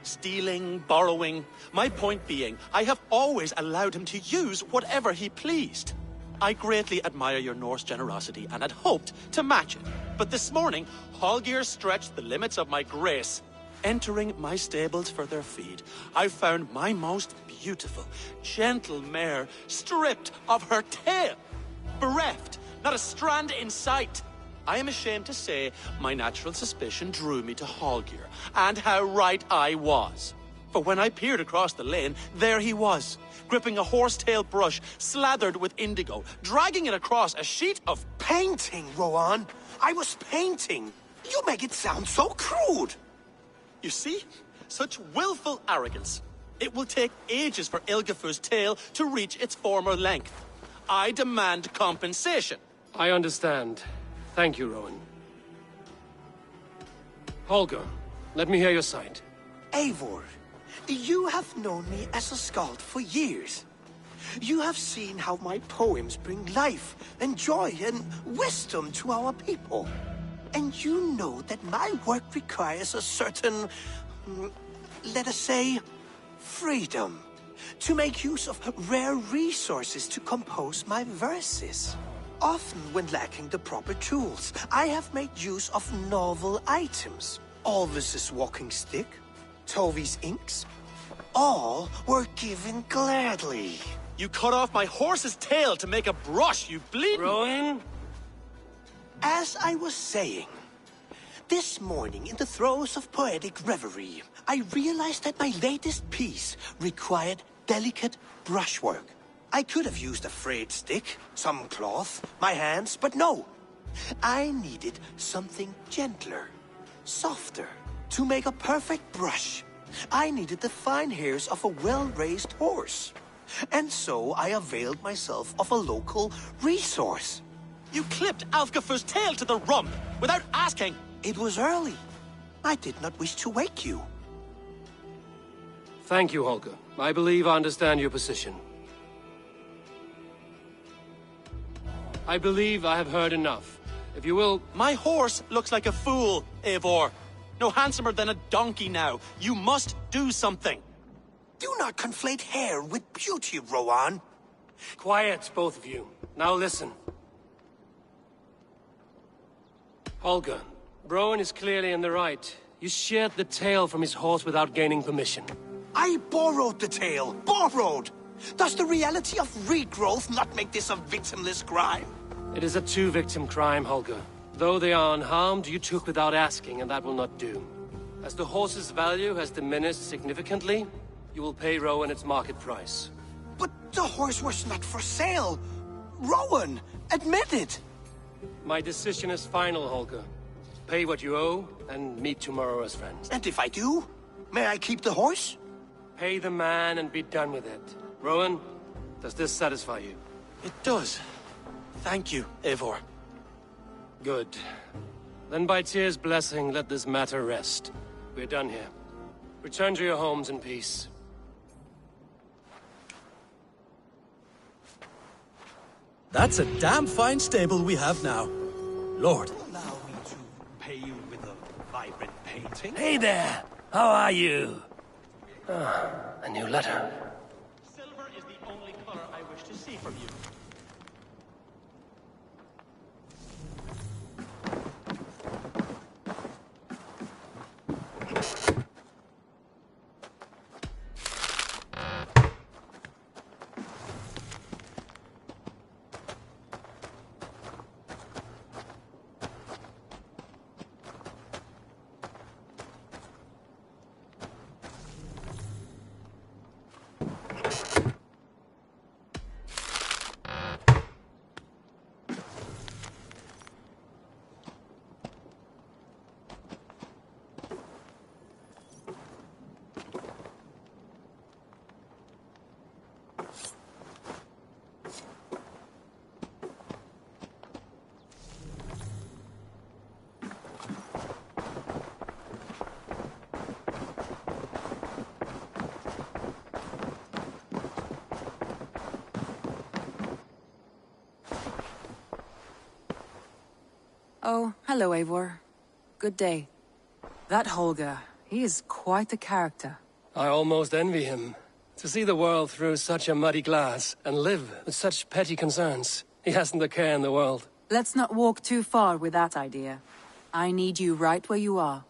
Stealing, borrowing. My point being, I have always allowed him to use whatever he pleased. I greatly admire your Norse generosity and had hoped to match it. But this morning, Holger stretched the limits of my grace. Entering my stables for their feed, I found my most beautiful, gentle mare stripped of her tail. Bereft, not a strand in sight. I am ashamed to say my natural suspicion drew me to Holger, and how right I was. For when I peered across the lane, there he was, gripping a horsetail brush slathered with indigo, dragging it across a sheet of painting, Rowan. I was painting. You make it sound so crude. You see? Such willful arrogance. It will take ages for Ilgafur's tail to reach its former length. I demand compensation. I understand. Thank you, Rowan. Holger, let me hear your side. Eivor, you have known me as a skald for years. You have seen how my poems bring life and joy and wisdom to our people. And you know that my work requires a certain, let us say, freedom to make use of rare resources to compose my verses. Often when lacking the proper tools, I have made use of novel items. Alvis's walking stick, Tovi's inks, all were given gladly. You cut off my horse's tail to make a brush, you bleeding... Rowan? As I was saying, this morning in the throes of poetic reverie, I realized that my latest piece required delicate brushwork. I could have used a frayed stick, some cloth, my hands, but no. I needed something gentler, softer, to make a perfect brush. I needed the fine hairs of a well-raised horse. And so I availed myself of a local resource. You clipped Alfgafur's tail to the rump, without asking. It was early. I did not wish to wake you. Thank you, Holger. I believe I understand your position. I believe I have heard enough. If you will... My horse looks like a fool, Eivor. No handsomer than a donkey now. You must do something. Do not conflate hair with beauty, Rowan. Quiet, both of you. Now listen. Holger, Rowan is clearly in the right. You sheared the tail from his horse without gaining permission. I borrowed the tail. Borrowed! Does the reality of regrowth not make this a victimless crime? It is a two-victim crime, Holger. Though they are unharmed, you took without asking, and that will not do. As the horse's value has diminished significantly, you will pay Rowan its market price. But the horse was not for sale. Rowan, admit it. My decision is final, Holger. pay what you owe, and meet tomorrow as friends. And if I do, may I keep the horse? Pay the man and be done with it. Rowan, does this satisfy you? It does. Thank you, Eivor. Good. Then by Tyr's blessing, let this matter rest. We're done here. Return to your homes in peace. That's a damn fine stable we have now. Lord. Allow me to pay you with a vibrant painting. Hey there! How are you? A new letter. Silver is the only color I wish to see from you. Oh, hello, Eivor. Good day. That Holger, he is quite a character. I almost envy him. To see the world through such a muddy glass, and live with such petty concerns. He hasn't a care in the world. Let's not walk too far with that idea. I need you right where you are.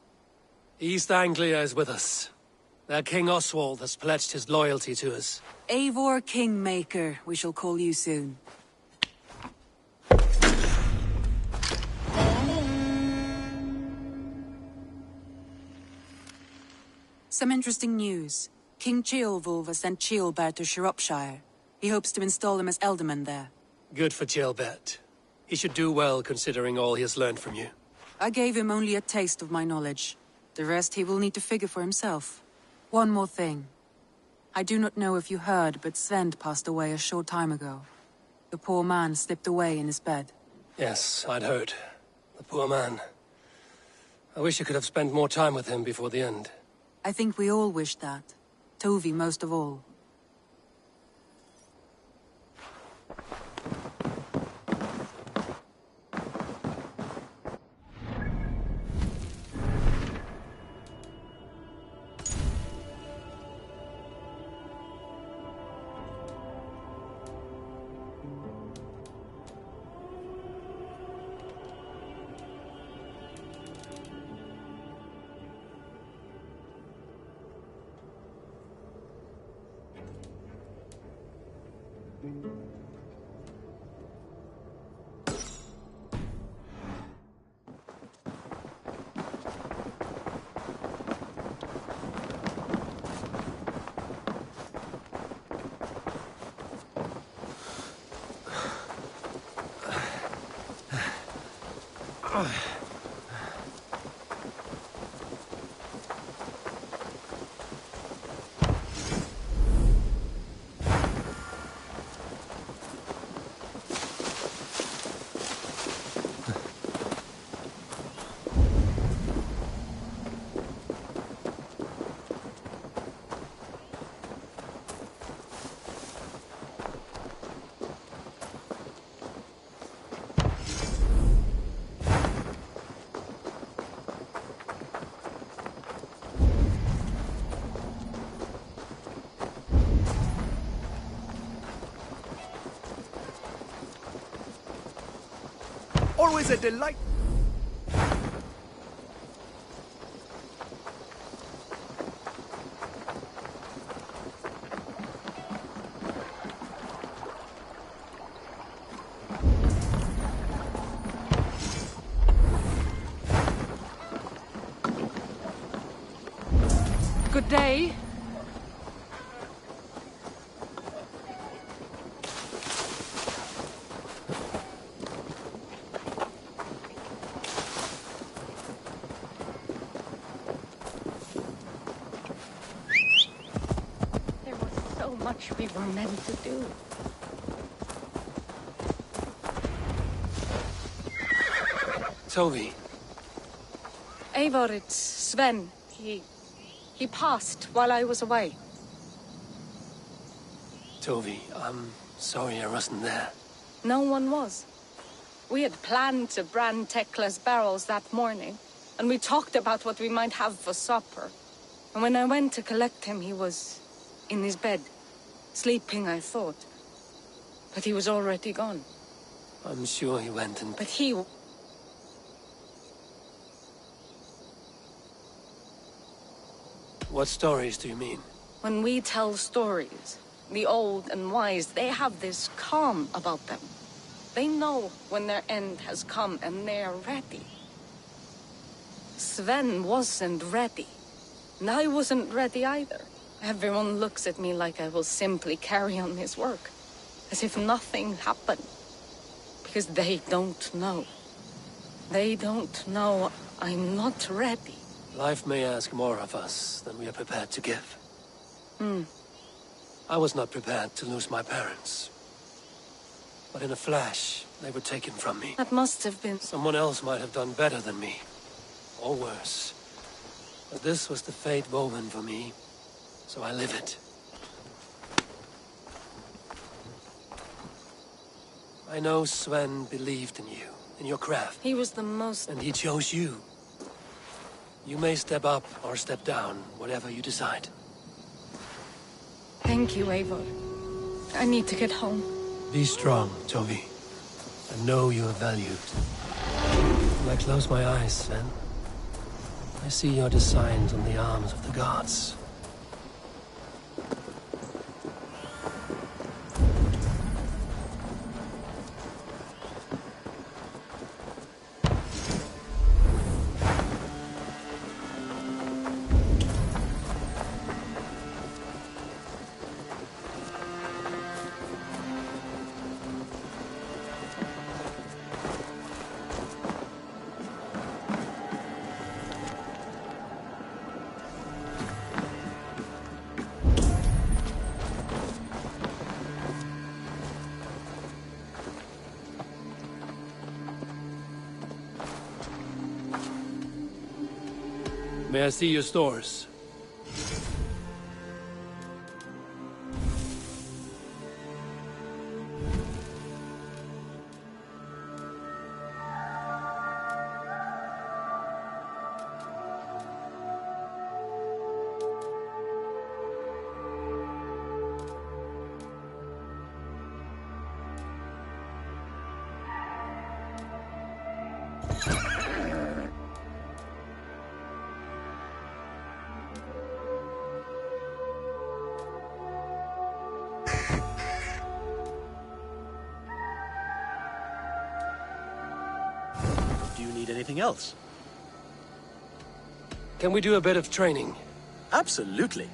East Anglia is with us. Their King Oswald has pledged his loyalty to us. Eivor Kingmaker, we shall call you soon. Some interesting news. King Ceolwulf has sent Ceolbert to Shropshire. He hopes to install him as Elderman there. Good for Ceolbert. He should do well considering all he has learned from you. I gave him only a taste of my knowledge. The rest he will need to figure for himself. One more thing. I do not know if you heard, but Svend passed away a short time ago. The poor man slipped away in his bed. Yes, I'd heard. The poor man. I wish I could have spent more time with him before the end. I think we all wish that. Tovi most of all. Always a delight. Good day. which we were meant to do. Toby. Eivor, it's Sven. He passed while I was away. Toby, I'm sorry I wasn't there. No one was. We had planned to brand Tekla's barrels that morning, and we talked about what we might have for supper. And when I went to collect him, he was in his bed. Sleeping, I thought. But he was already gone. I'm sure he went and... But he... What stories do you mean? When we tell stories, the old and wise, they have this calm about them. They know when their end has come and they are ready. Sven wasn't ready. And I wasn't ready either. Everyone looks at me like I will simply carry on his work. As if nothing happened. Because they don't know. They don't know I'm not ready. Life may ask more of us than we are prepared to give. I was not prepared to lose my parents. But in a flash, they were taken from me. That must have been... Someone else might have done better than me. Or worse. But this was the fate woven for me, so I live it. I know Sven believed in you, in your craft. He was the most... And he chose you. You may step up or step down, whatever you decide. Thank you, Eivor. I need to get home. Be strong, Toby. And know you are valued. When I close my eyes, Sven, I see your designs on the arms of the gods. May I see your stores? Do you need anything else? Can we do a bit of training? Absolutely.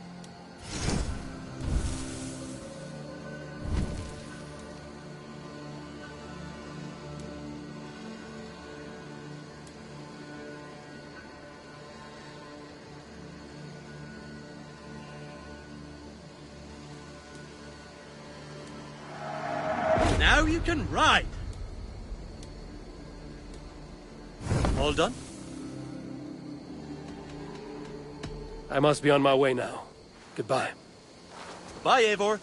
Now you can ride! All done? I must be on my way now. Goodbye. Bye, Eivor.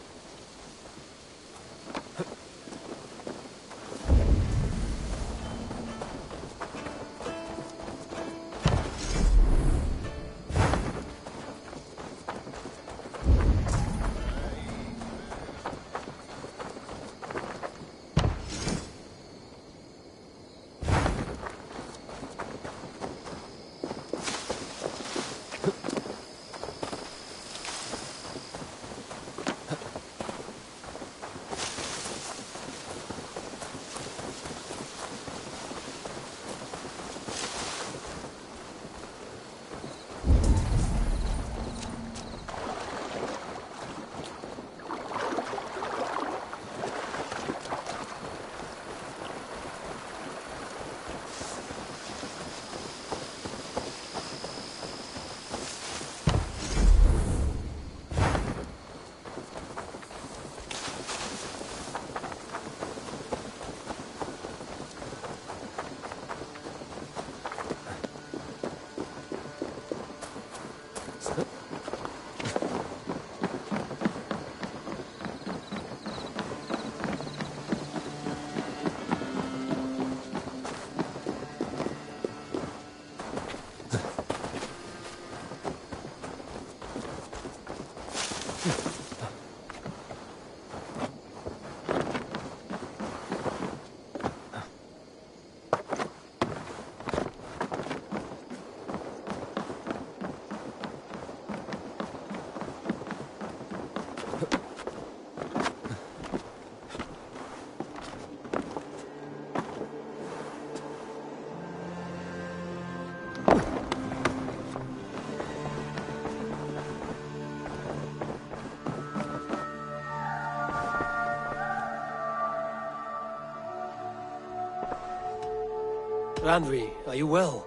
Randvi, are you well?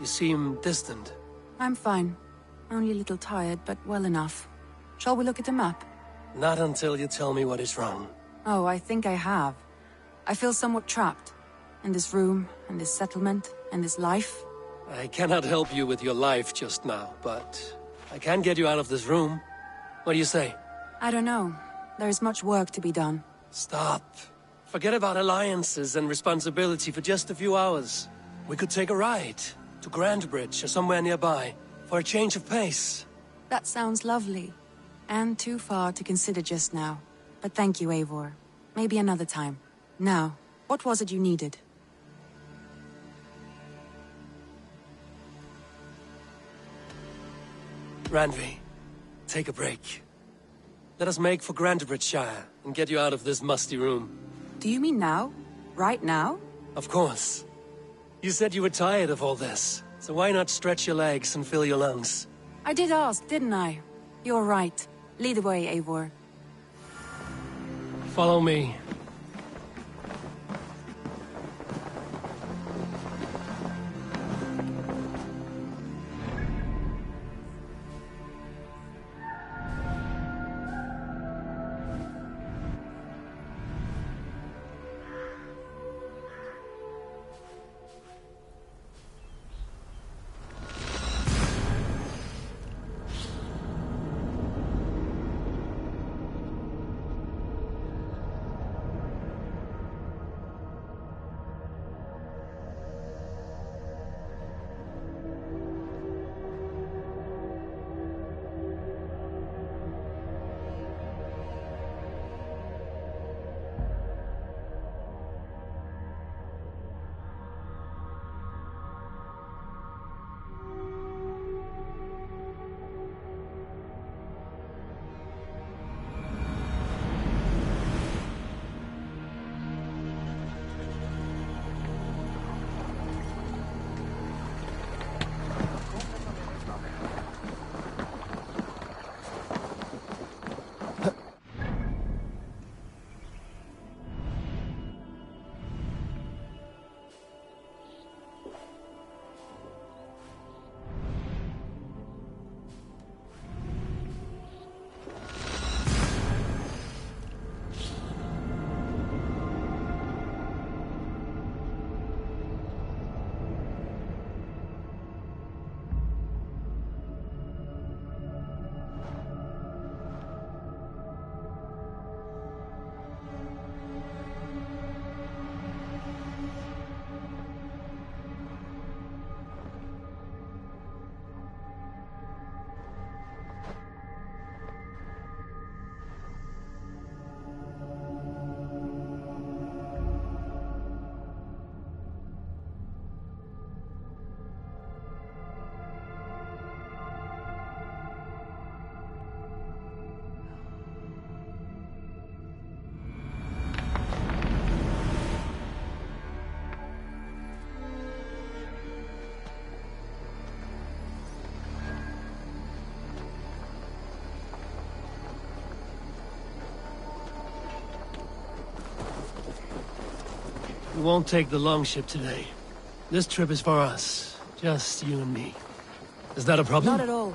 You seem distant. I'm fine. Only a little tired, but well enough. Shall we look at the map? Not until you tell me what is wrong. Oh, I think I have. I feel somewhat trapped. In this room, in this settlement, in this life. I cannot help you with your life just now, but I can get you out of this room. What do you say? I don't know. There is much work to be done. Stop. Forget about alliances and responsibility for just a few hours. We could take a ride to Grandbridge or somewhere nearby for a change of pace. That sounds lovely. And too far to consider just now. But thank you, Eivor. Maybe another time. Now, what was it you needed? Randvi, take a break. Let us make for Grandbridgeshire and get you out of this musty room. Do you mean now? Right now? Of course. You said you were tired of all this, so why not stretch your legs and fill your lungs? I did ask, didn't I? You're right. Lead the way, Eivor. Follow me. We won't take the longship today. This trip is for us. Just you and me. Is that a problem? Not at all.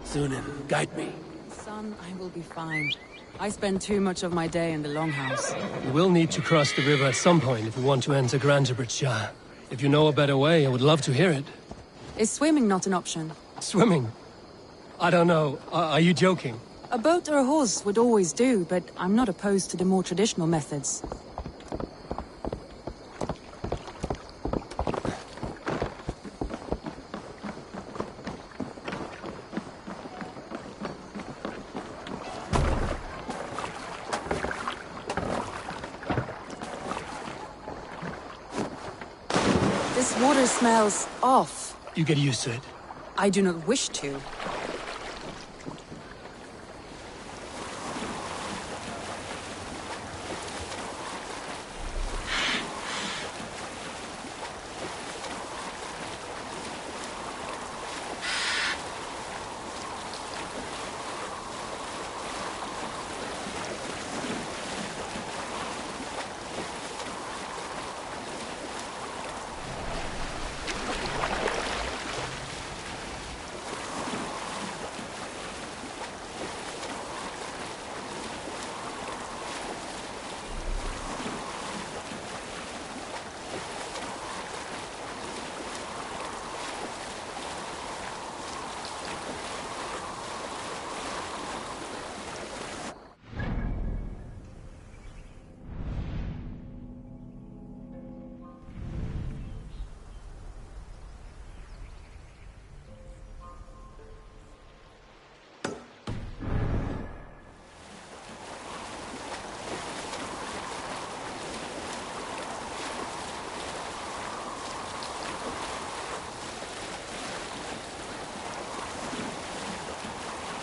Sunan, guide me. Son, I will be fine. I spend too much of my day in the Longhouse. We will need to cross the river at some point if we want to enter Grandbridgeshire. If you know a better way, I would love to hear it. Is swimming not an option? Swimming? I don't know. Are you joking? A boat or a horse would always do, but I'm not opposed to the more traditional methods. air smells off. You get used to it. I do not wish to.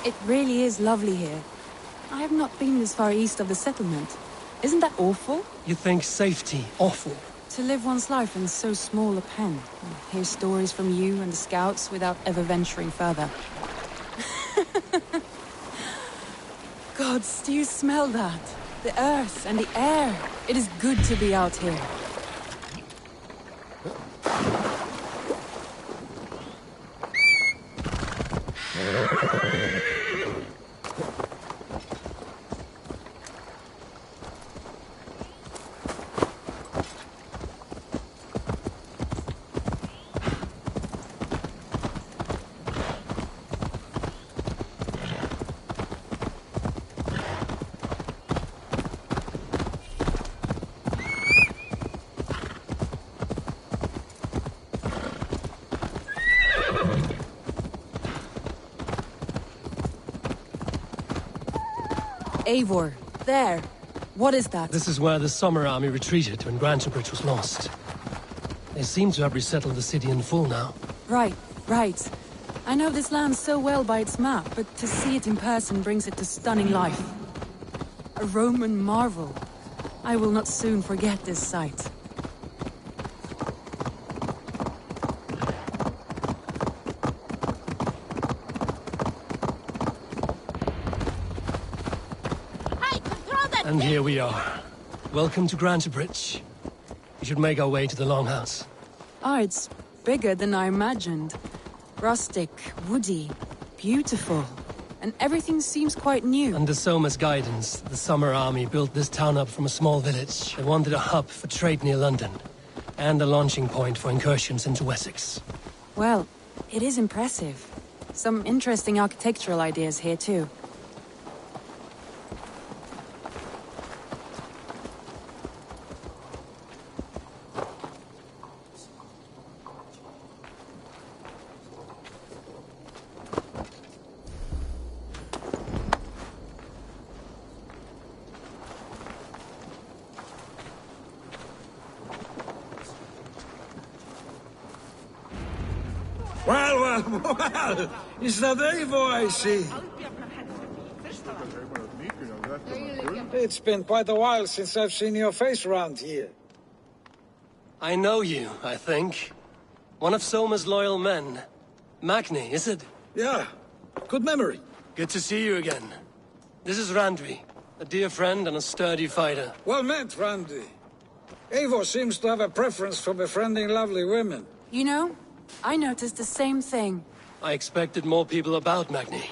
It really is lovely here. I have not been this far east of the settlement. Isn't that awful? You think safety awful? To live one's life in so small a pen, and hear stories from you and the scouts without ever venturing further. Gods, do you smell that? The earth and the air. It is good to be out here. Eivor, there. What is that? This is where the Summer Army retreated when Grantebridge was lost. They seem to have resettled the city in full now. Right. I know this land so well by its map, but to see it in person brings it to stunning life. A Roman marvel. I will not soon forget this sight. And here we are. Welcome to Grantebridge. We should make our way to the Longhouse. It's bigger than I imagined. Rustic, woody, beautiful. And everything seems quite new. Under Soma's guidance, the Summer Army built this town up from a small village. They wanted a hub for trade near London, and a launching point for incursions into Wessex. Well, it is impressive. Some interesting architectural ideas here too. Well, is that Eivor I see? It's been quite a while since I've seen your face around here. I know you, I think. One of Soma's loyal men. Magni, is it? Yeah, good memory. Good to see you again. This is Randvi, a dear friend and a sturdy fighter. Well met, Randvi. Eivor seems to have a preference for befriending lovely women. You know, I noticed the same thing. I expected more people about Magni.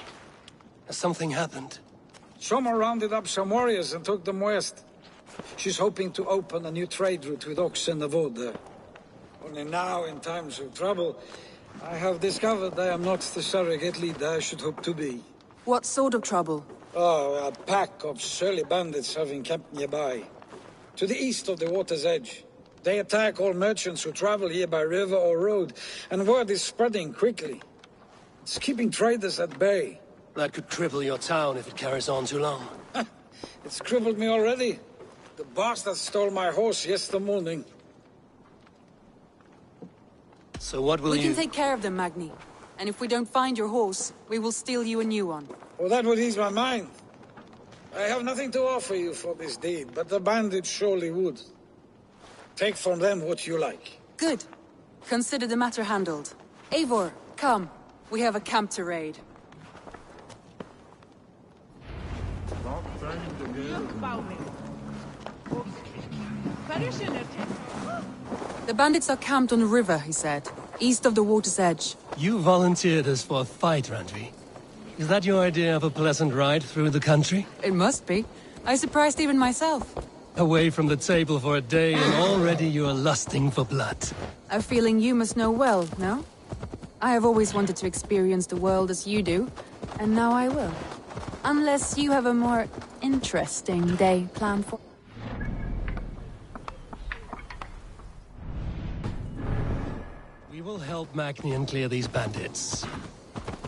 Has something happened? Soma rounded up some warriors and took them west. She's hoping to open a new trade route with oxen and wood there. Only now, in times of trouble, I have discovered I am not the surrogate leader I should hope to be. What sort of trouble? Oh, a pack of surly bandits have encamped nearby. To the east of the water's edge. They attack all merchants who travel here by river or road, and word is spreading quickly. It's keeping traders at bay. That could cripple your town if it carries on too long. It's crippled me already. The bastard stole my horse yesterday morning. So what will we you... can take care of them, Magni. And if we don't find your horse, we will steal you a new one. Well, that would ease my mind. I have nothing to offer you for this deed, but the bandits surely would. Take from them what you like. Good. Consider the matter handled. Eivor, come. We have a camp to raid. The bandits are camped on the river, he said. East of the water's edge. You volunteered us for a fight, Randvi. Is that your idea of a pleasant ride through the country? It must be. I surprised even myself. Away from the table for a day and already you are lusting for blood. A feeling you must know well, no? I have always wanted to experience the world as you do, and now I will. Unless you have a more interesting day planned for... We will help Magnian clear these bandits.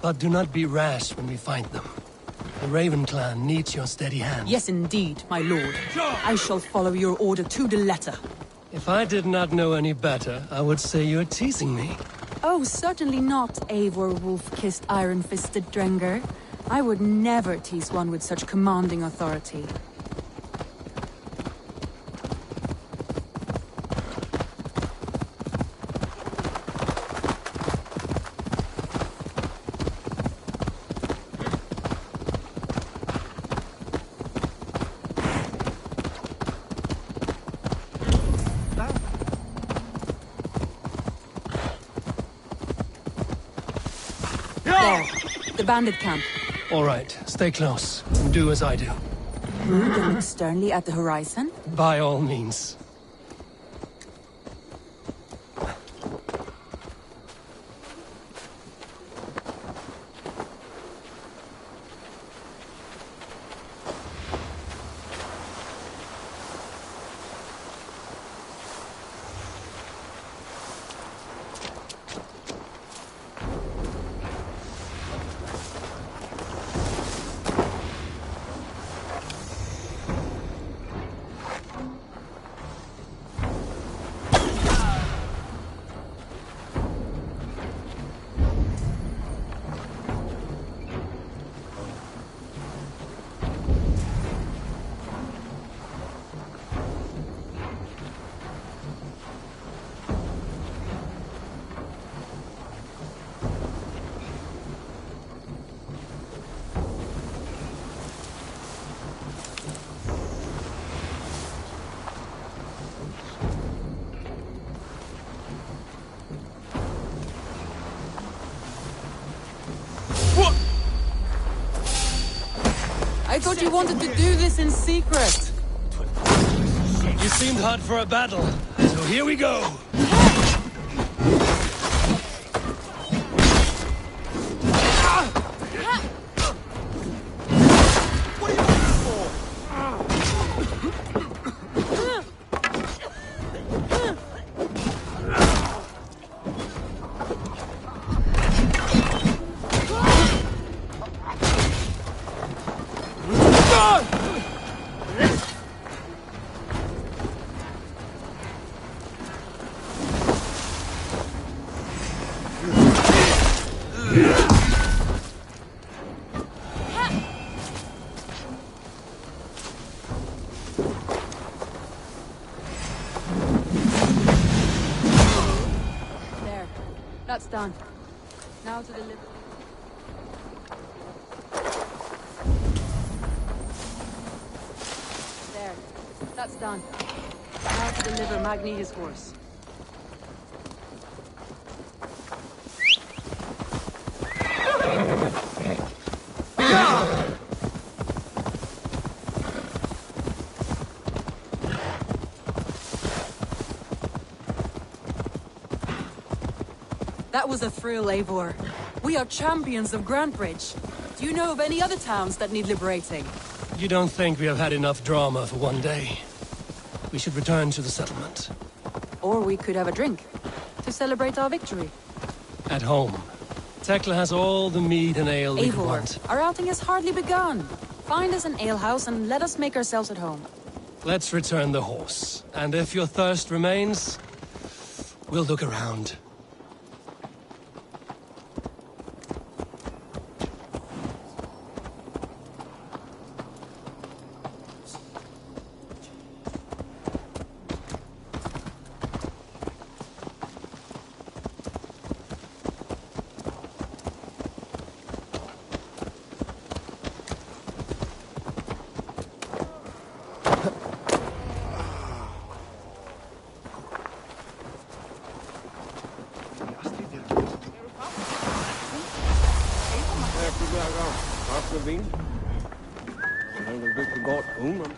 But do not be rash when we find them. The Raven clan needs your steady hand. Yes, indeed, my lord. I shall follow your order to the letter. If I did not know any better, I would say you're teasing me. Oh, certainly not, Eivor wolf-kissed iron-fisted Drenger. I would never tease one with such commanding authority. The bandit camp. All right, stay close, and do as I do. Rude and look sternly at the horizon? By all means. I thought you wanted to do this in secret. You seemed hot for a battle, so here we go. That's done. Now to the liver. There. That's done. Now to deliver Magni his horse. That was a thrill, Eivor. We are champions of Grantbridge. Do you know of any other towns that need liberating? You don't think we have had enough drama for one day? We should return to the settlement. Or we could have a drink, to celebrate our victory. At home. Tekla has all the mead and ale we could want. Eivor, our outing has hardly begun. Find us an alehouse and let us make ourselves at home. Let's return the horse. And if your thirst remains, we'll look around.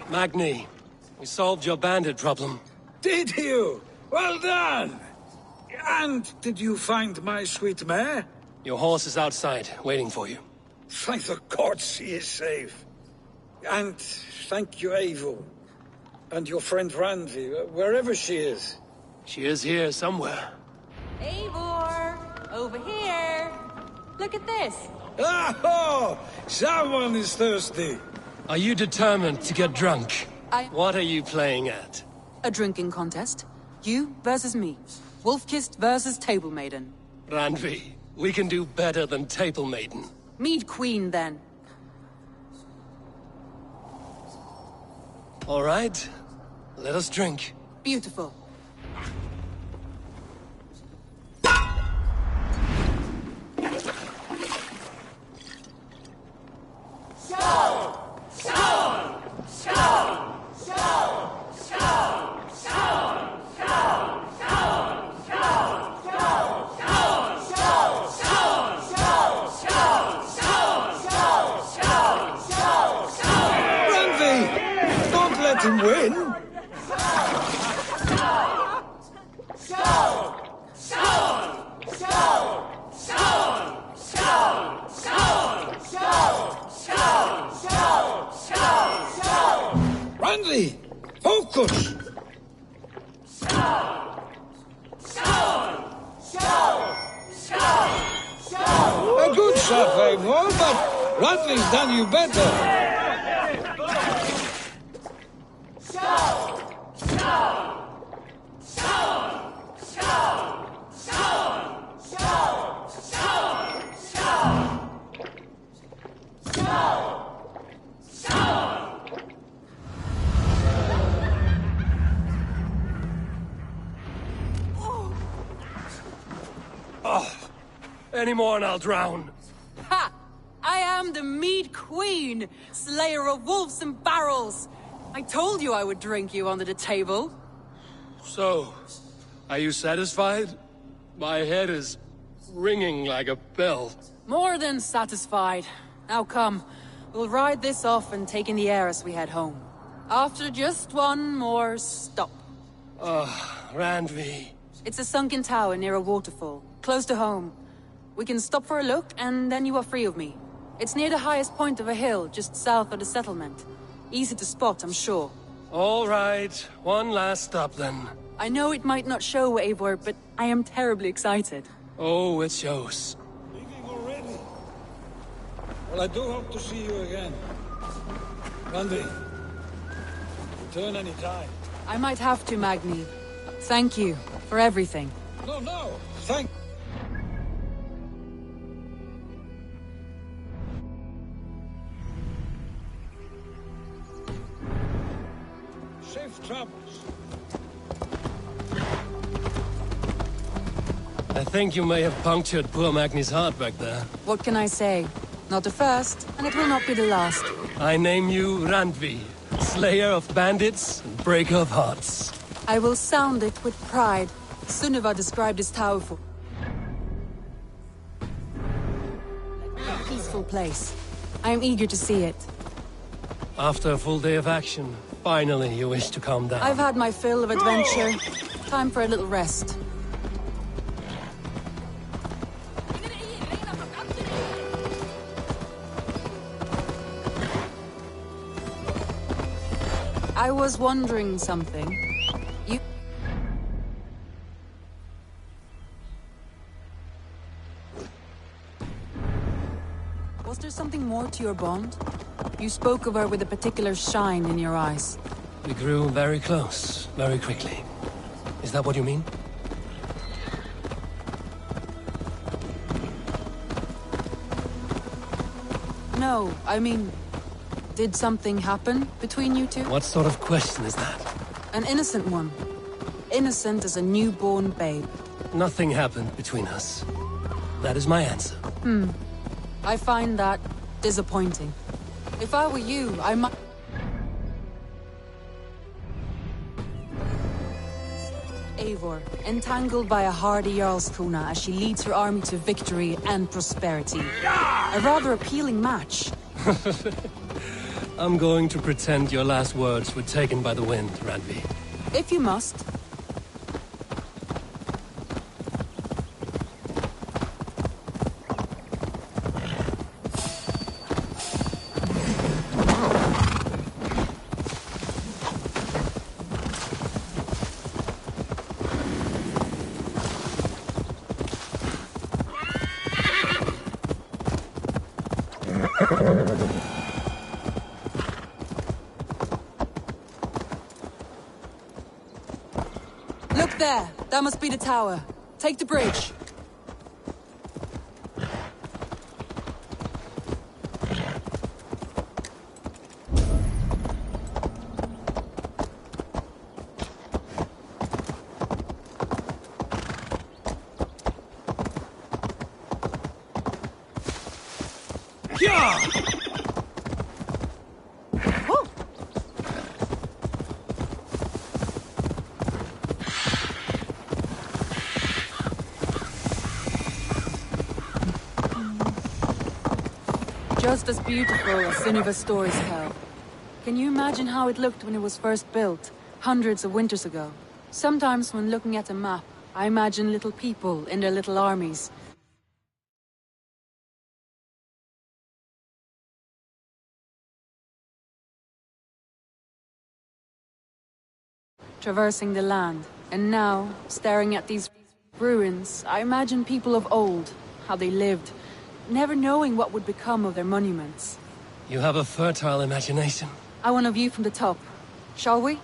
Magni, we solved your bandit problem. Did you? Well done! And did you find my sweet mare? Your horse is outside, waiting for you. Thank the gods he is safe. And thank you, Eivor. And your friend Randvi, wherever she is. She is here somewhere. Eivor! Over here! Look at this! Oh! Someone is thirsty! Are you determined to get drunk? What are you playing at? A drinking contest. You versus me. Wolf-kissed versus Table Maiden. Randvi, we can do better than Table Maiden. Mead Queen, then. All right. Let us drink. Beautiful. Let him win! Randy! Focus! A good shot, Eivor, but Randy's done you better. Any more and I'll drown. Ha! I am the Mead Queen, slayer of wolves and barrels. I told you I would drink you under the table. So, are you satisfied? My head is ringing like a bell. More than satisfied. Now come, we'll ride this off and take in the air as we head home. After just one more stop. Randvi. It's a sunken tower near a waterfall, close to home. We can stop for a look, and then you are free of me. It's near the highest point of a hill, just south of the settlement. Easy to spot, I'm sure. All right, one last stop then. I know it might not show, Eivor, but I am terribly excited. Oh, it shows. Leaving already? Well, I do hope to see you again. Randy, return any time. I might have to, Magni. Thank you for everything. No, thank... Safe travels. I think you may have punctured poor Magni's heart back there. What can I say? Not the first, and it will not be the last. I name you Randvi, slayer of bandits and breaker of hearts. I will sound it with pride. Sunniva described this tower for... a peaceful place. I am eager to see it. After a full day of action, finally you wish to calm down. I've had my fill of adventure. Time for a little rest. I was wondering something. Was there something more to your bond? You spoke of her with a particular shine in your eyes. We grew very close, very quickly. Is that what you mean? No, I mean... did something happen between you two? What sort of question is that? An innocent one. Innocent as a newborn babe. Nothing happened between us. That is my answer. I find that disappointing. If I were you, I might... Eivor, entangled by a hardy Jarlskona as she leads her army to victory and prosperity. A rather appealing match. I'm going to pretend your last words were taken by the wind, Randvi. If you must. Look there! That must be the tower. Take the bridge. Just as beautiful as Sunniva's stories tell. Can you imagine how it looked when it was first built, hundreds of winters ago? Sometimes when looking at a map, I imagine little people in their little armies. Traversing the land, and now, staring at these ruins, I imagine people of old, how they lived, never knowing what would become of their monuments. You have a fertile imagination. I want a view from the top. Shall we?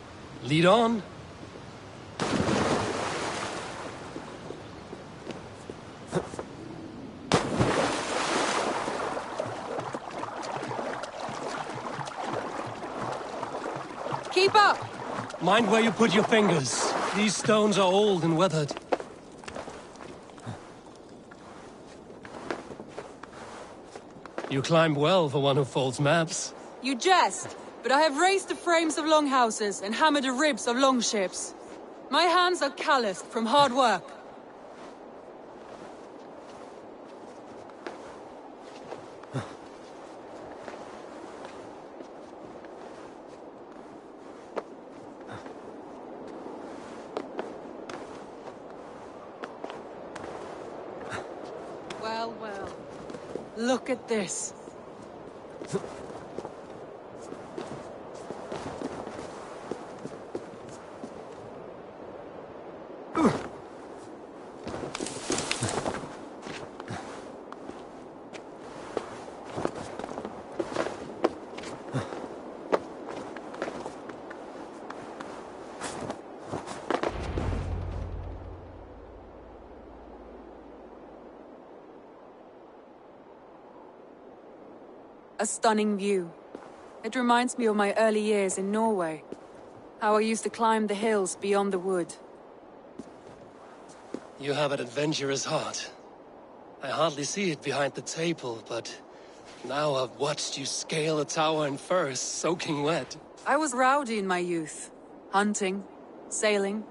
Lead on. Keep up! Mind where you put your fingers. These stones are old and weathered. You climb well for one who folds maps. You jest, but I have raised the frames of longhouses and hammered the ribs of longships. My hands are calloused from hard work. Well, well. Look at this. A stunning view. It reminds me of my early years in Norway. How I used to climb the hills beyond the wood. You have an adventurous heart. I hardly see it behind the table, but now I've watched you scale a tower in furs, soaking wet. I was rowdy in my youth. Hunting, sailing.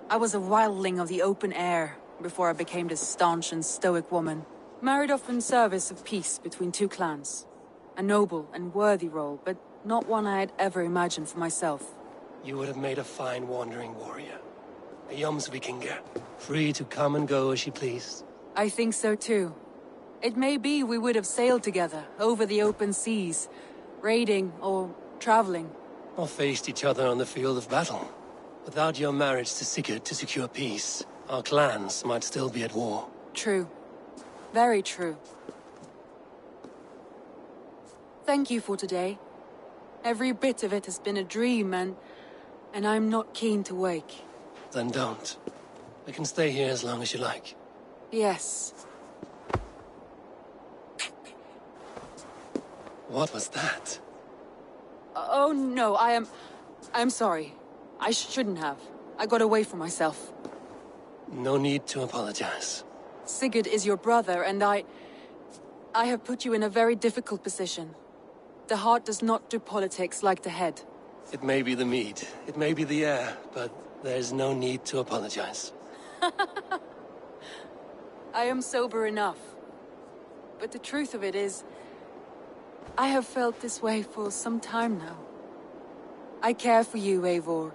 I was a wildling of the open air, before I became this staunch and stoic woman. Married off in service of peace between two clans. A noble and worthy role, but not one I had ever imagined for myself. You would have made a fine wandering warrior. A Jomsvikinger, free to come and go as she pleased. I think so too. It may be we would have sailed together, over the open seas, raiding or traveling. Or faced each other on the field of battle. Without your marriage to Sigurd to secure peace, our clans might still be at war. True. Very true. Thank you for today. Every bit of it has been a dream, and I'm not keen to wake. Then don't. We can stay here as long as you like. Yes. What was that? Oh no, I'm sorry. I shouldn't have. I got away from myself. No need to apologize. Sigurd is your brother, and I have put you in a very difficult position. The heart does not do politics like the head. It may be the mead, it may be the air, but There's no need to apologize. I am sober enough. But the truth of it is, I have felt this way for some time now. I care for you, Eivor.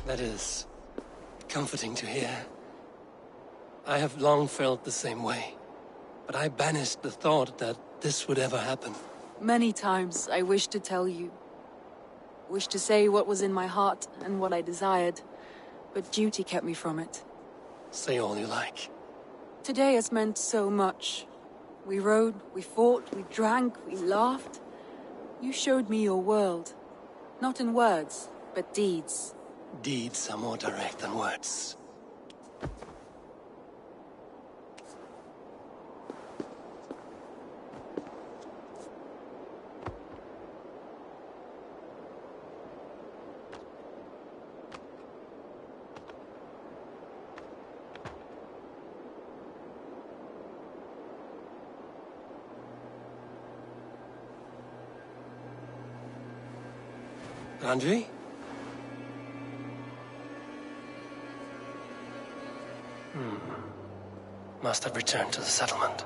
That is comforting to hear. I have long felt the same way, but I banished the thought that this would ever happen. Many times I wished to tell you. Wished to say what was in my heart and what I desired, but duty kept me from it. Say all you like. Today has meant so much. We rode, we fought, we drank, we laughed. You showed me your world. Not in words, but deeds. Deeds are more direct than words. Andre? Must have returned to the settlement.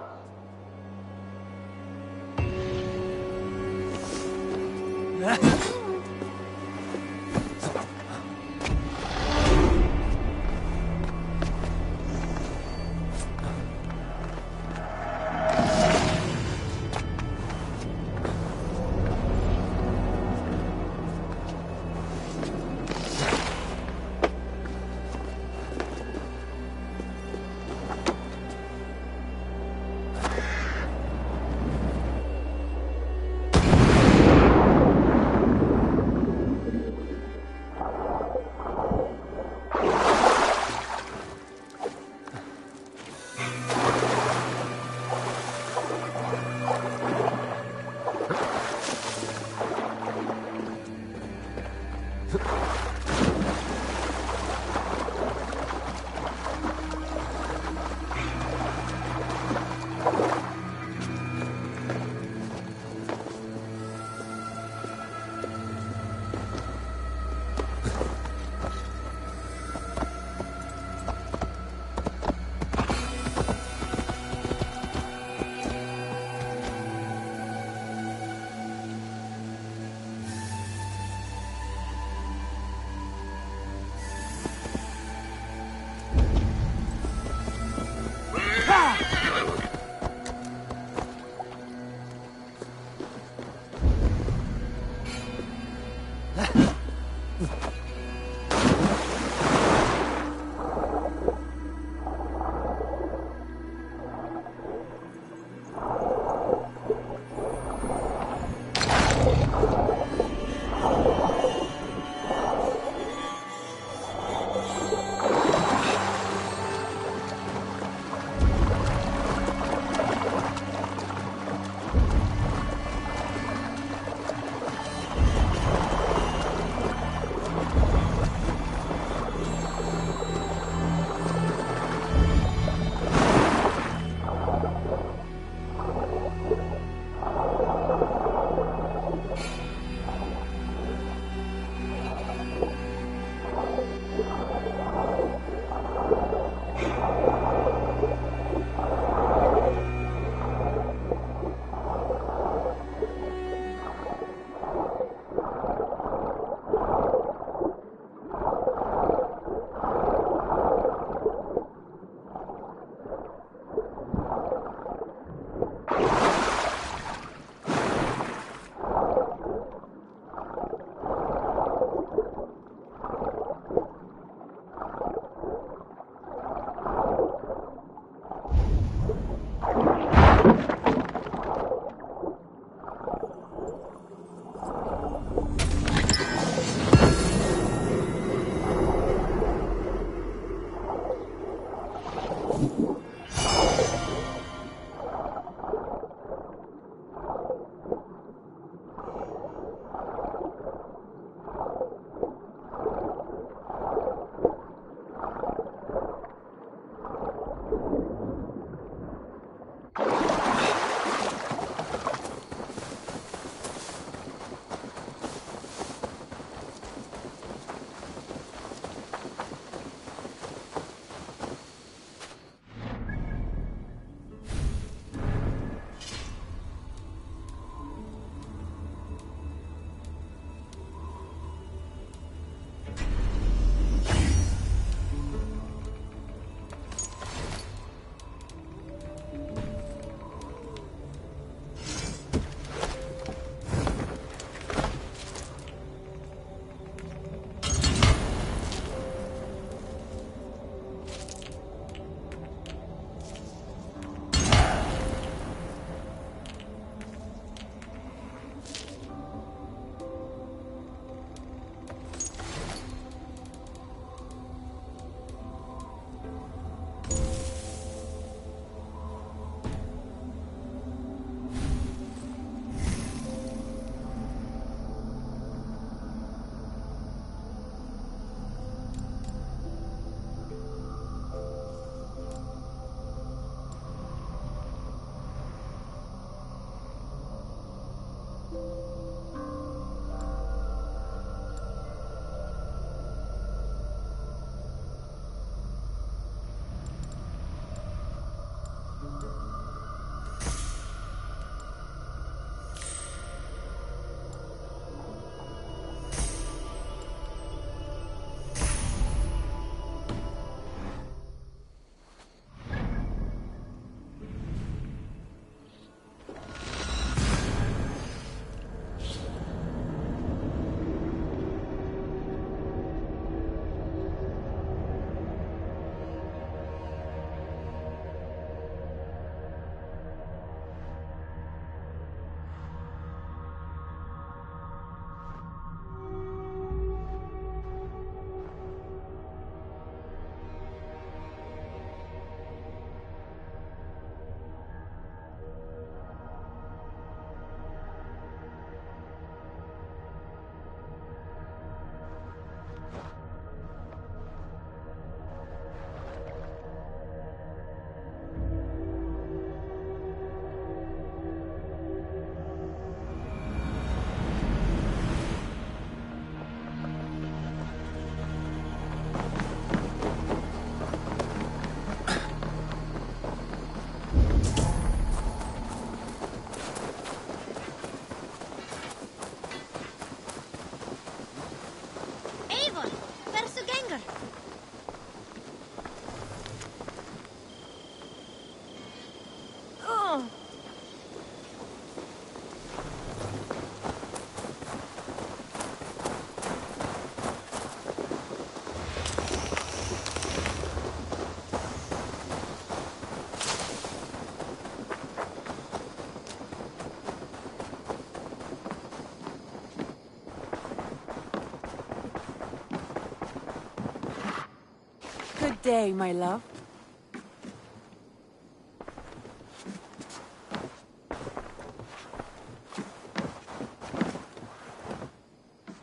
Good day, my love.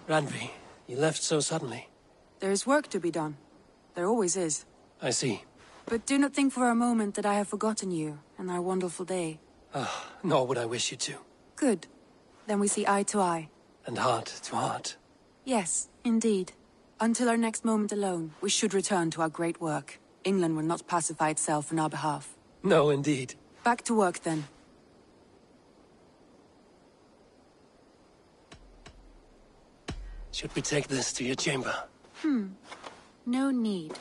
Randvi, you left so suddenly. There is work to be done. There always is. I see. But do not think for a moment that I have forgotten you and our wonderful day. Nor would I wish you to. Good. Then we see eye to eye. And heart to heart. Yes, indeed. Until our next moment alone, we should return to our great work. England will not pacify itself on our behalf. No, indeed. Back to work, then. Should we take this to your chamber? No need.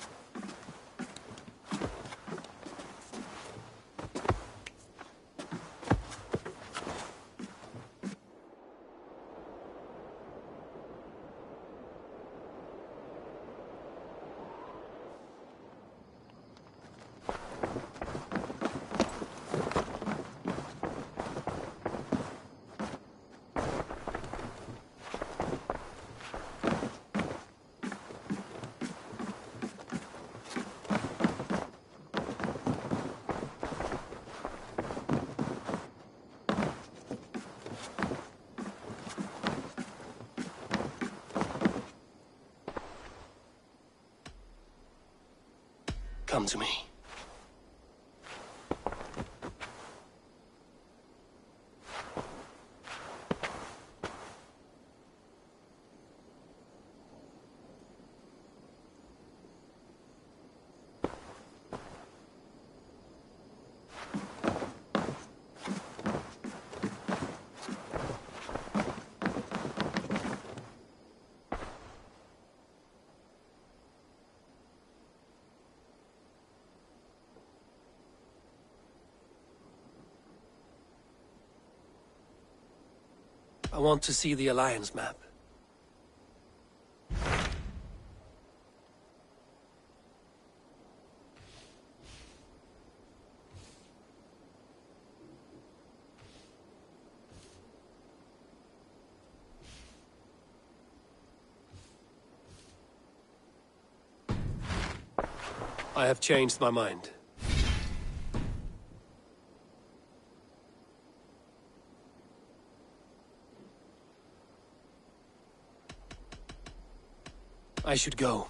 Come to me. I want to see the Alliance map. I have changed my mind. I should go.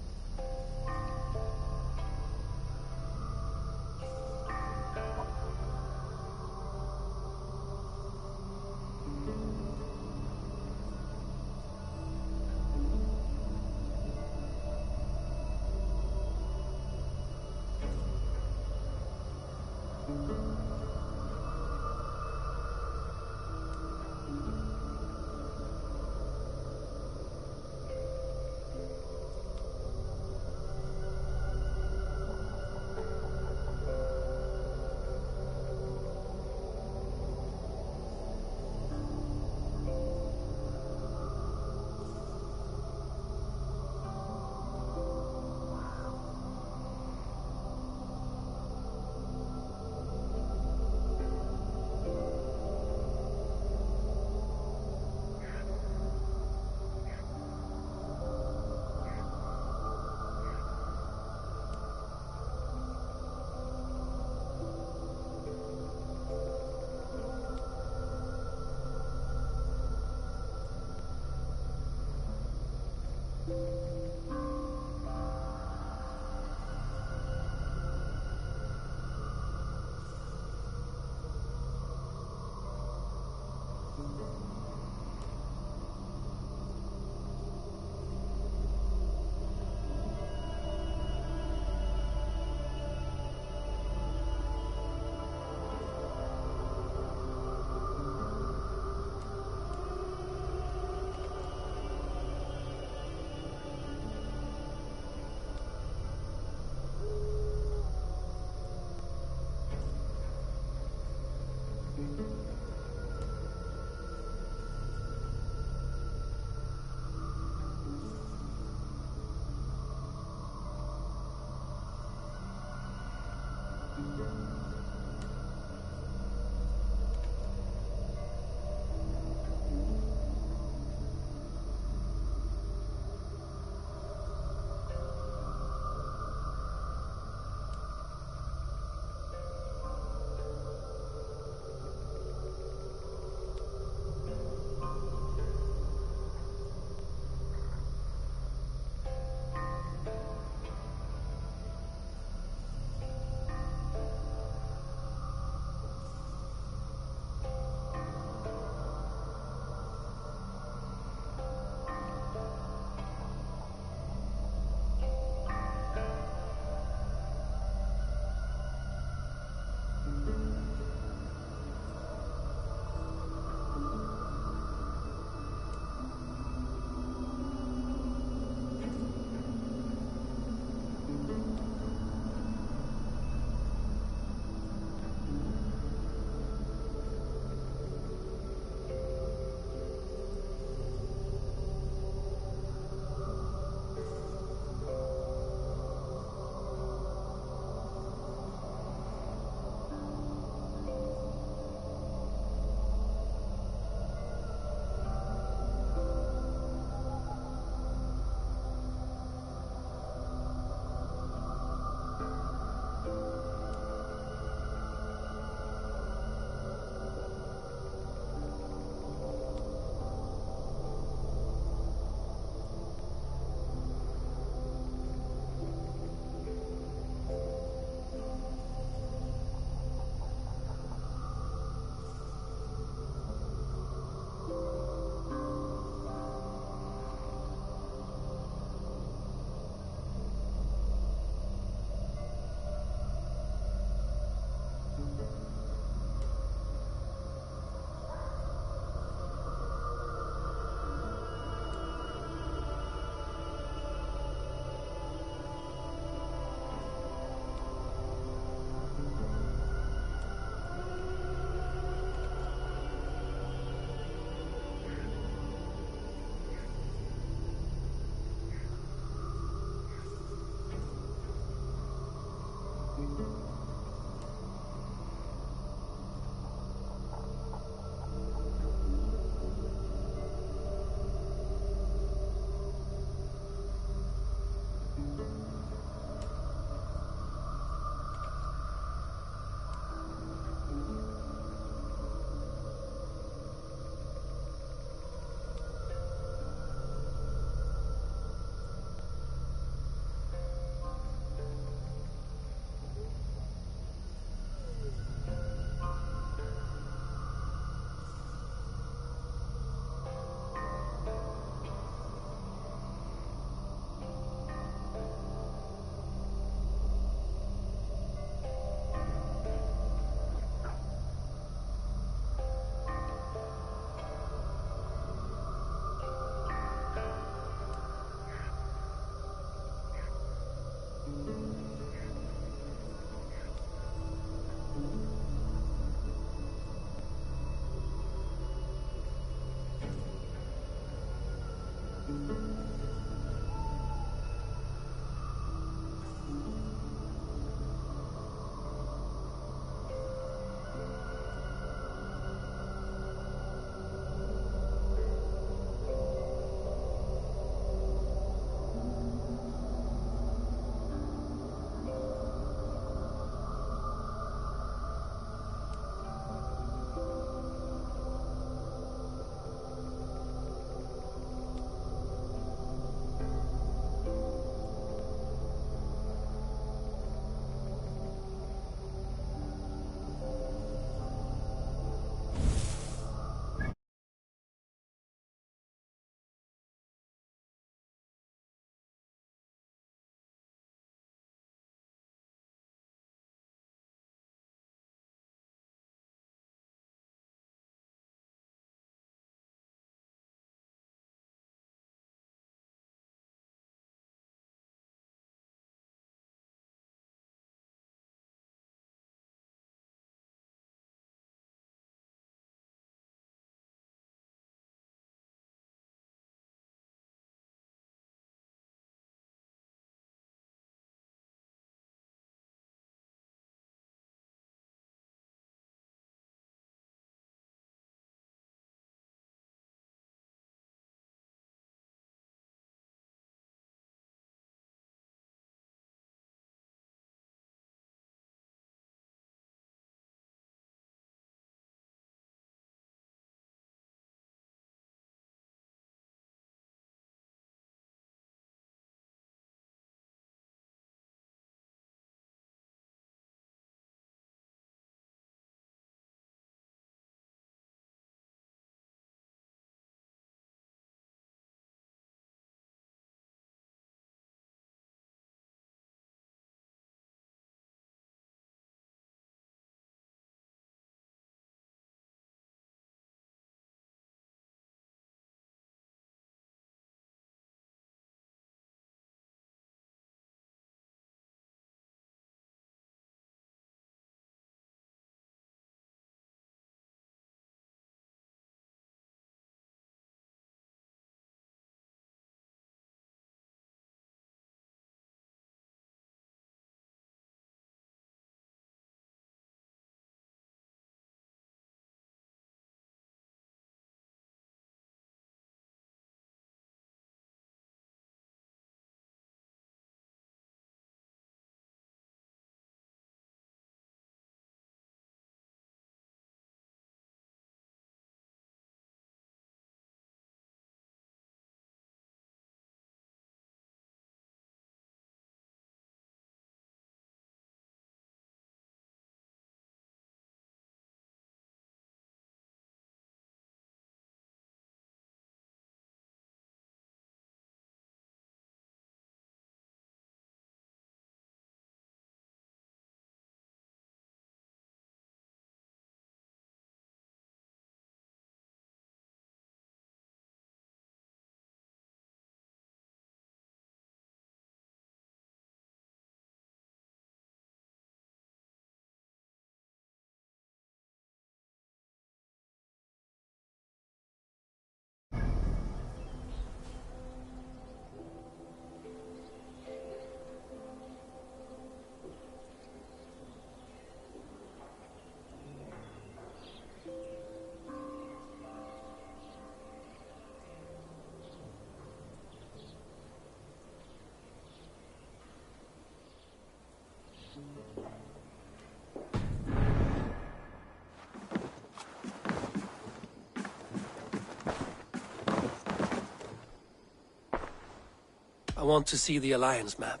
I want to see the Alliance map.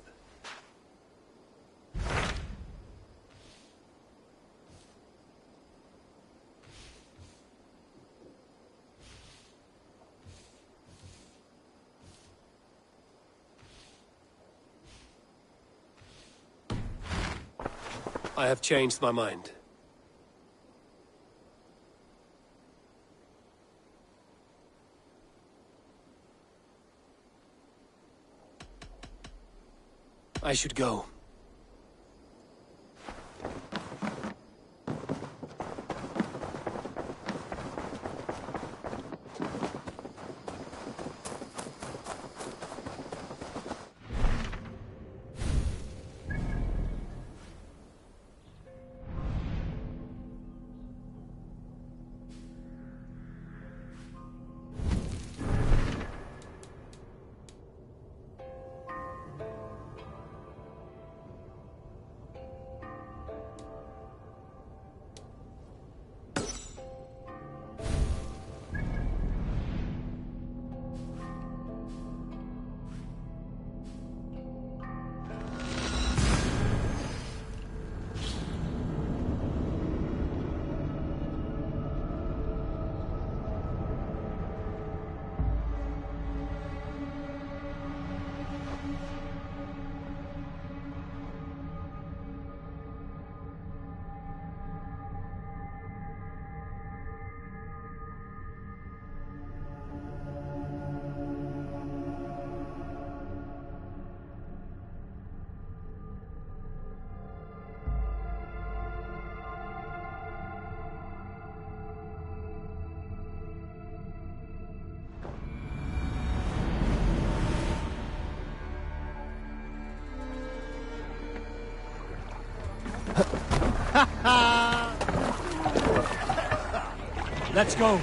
I have changed my mind. I should go. Let's go.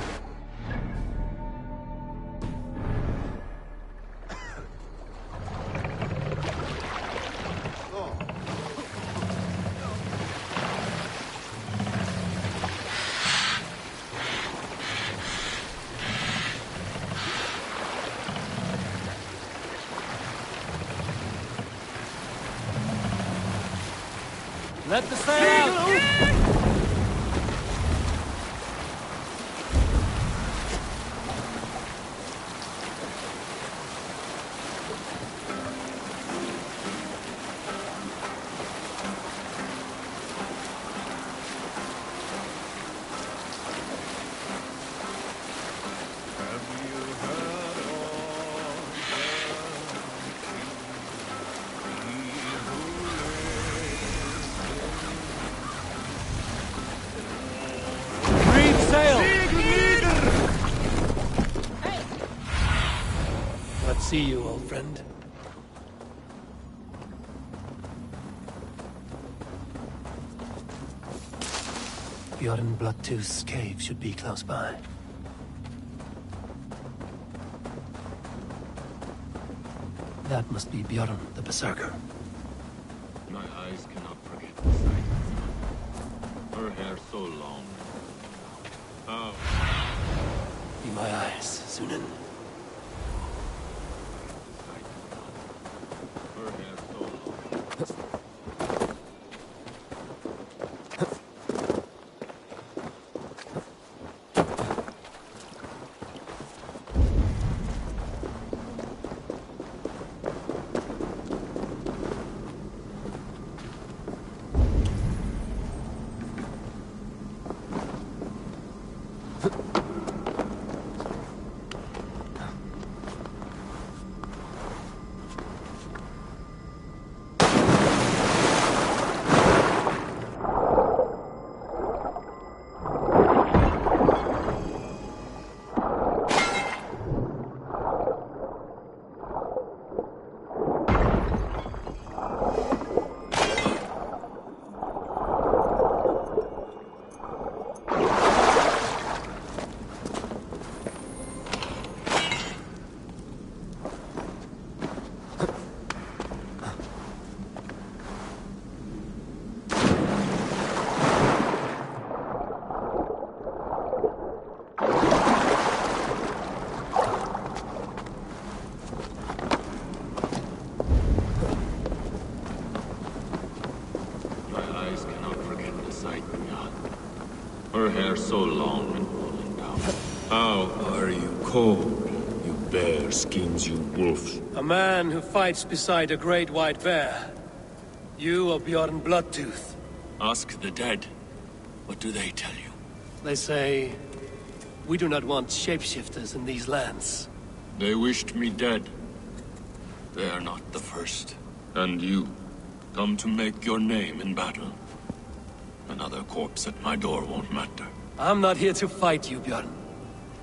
Let the sail out! See you, old friend. Bjorn Bloodtooth's cave should be close by. That must be Bjorn the Berserker. My eyes cannot forget the sight of her hair so long. Oh. Be my eyes, Sunan. Her hair so long and falling down. How are you cold, you bear skins, you wolf? A man who fights beside a great white bear. You are Bjorn Bloodtooth. Ask the dead. What do they tell you? They say, we do not want shapeshifters in these lands. They wished me dead. They are not the first. And you, come to make your name in battle. Another corpse at my door won't matter. I'm not here to fight you, Bjorn.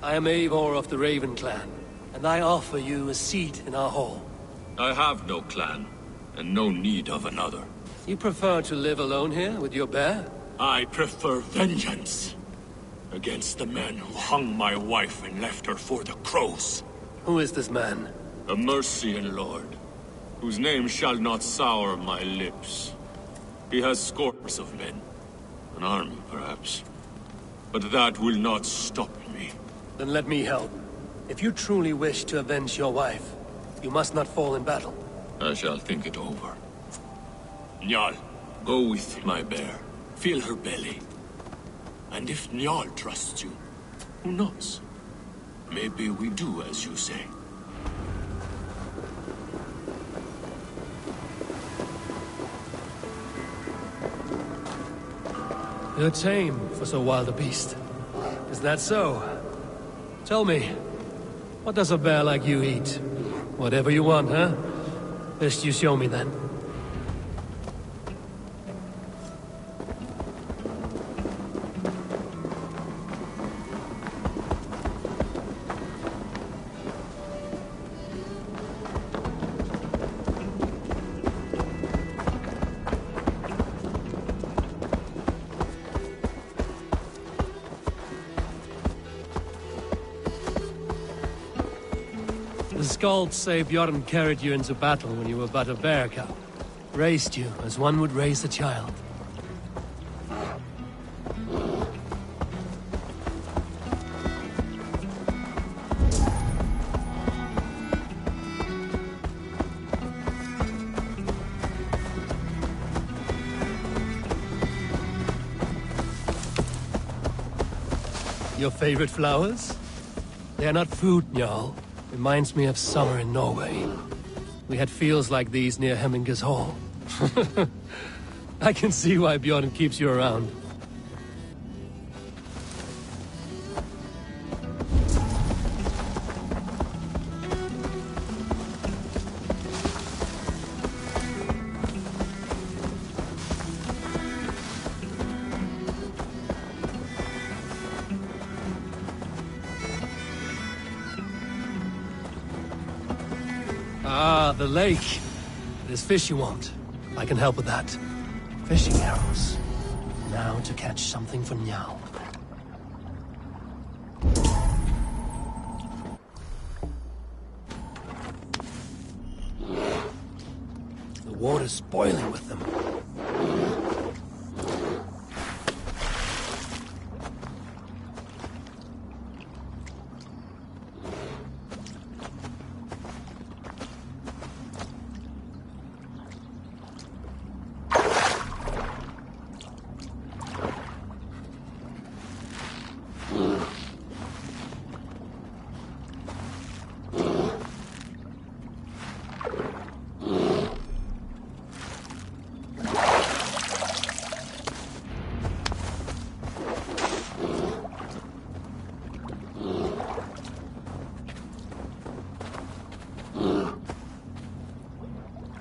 I am Eivor of the Raven clan, and I offer you a seat in our hall. I have no clan, and no need of another. You prefer to live alone here with your bear? I prefer vengeance against the men who hung my wife and left her for the crows. Who is this man? A Mercian lord, whose name shall not sour my lips. He has scores of men. An army, perhaps. But that will not stop me. Then let me help. If you truly wish to avenge your wife, you must not fall in battle. I shall think it over. Njal, go with my bear. Feel her belly. And if Njal trusts you, who knows? Maybe we do as you say. You're tame for so wild a beast. Is that so? Tell me, what does a bear like you eat? Whatever you want, huh? Best you show me then. The Scalds say Bjorn carried you into battle when you were but a bear cub. Raised you as one would raise a child. Your favorite flowers? They are not food, Jarl. Reminds me of summer in Norway. We had fields like these near Hemminger's Hall. I can see why Bjorn keeps you around. Ah, the lake. There's fish you want. I can help with that. Fishing arrows. Now to catch something for Njal. The water's boiling with them.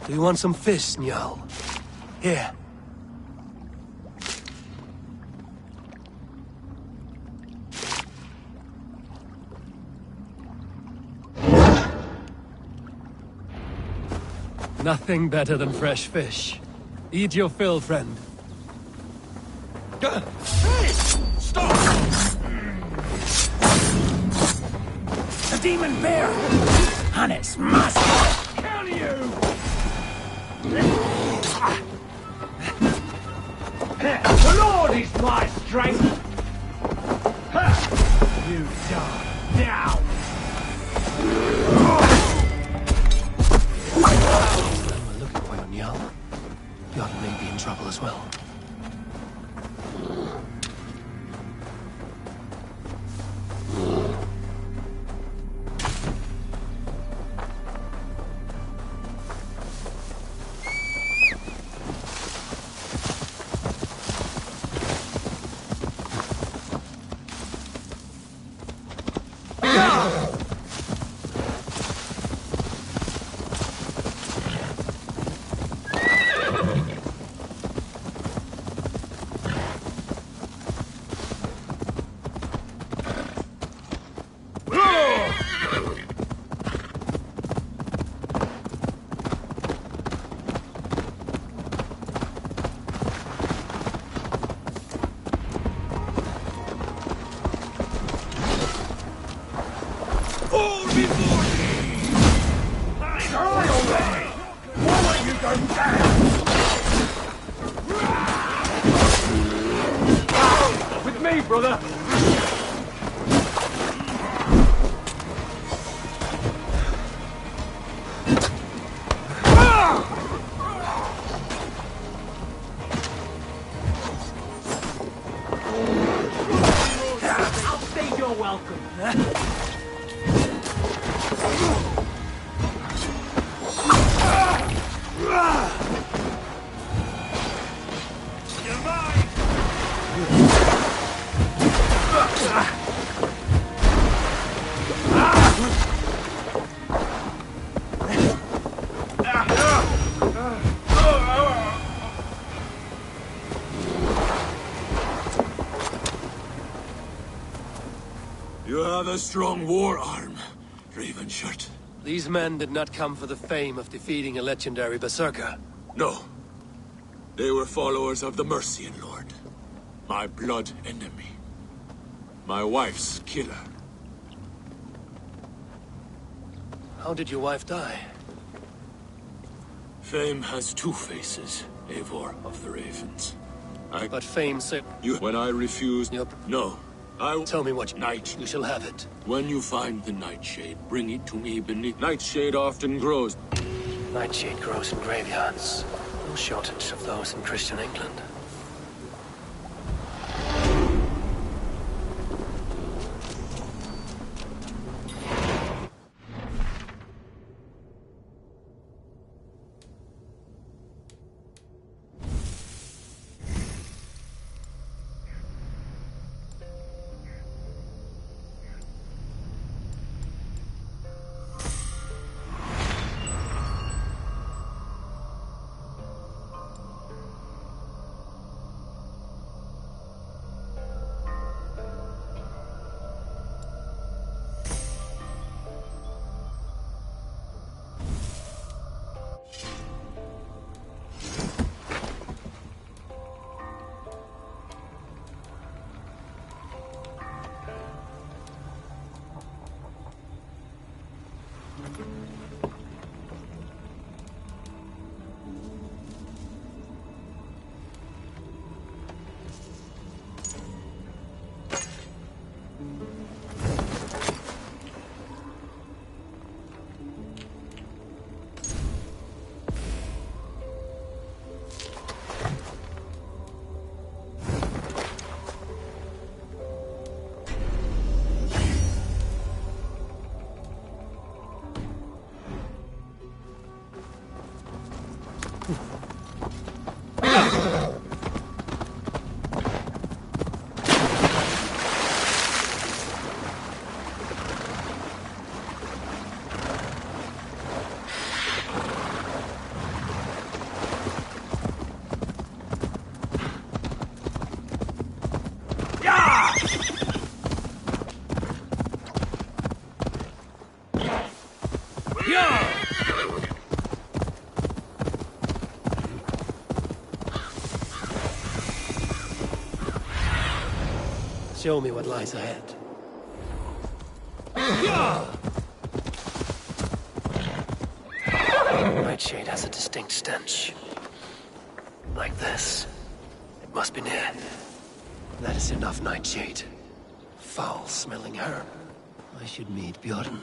Do you want some fish, Njal? Here. Nothing better than fresh fish. Eat your fill, friend. Hey! Stop! The demon bear! And its master! Kill you! The Lord is my strength! You die now! We're looking for you, Njal. Bjorn may be in trouble as well. With me, brother! I'll say you're welcome. You have a strong war arm, Ravenshirt. These men did not come for the fame of defeating a legendary berserker. No. They were followers of the Mercian Lord. My blood enemy. My wife's killer. How did your wife die? Fame has two faces, Eivor of the Ravens. But fame said... When I refused... Yep. No. Tell me what Night. You shall have it. When you find the nightshade, bring it to me beneath... Nightshade often grows. Nightshade grows in graveyards. No shortage of those in Christian England. Show me what lies ahead. Nightshade has a distinct stench. Like this. It must be near. That is enough, Nightshade. Foul-smelling herb. I should meet Bjorn.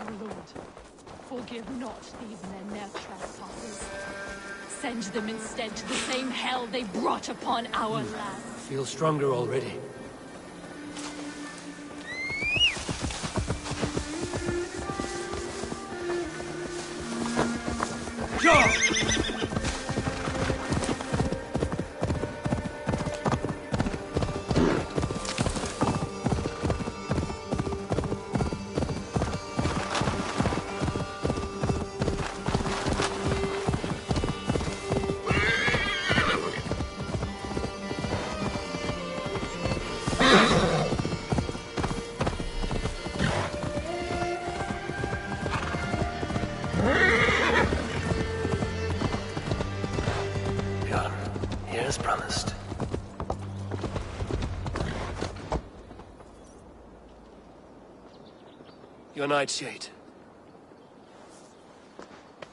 Our Lord, Forgive not these men their trespasses. Send them instead to the same hell they brought upon our land. Feel stronger already. As promised. Your nightshade.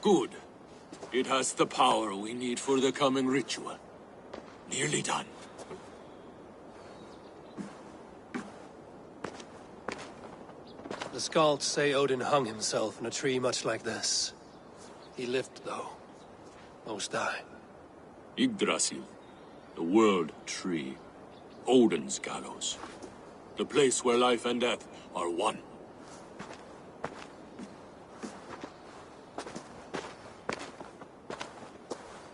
Good. It has the power we need for the coming ritual. Nearly done. The Skalds say Odin hung himself in a tree much like this. He lived, though. Most die. Yggdrasil. The World Tree. Odin's gallows. The place where life and death are one.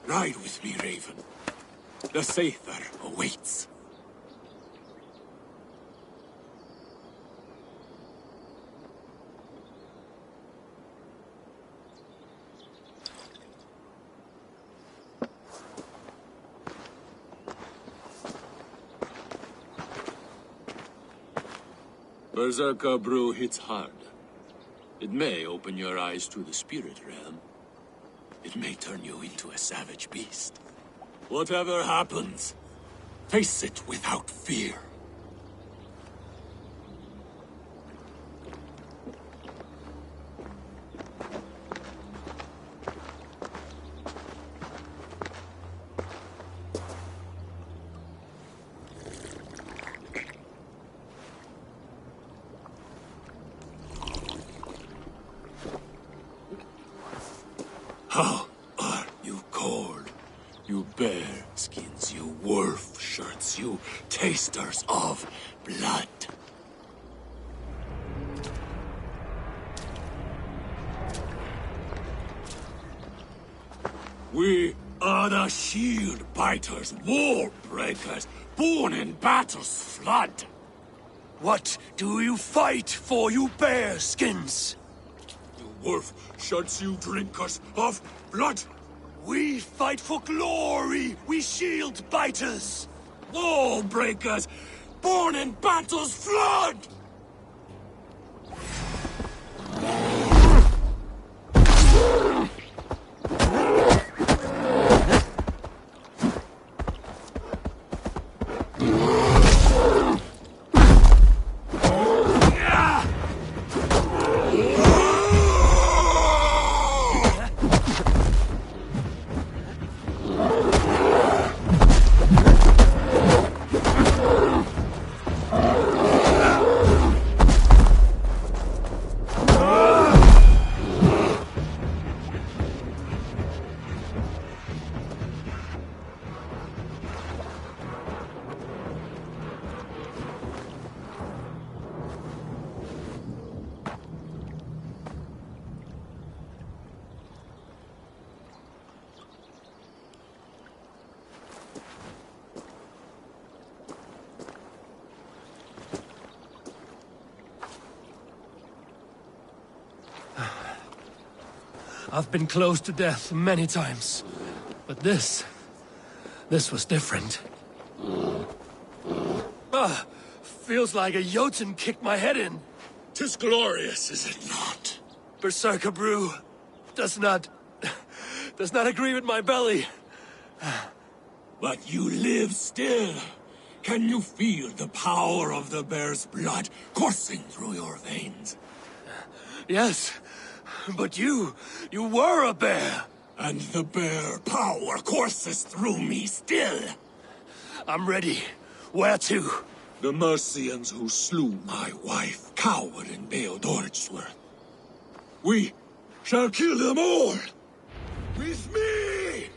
Ride with me, Raven. The Sather awaits. Berserker brew hits hard. It may open your eyes to the spirit realm. It may turn you into a savage beast. Whatever happens, face it without fear. How are you cold? You bear skins, you wolf shirts, you tasters of blood. We are the shield biters, wall breakers, born in battle's flood. What do you fight for, you bear skins? Wolf shirts, you drinkers of blood. We fight for glory, we shield biters. Wall breakers, born in battle's flood. I've been close to death many times, but this was different. Feels like a Jotun kicked my head in. 'Tis glorious, is it not? Berserker brew does not agree with my belly. But you live still. Can you feel the power of the bear's blood coursing through your veins? Yes, but you were a bear. And the bear power courses through me still. I'm ready. Where to? The Mercians who slew my wife cowered in Beodordsworth. We shall kill them all! With me!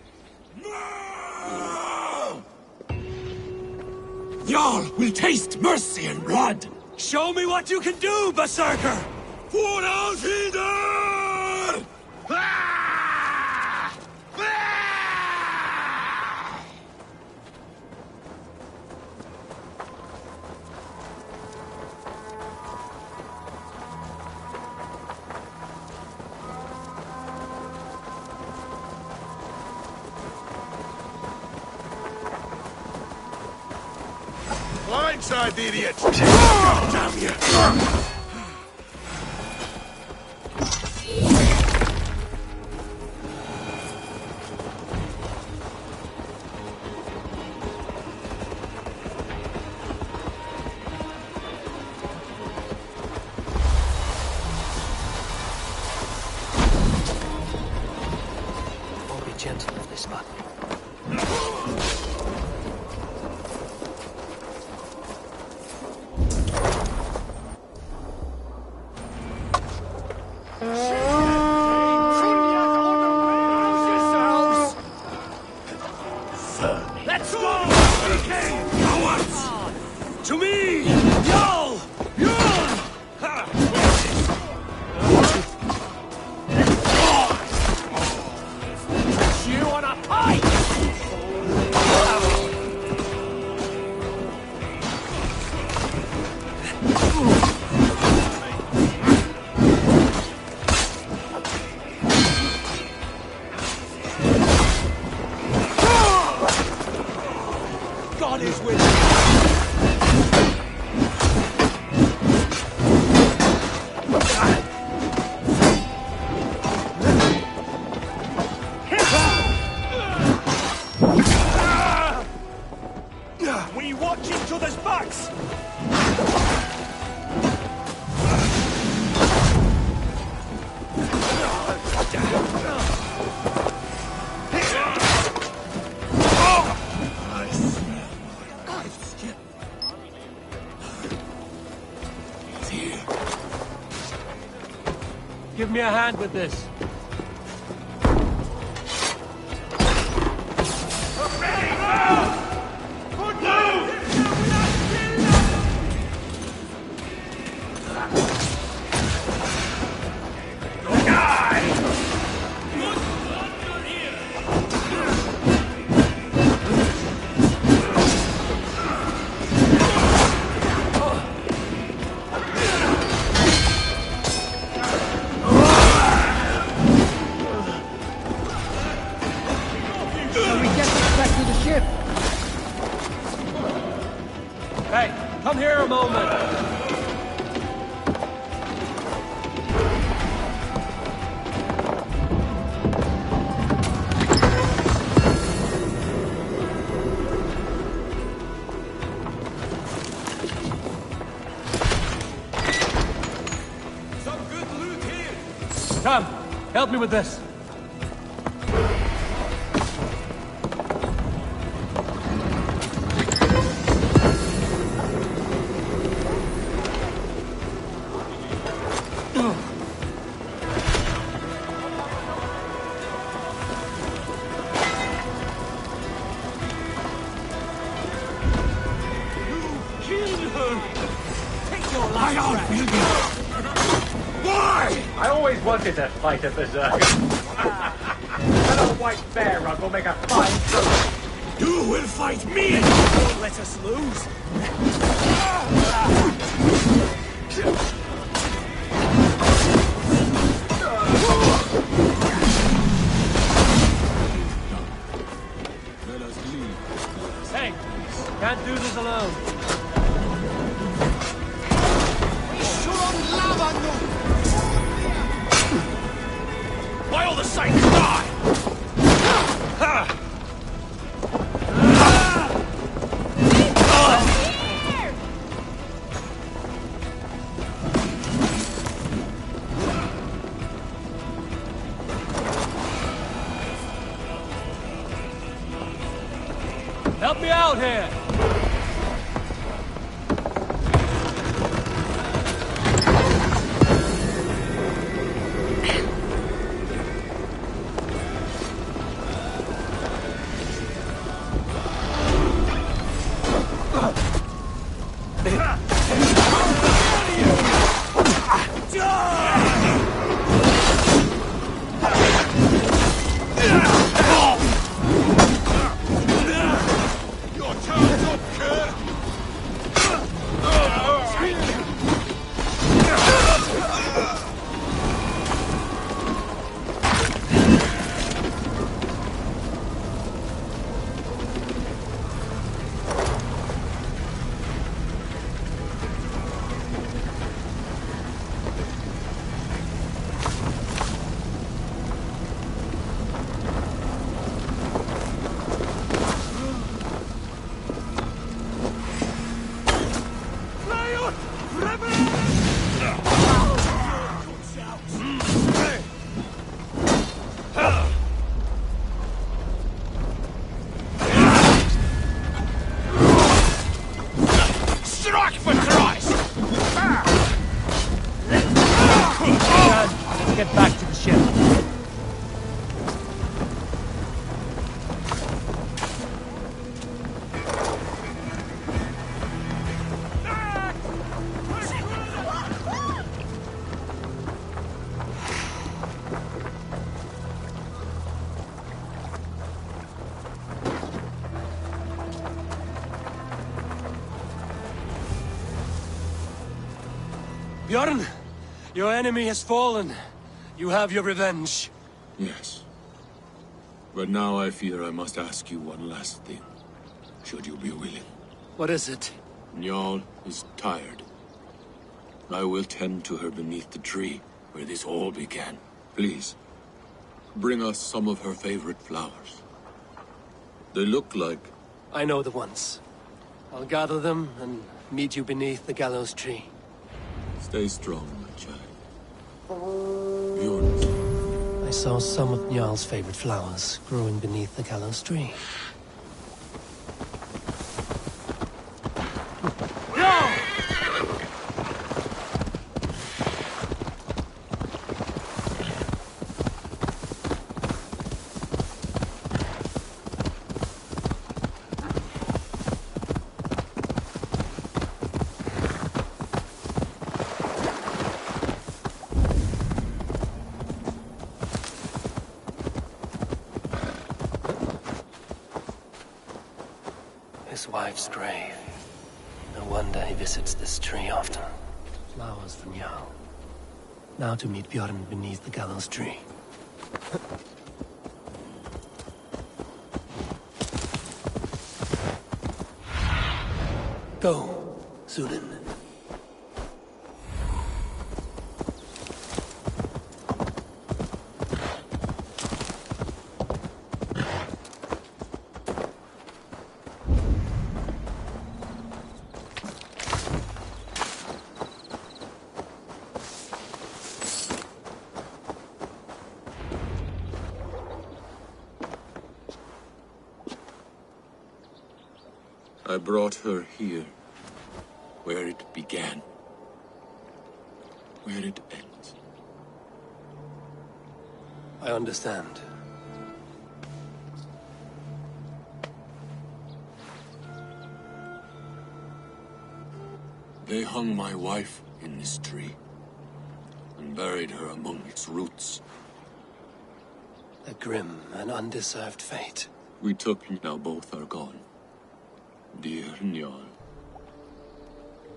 No! Jarl will taste mercy and blood! Show me what you can do, Berserker! For Alfhilder! Blindside, the idiot! Damn you! Be gentle with this button. Let's go! Cowards! To me! Jarl! Jarl! You wanna fight? God is with you. We watch each other's backs! I smell my wife's skin. It's here. Give me a hand with this. Hey, come here a moment. Some good loot here! Come, help me with this. I always wanted to fight a berserker. An old white bear rug will make a fine trophy. You will fight me! Don't let us lose! Hey, can't do this alone. Why all the Saints die? Ha! Help me out here! Bjorn, your enemy has fallen. You have your revenge. Yes. But now I fear I must ask you one last thing. Should you be willing. What is it? Njal is tired. I will tend to her beneath the tree where this all began. Please, bring us some of her favorite flowers. They look like... I know the ones. I'll gather them and meet you beneath the gallows tree. Stay strong, my child. Bjorn. I saw some of Njal's favorite flowers growing beneath the gallows tree. His wife's grave. No wonder he visits this tree often. Flowers for Njal. Now to meet Bjorn beneath the gallows tree. Go, Sunan. I brought her here, where it began, where it ends. I understand. They hung my wife in this tree, and buried her among its roots. A grim and undeserved fate. We took, now both are gone. Dear Njal,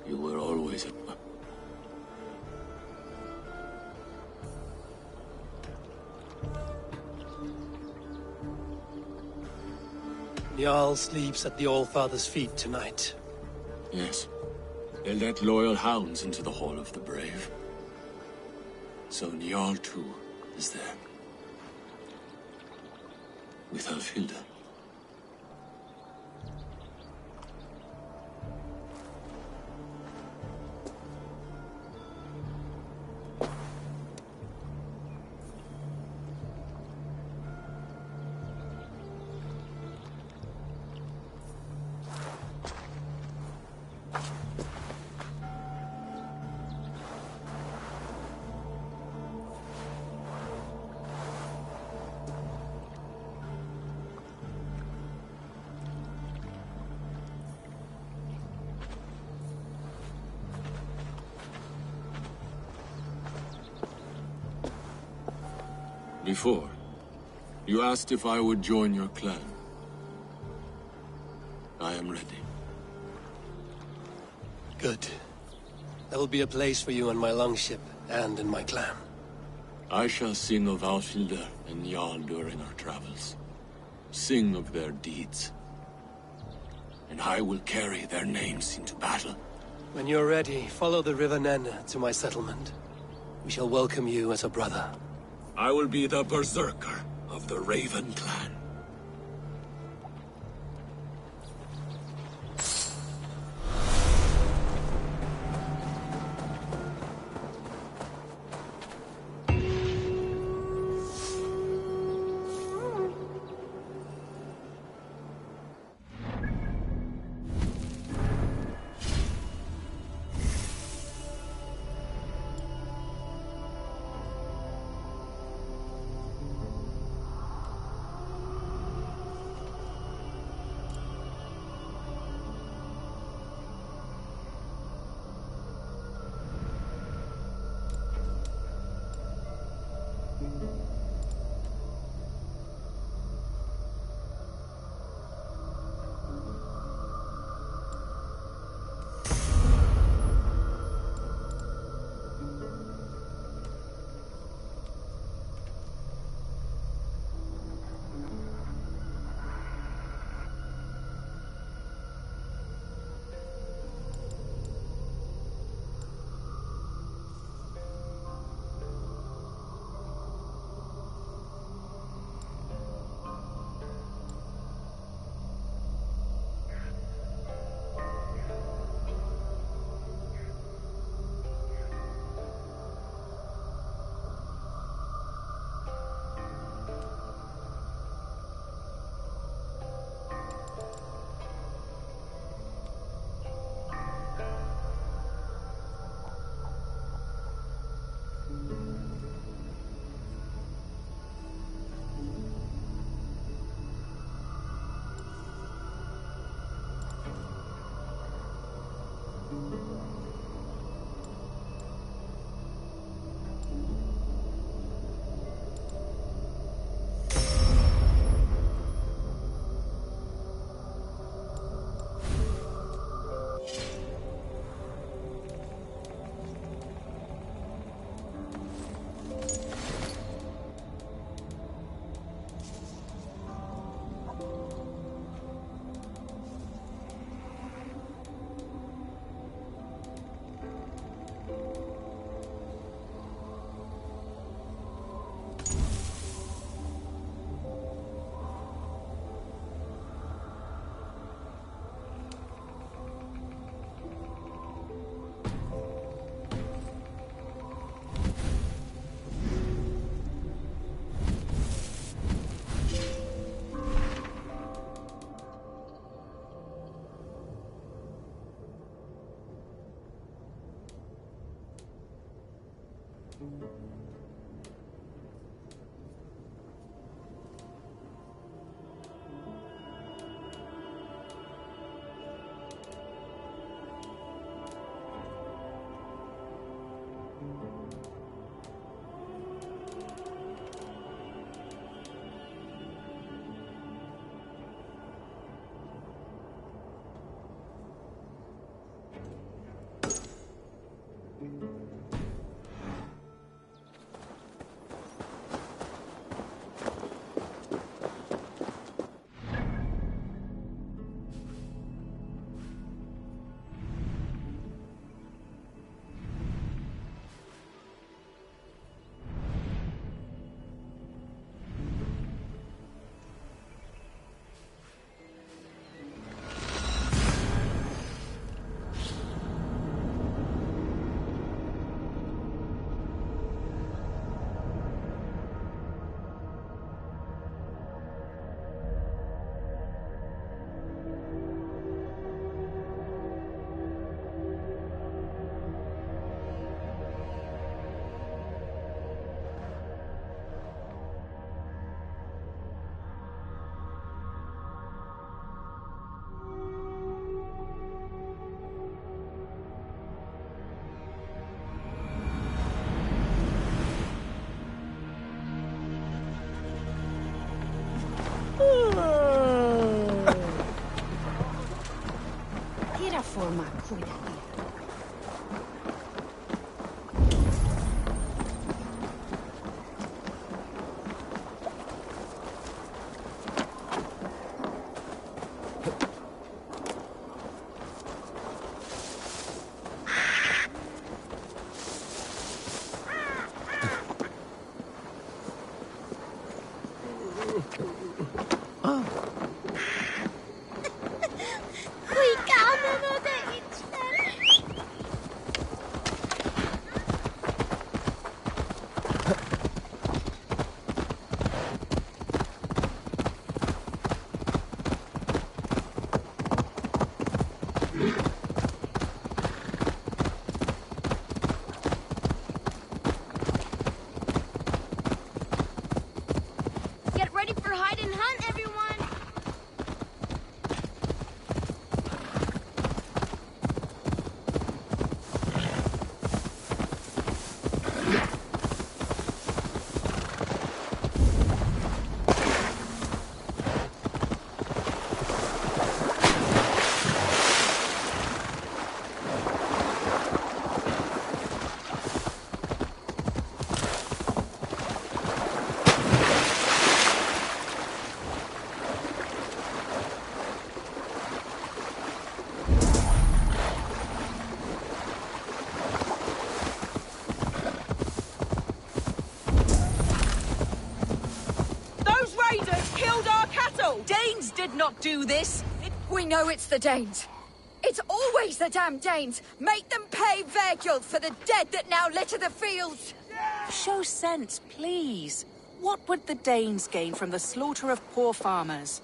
you were always at my... Njal sleeps at the Allfather's feet tonight. Yes. They let loyal hounds into the Hall of the Brave. So Njal too is there. With Alfilda. Before, you asked if I would join your clan. I am ready. Good. There will be a place for you on my longship and in my clan. I shall sing of Alfilda and Njal during our travels. Sing of their deeds. And I will carry their names into battle. When you're ready, follow the River Nene to my settlement. We shall welcome you as a brother. I will be the berserker of the Raven clan. Get ready for hide and hunt, everyone! Danes did not do this! We know it's the Danes. It's always the damn Danes! Make them pay their guilt for the dead that now litter the fields! Show sense, please. What would the Danes gain from the slaughter of poor farmers?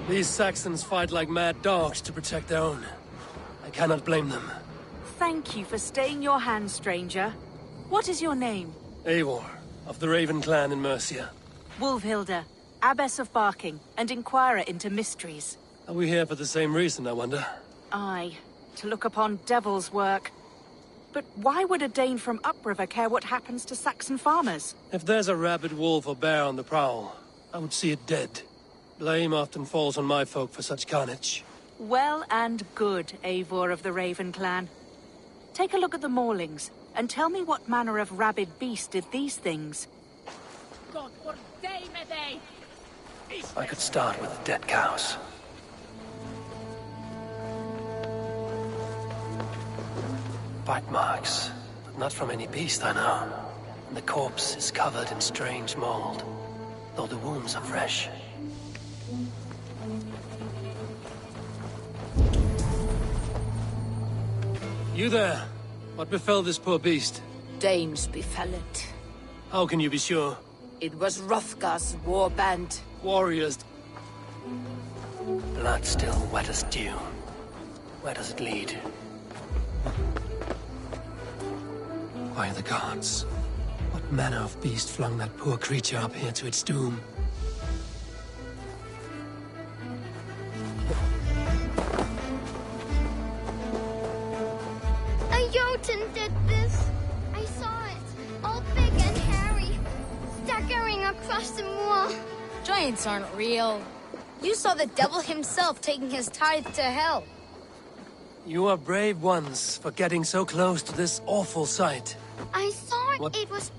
These Saxons fight like mad dogs to protect their own. I cannot blame them. Thank you for staying your hand, stranger. What is your name? Eivor, of the Raven clan in Mercia. Wolfhilda, Abbess of Barking, and Inquirer into mysteries. Are we here for the same reason, I wonder? Aye, to look upon devil's work. But why would a Dane from upriver care what happens to Saxon farmers? If there's a rabid wolf or bear on the prowl, I would see it dead. Blame often falls on my folk for such carnage. Well and good, Eivor of the Raven clan. Take a look at the maulings, and tell me what manner of rabid beast did these things. God, what Dane are they? I could start with the dead cows. Bite marks, but not from any beast I know. And the corpse is covered in strange mold, though the wounds are fresh. You there? What befell this poor beast? Danes befell it. How can you be sure? It was Hrothgar's war band. Warriors. Blood still wet as dew. Where does it lead? By the gods. What manner of beast flung that poor creature up here to its doom? A Jotun did this. I saw it. All big and hairy. Staggering across the moor. Giants aren't real. You saw the devil himself taking his tithe to hell. You are brave ones for getting so close to this awful sight. I saw it. What? It was...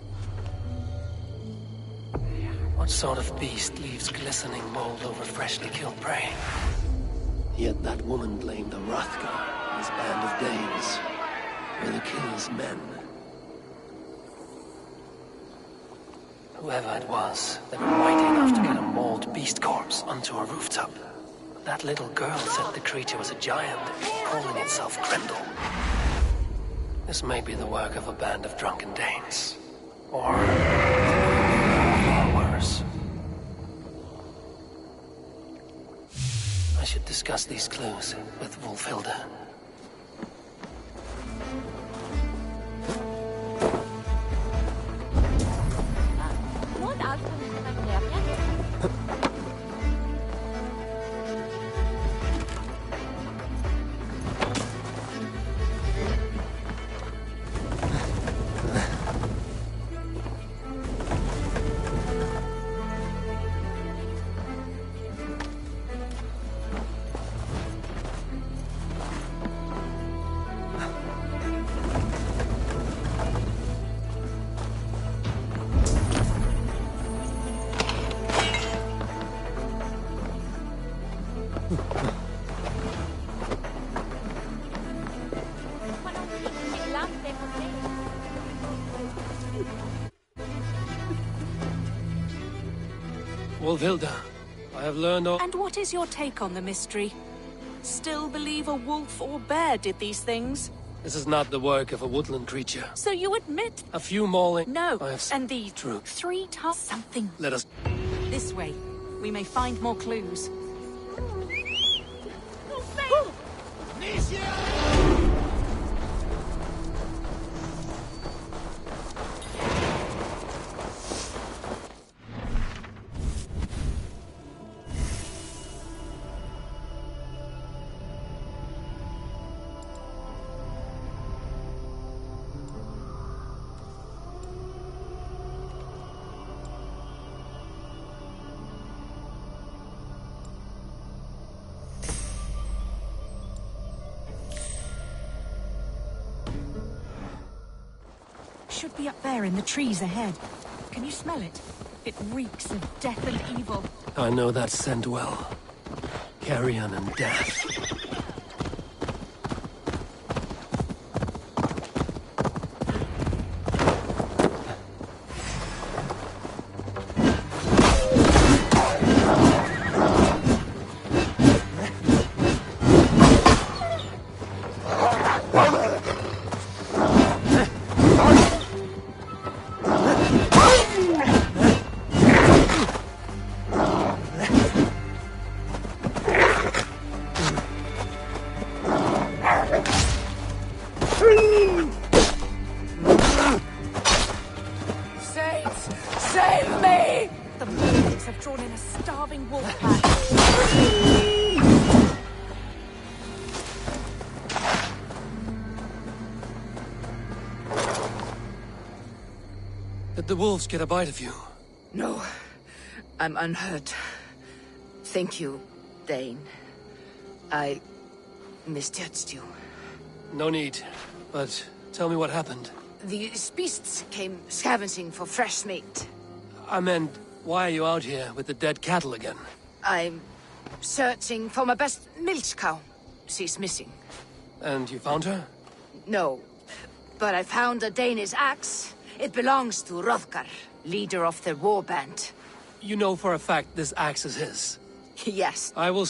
What sort of beast leaves glistening mold over freshly killed prey? Yet that woman blamed the Hrothgar and his band of Danes. Whether kills men. Whoever it was, they were mighty enough to get a mauled beast corpse onto a rooftop. That little girl said the creature was a giant, calling itself Grendel. This may be the work of a band of drunken Danes. Or... far worse. discuss these clues with Wolfhilda. Wolfhilda, I have learned all— And what is your take on the mystery? Still believe a wolf or bear did these things? This is not the work of a woodland creature. So you admit— A few mauling— No, I have and the true. 3 times something. Let us— This way. We may find more clues. Should be up there in the trees ahead. Can you smell it? It reeks of death and evil. I know that scent well. Carrion and death. Save me! The wolves have drawn in a starving wolf pack. Did the wolves get a bite of you? No, I'm unhurt. Thank you, Dane. I misjudged you. No need, but tell me what happened. These beasts came scavenging for fresh meat. I meant, why are you out here with the dead cattle again? I'm searching for my best milch cow. She's missing. And you found her? No, but I found a Danish axe. It belongs to Hrothgar, leader of the war band. You know for a fact this axe is his? Yes. I will...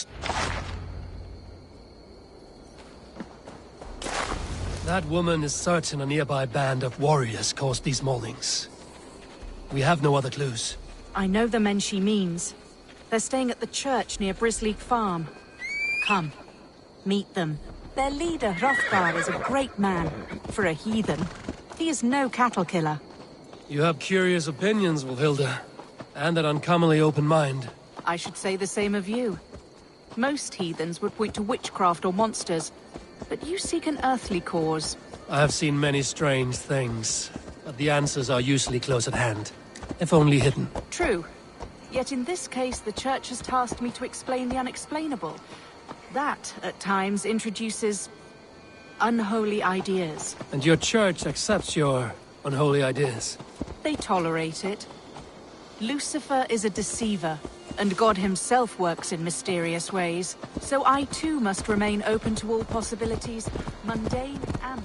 That woman is certain a nearby band of warriors caused these maulings. We have no other clues. I know the men she means. They're staying at the church near Brisleek Farm. Come, meet them. Their leader, Hrothgar, is a great man. For a heathen. He is no cattle killer. You have curious opinions, Wolfhilda. And an uncommonly open mind. I should say the same of you. Most heathens would point to witchcraft or monsters. But you seek an earthly cause. I have seen many strange things. But the answers are usually close at hand. If only hidden. True. Yet in this case, the church has tasked me to explain the unexplainable. That, at times, introduces unholy ideas. And your church accepts your unholy ideas? They tolerate it. Lucifer is a deceiver, and God himself works in mysterious ways. So I too must remain open to all possibilities, mundane and...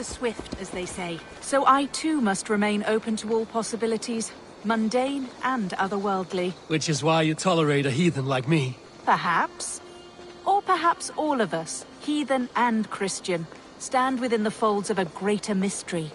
Swift, as they say. So I too must remain open to all possibilities, mundane and otherworldly. Which is why you tolerate a heathen like me. Perhaps. Or perhaps all of us, heathen and Christian, stand within the folds of a greater mystery.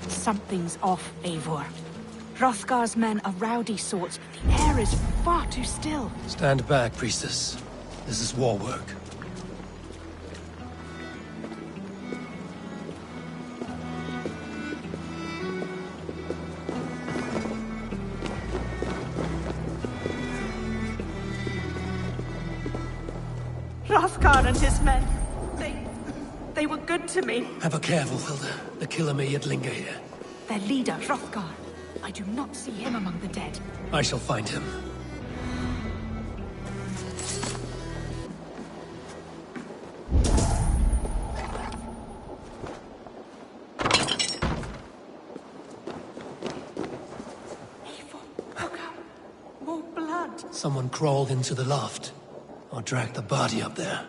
Something's off, Eivor. Hrothgar's men are rowdy sorts, but the air is far too still. Stand back, priestess. This is war work. Hrothgar and his men, they were good to me. Have a careful, Hilda. The killer may yet linger here. Their leader, Hrothgar. I do not see him among the dead. I shall find him. More blood. Someone crawled into the loft, or dragged the body up there.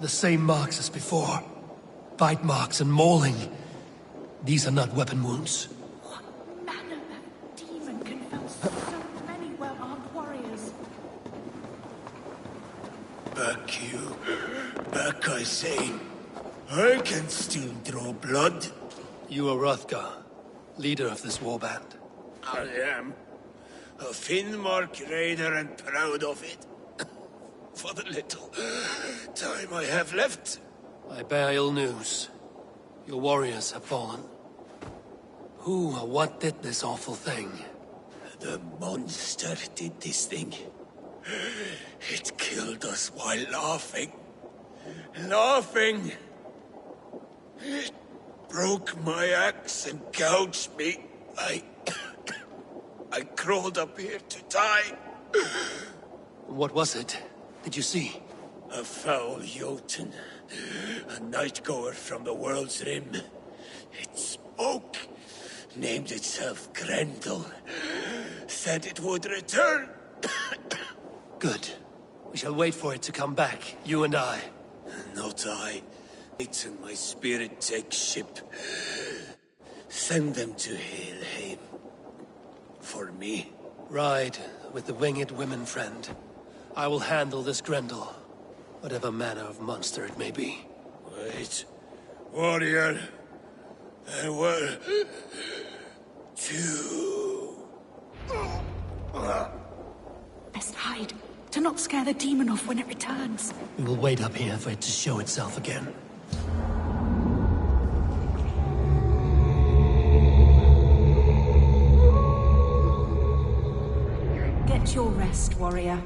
The same marks as before. Bite marks and mauling. These are not weapon wounds. What manner of demon can fell so many well-armed warriors? Back you. Back, I say. I can still draw blood. You are Hrothgar, leader of this warband. I am. A Finnmark raider and proud of it. For the little time I have left. I bear ill news. Your warriors have fallen. Who or what did this awful thing? The monster did this thing. It killed us while laughing. Laughing! It broke my axe and gouged me. I crawled up here to die. What was it? Did you see? A foul Jotun. A night-goer from the world's rim. It spoke. Named itself Grendel. Said it would return. Good. We shall wait for it to come back, you and I. Not I. Wait till my spirit takes ship. Send them to Helheim. For me. Ride with the winged women friend. I will handle this Grendel. Whatever manner of monster it may be. Wait. Warrior. And what? Two. Best hide, to not scare the demon off when it returns. We will wait up here for it to show itself again. Get your rest, warrior.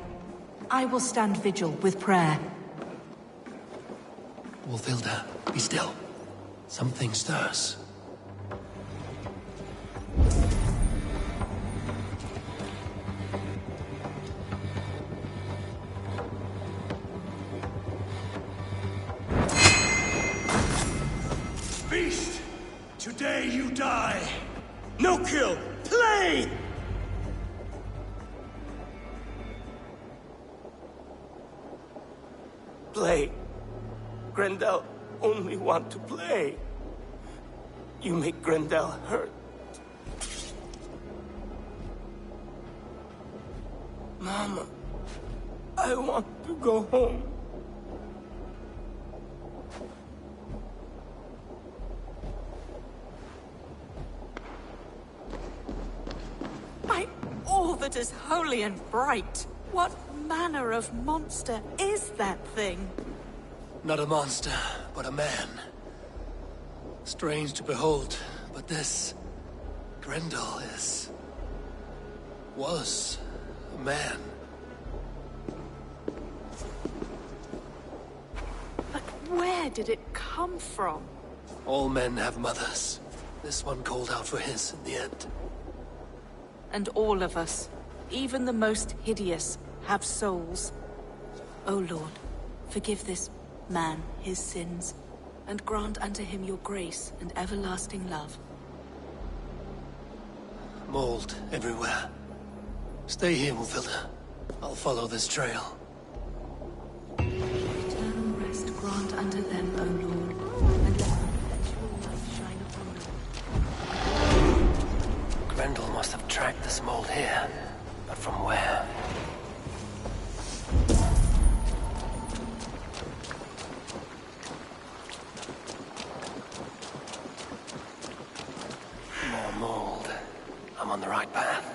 I will stand vigil with prayer. Wolfilda, be still. Something stirs. Beast! Today you die! No kill! Play! Play. Grendel only want to play. You make Grendel hurt. Mama, I want to go home. By all that is holy and bright, what manner of monster is that thing? Not a monster, but a man. Strange to behold, but this... Grendel was a man. But where did it come from? All men have mothers. This one called out for his in the end. And all of us, even the most hideous, have souls. O Lord, forgive this man his sins, and grant unto him your grace and everlasting love. Mold everywhere. Stay here, Wolfilda. I'll follow this trail. Eternal rest grant unto them, O Lord, and let perpetual light shine upon them. Grendel must have tracked this mold here, but from where? More mold. I'm on the right path.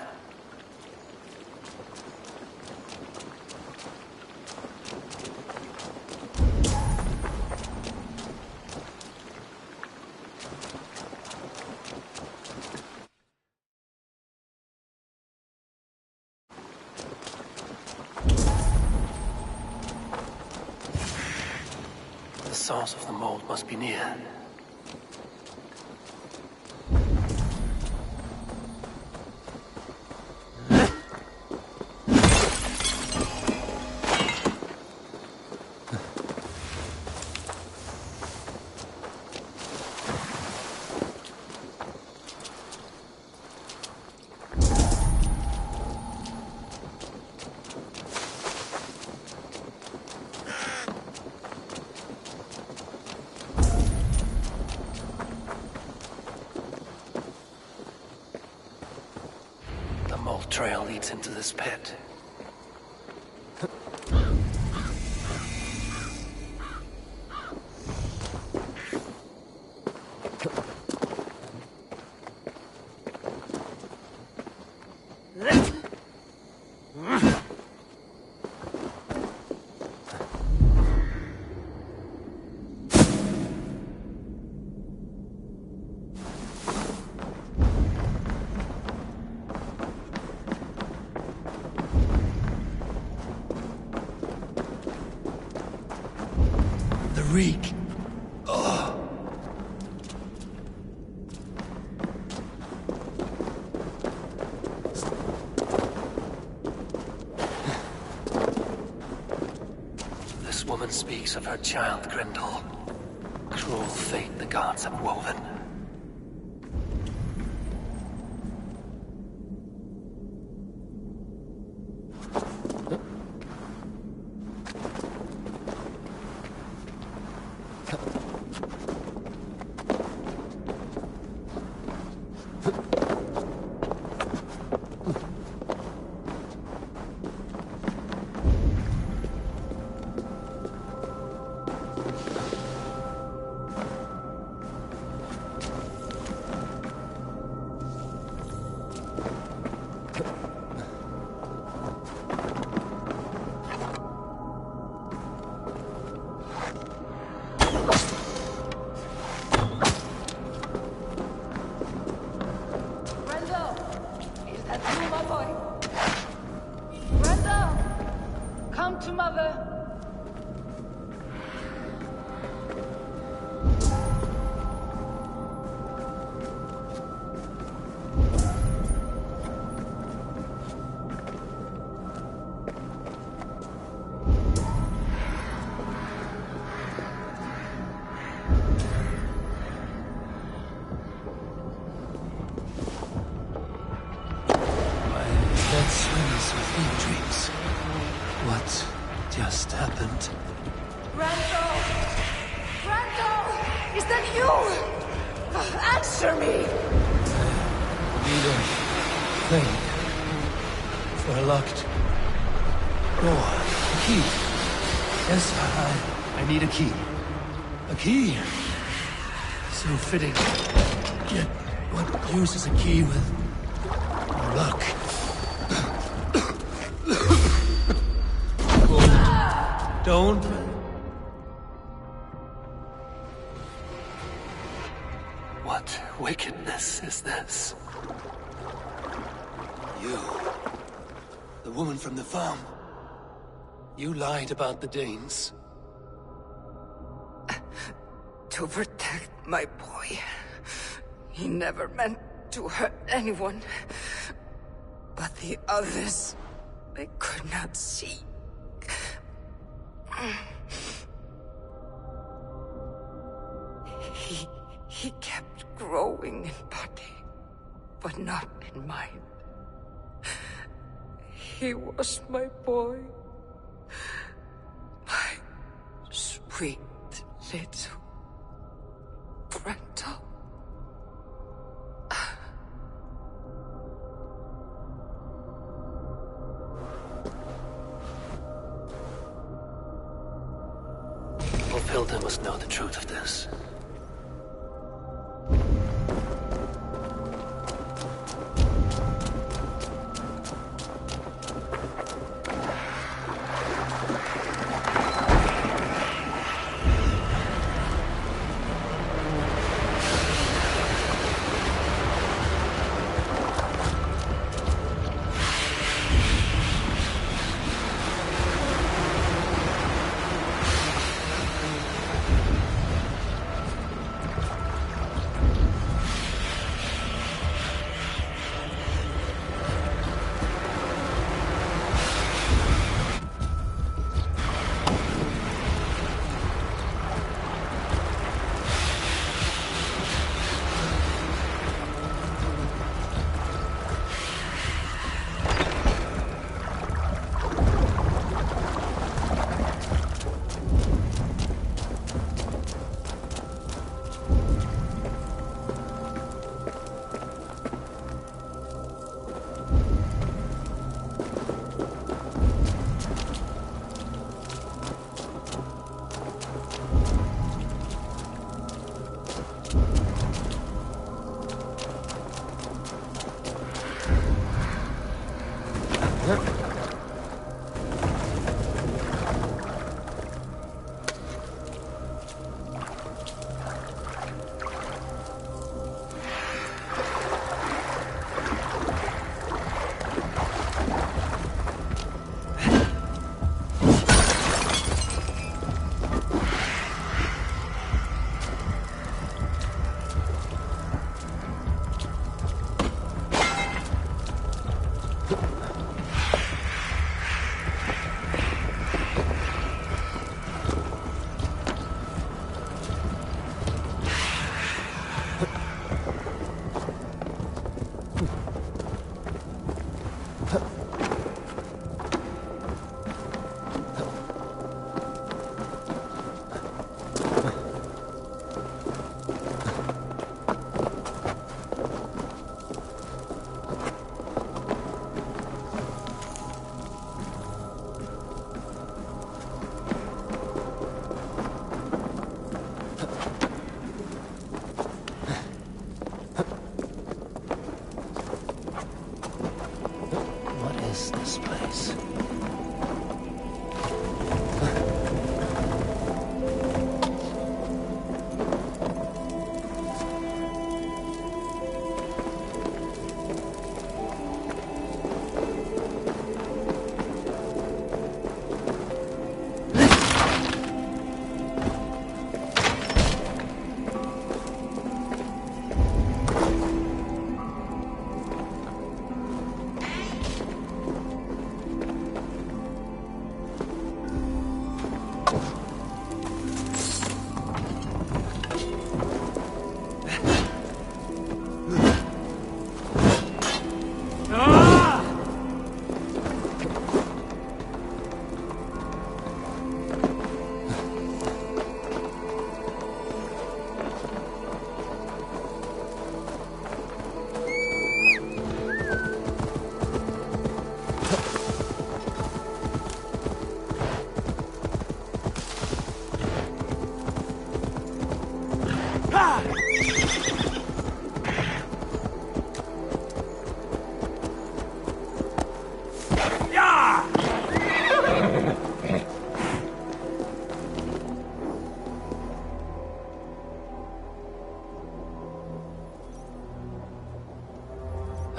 The source of the mold must be near. The mold trail leads into this pit. The reek. Oh. This woman speaks of her child, Grendel. Cruel fate the gods have woven. Come to Mother. That swims with fever dreams. What just happened? Randall! Randall! Is that you? Answer me! Need a thing for a locked door. A key. Yes, I need a key. A key. So fitting. Yet, what use is a key with no lock? Don't. What wickedness is this? You, the woman from the farm. You lied about the Danes. To protect my boy. He never meant to hurt anyone. But the others, they could not see. He kept growing in body, but not in mind. He was my boy. My sweet little Brenda. Hilda must know the truth of this.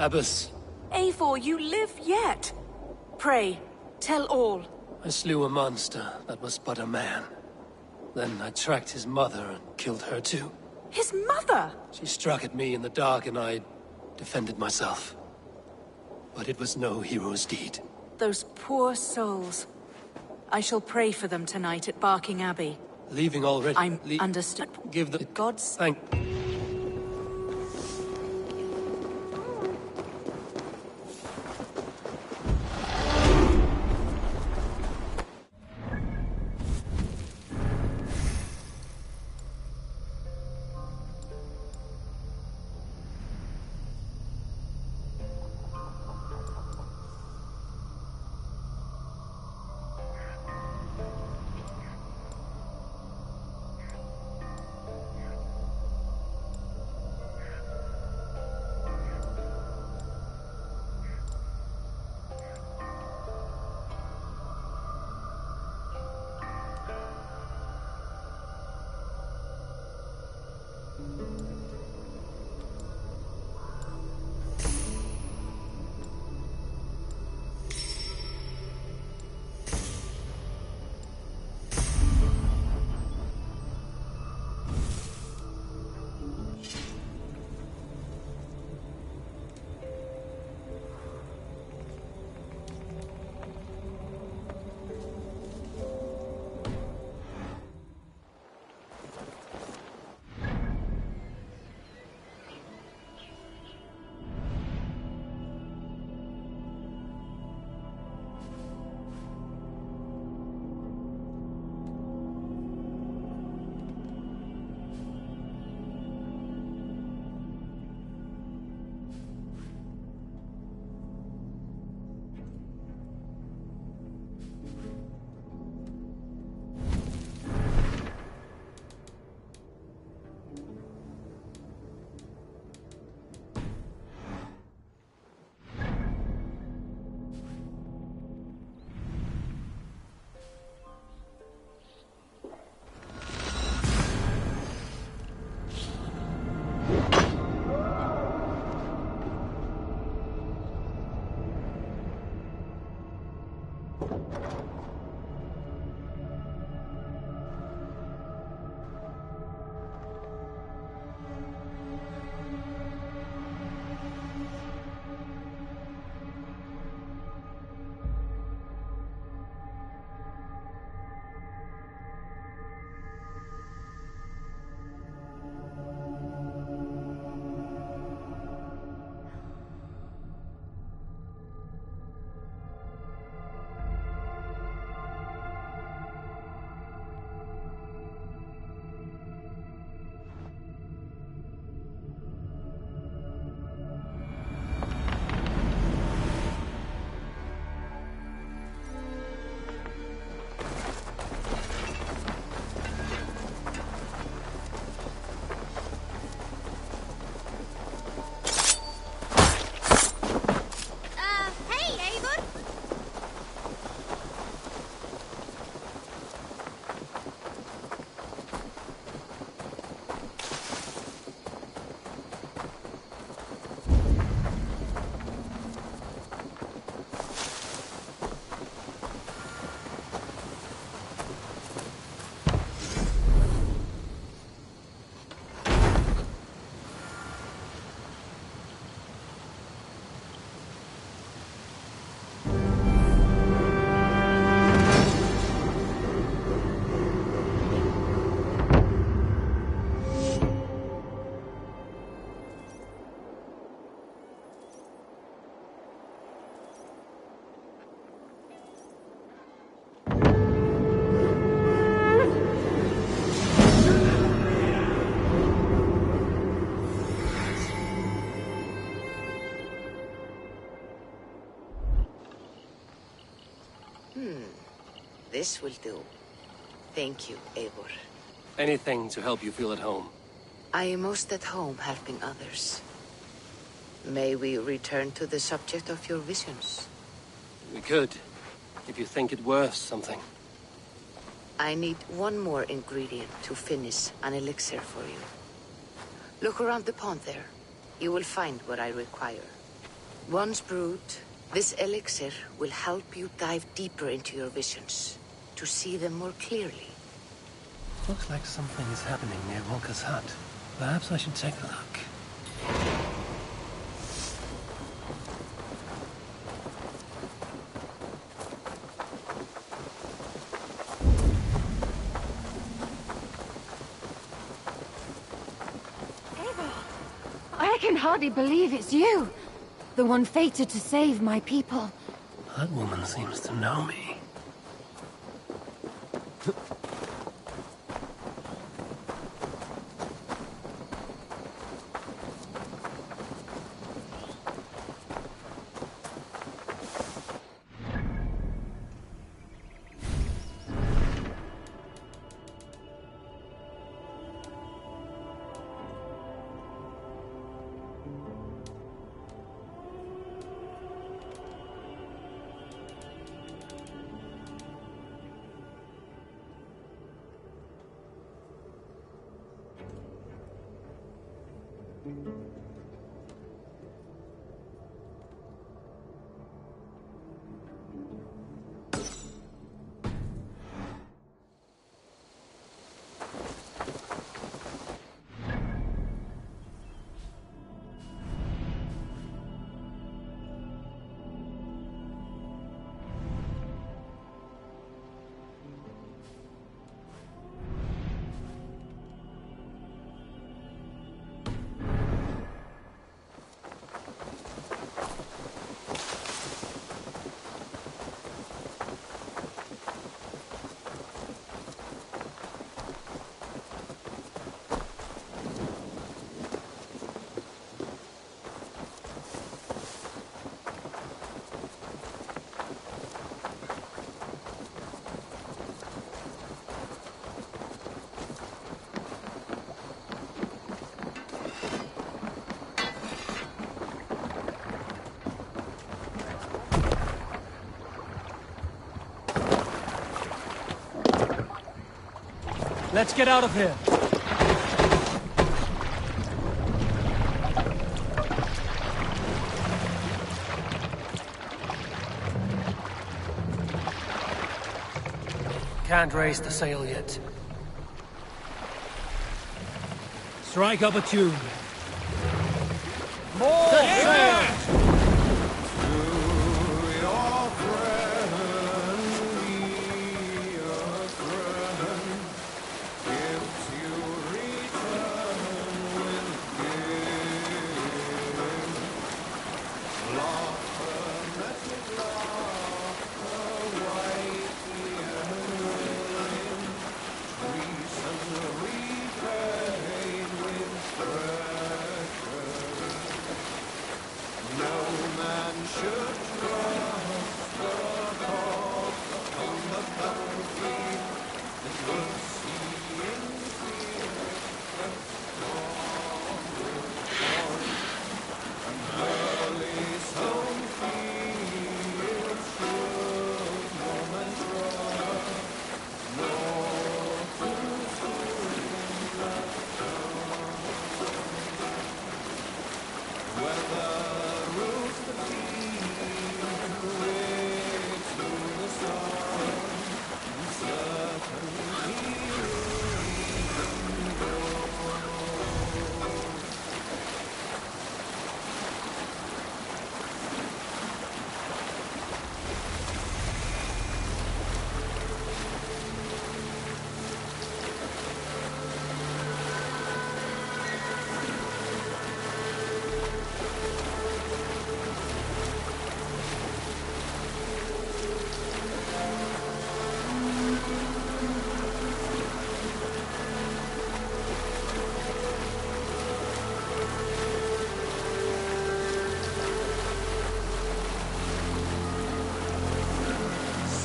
Abbess. Eivor, you live yet. Pray, tell all. I slew a monster that was but a man. Then I tracked his mother and killed her too. His mother? She struck at me in the dark and I defended myself. But it was no hero's deed. Those poor souls. I shall pray for them tonight at Barking Abbey. Leaving already? I'm understood. Give the... God's... Thank... This will do. Thank you, Eivor. Anything to help you feel at home. I am most at home helping others. May we return to the subject of your visions? We could, if you think it worth something. I need one more ingredient to finish an elixir for you. Look around the pond there. You will find what I require. Once brewed, this elixir will help you dive deeper into your visions, to see them more clearly. Looks like something is happening near Walker's hut. Perhaps I should take a look. I can hardly believe it's you. The one fated to save my people. That woman seems to know me. Let's get out of here. Can't raise the sail yet. Strike up a tune. More sail!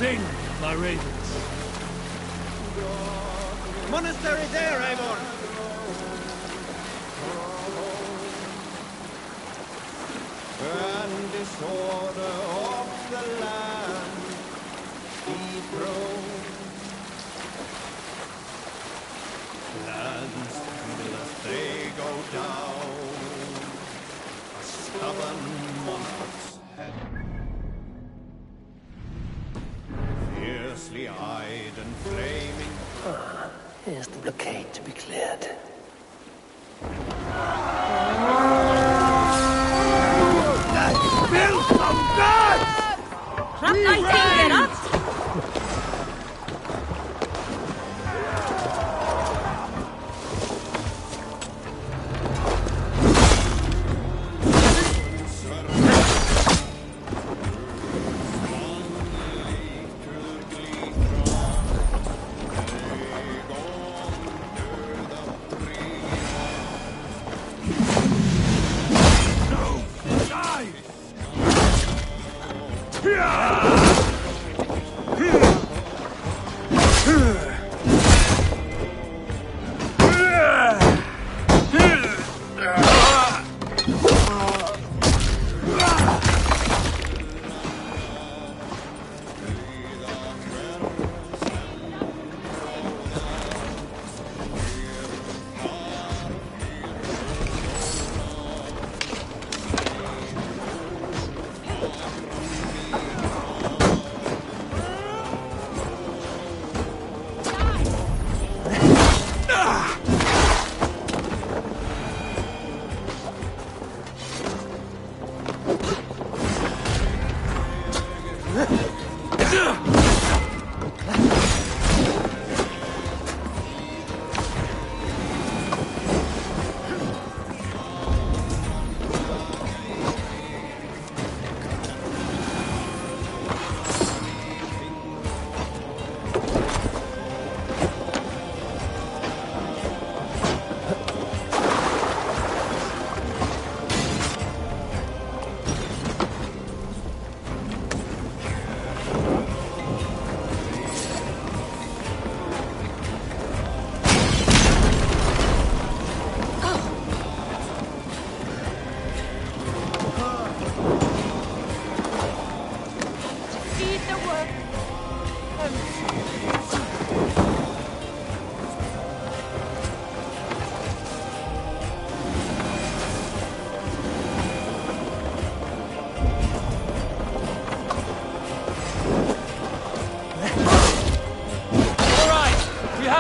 Sing, my ravens. Monastery there, Eivor! And disorder of the land dethroned. Lands tremble as they go down. A stubborn monarch fiercely-eyed and flaming. Here's the blockade to be cleared. Spill some guts! Get up!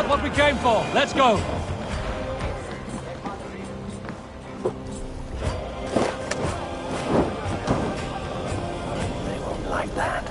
What we came for. Let's go. They won't like that.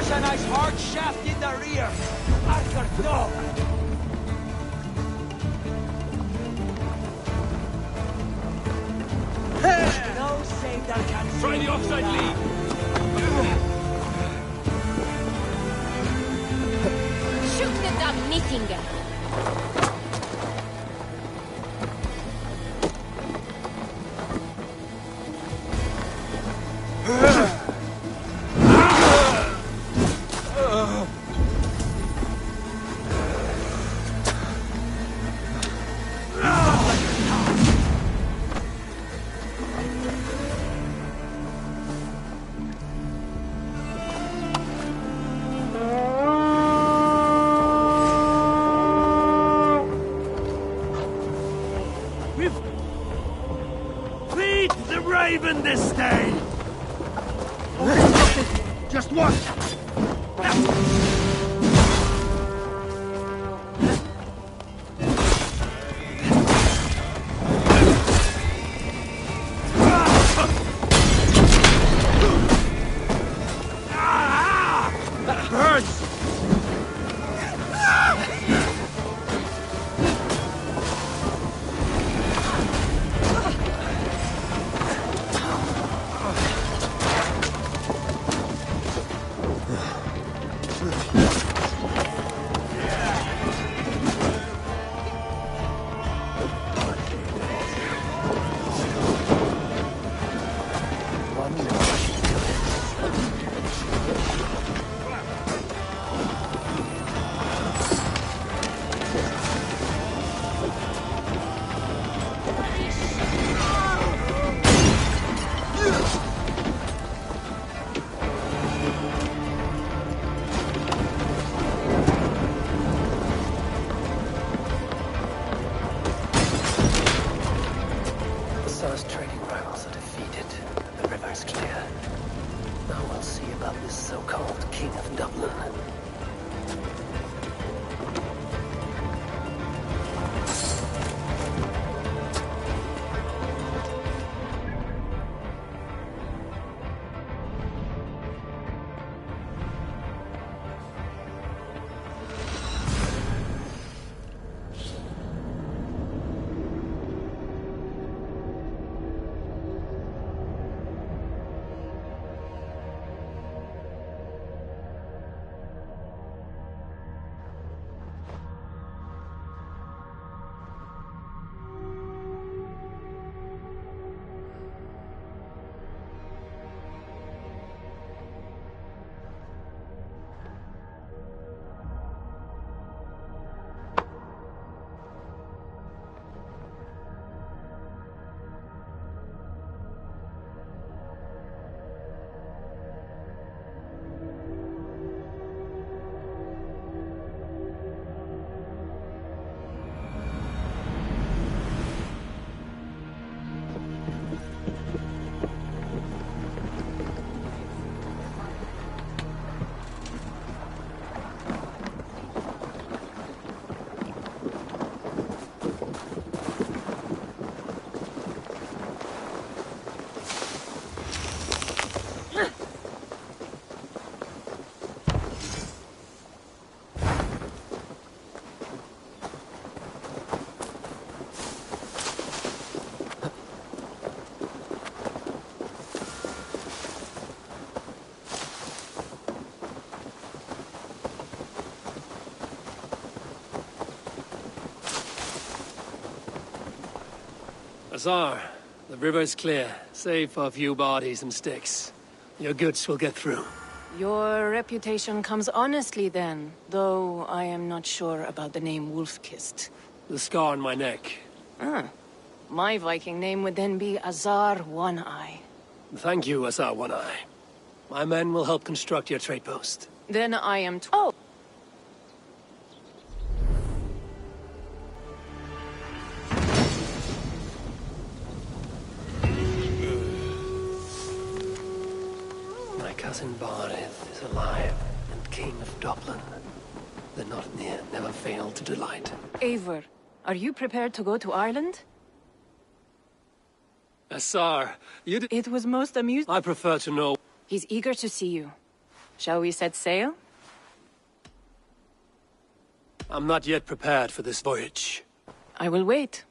A nice hard shaft in the rear. Arthur, no! No save that can try the offside lead. Shoot the damn meeting. Even this day! Okay, just one! That burns! Sar's trading rivals are defeated. The river's clear. Now we'll see about this so-called King of Dublin. Azar, the river's clear, save for a few bodies and sticks. Your goods will get through. Your reputation comes honestly then, though I am not sure about the name Wolf-Kissed. The scar on my neck. Ah. My Viking name would then be Azar One-Eye. Thank you, Azar One-Eye. My men will help construct your trade post. Then I am oh! My cousin Barith is alive, and King of Dublin. The not near never failed to delight. Eivor, are you prepared to go to Ireland? Azar, you did— It was most amusing. I prefer to know— He's eager to see you. Shall we set sail? I'm not yet prepared for this voyage. I will wait.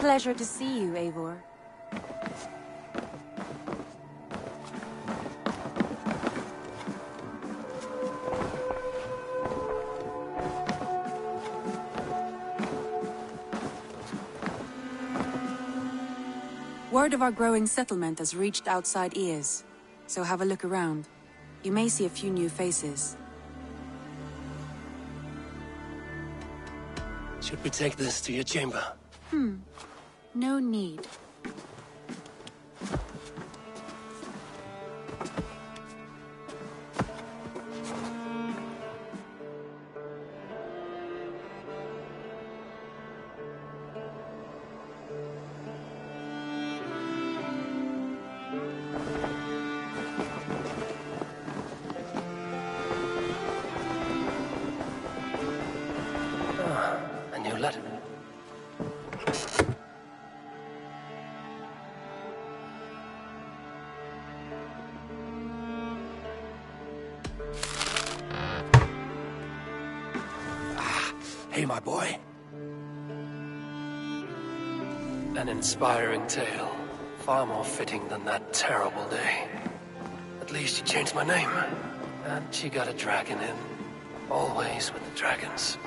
Pleasure to see you, Eivor. Word of our growing settlement has reached outside ears, so have a look around. You may see a few new faces. Should we take this to your chamber? No need. A new letter. Hey, my boy. An inspiring tale. Far more fitting than that terrible day. At least you changed my name. And she got a dragon in. Always with the dragons.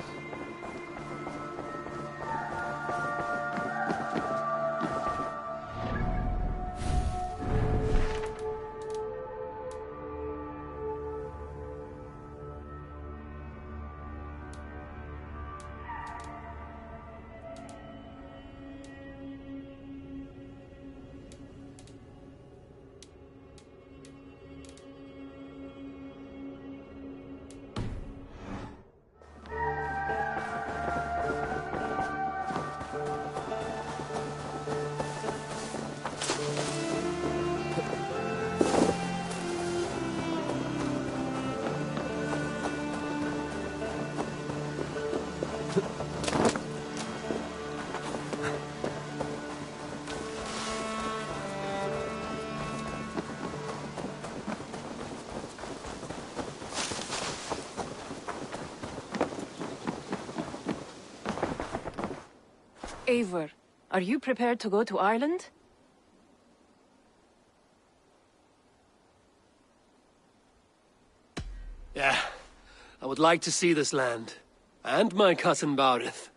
Eivor, are you prepared to go to Ireland? Yeah. I would like to see this land. And my cousin Baurith.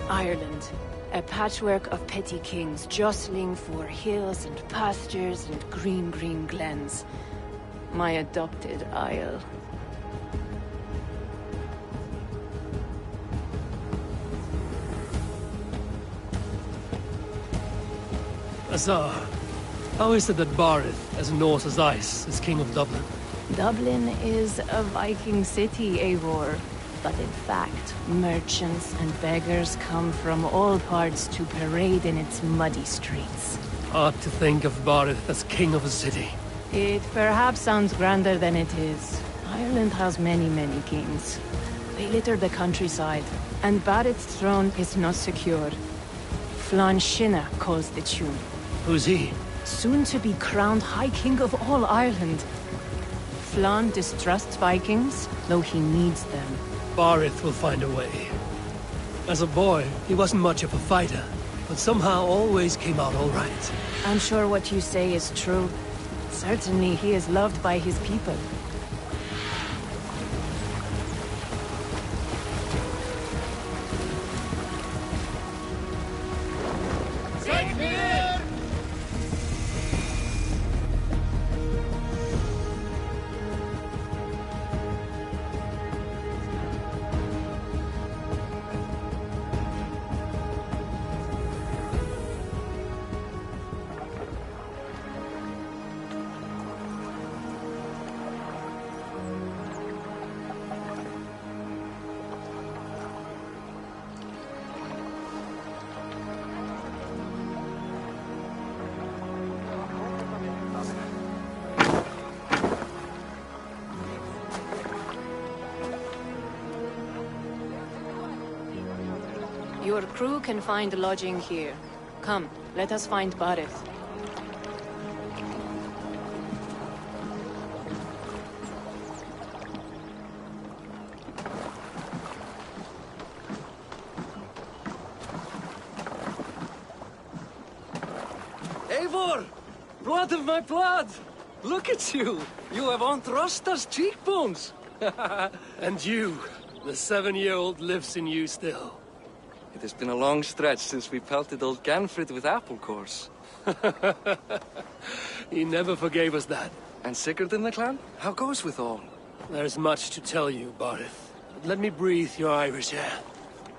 Ireland. A patchwork of petty kings jostling for hills and pastures and green glens. My adopted isle. Azar, how is it that Barith, as Norse as ice, is king of Dublin? Dublin is a Viking city, Eivor. But in fact, merchants and beggars come from all parts to parade in its muddy streets. Hard to think of Barith as king of a city. It perhaps sounds grander than it is. Ireland has many, many kings. They litter the countryside, and Barith's throne is not secure. Flann Sinna calls the tune. Who's he? Soon to be crowned High King of all Ireland. Flann distrusts Vikings, though he needs them. Barith will find a way. As a boy, he wasn't much of a fighter, but somehow always came out all right. I'm sure what you say is true. Certainly he is loved by his people. Your crew can find lodging here. Come, let us find Barith. Eivor! Blood of my blood! Look at you! You have Aunt Rosta's cheekbones! And you, the 7-year-old lives in you still. It has been a long stretch since we pelted old Ganfrid with apple cores. He never forgave us that. And Sigurd in the clan? How goes with all? There's much to tell you, Barith. Let me breathe your Irish air.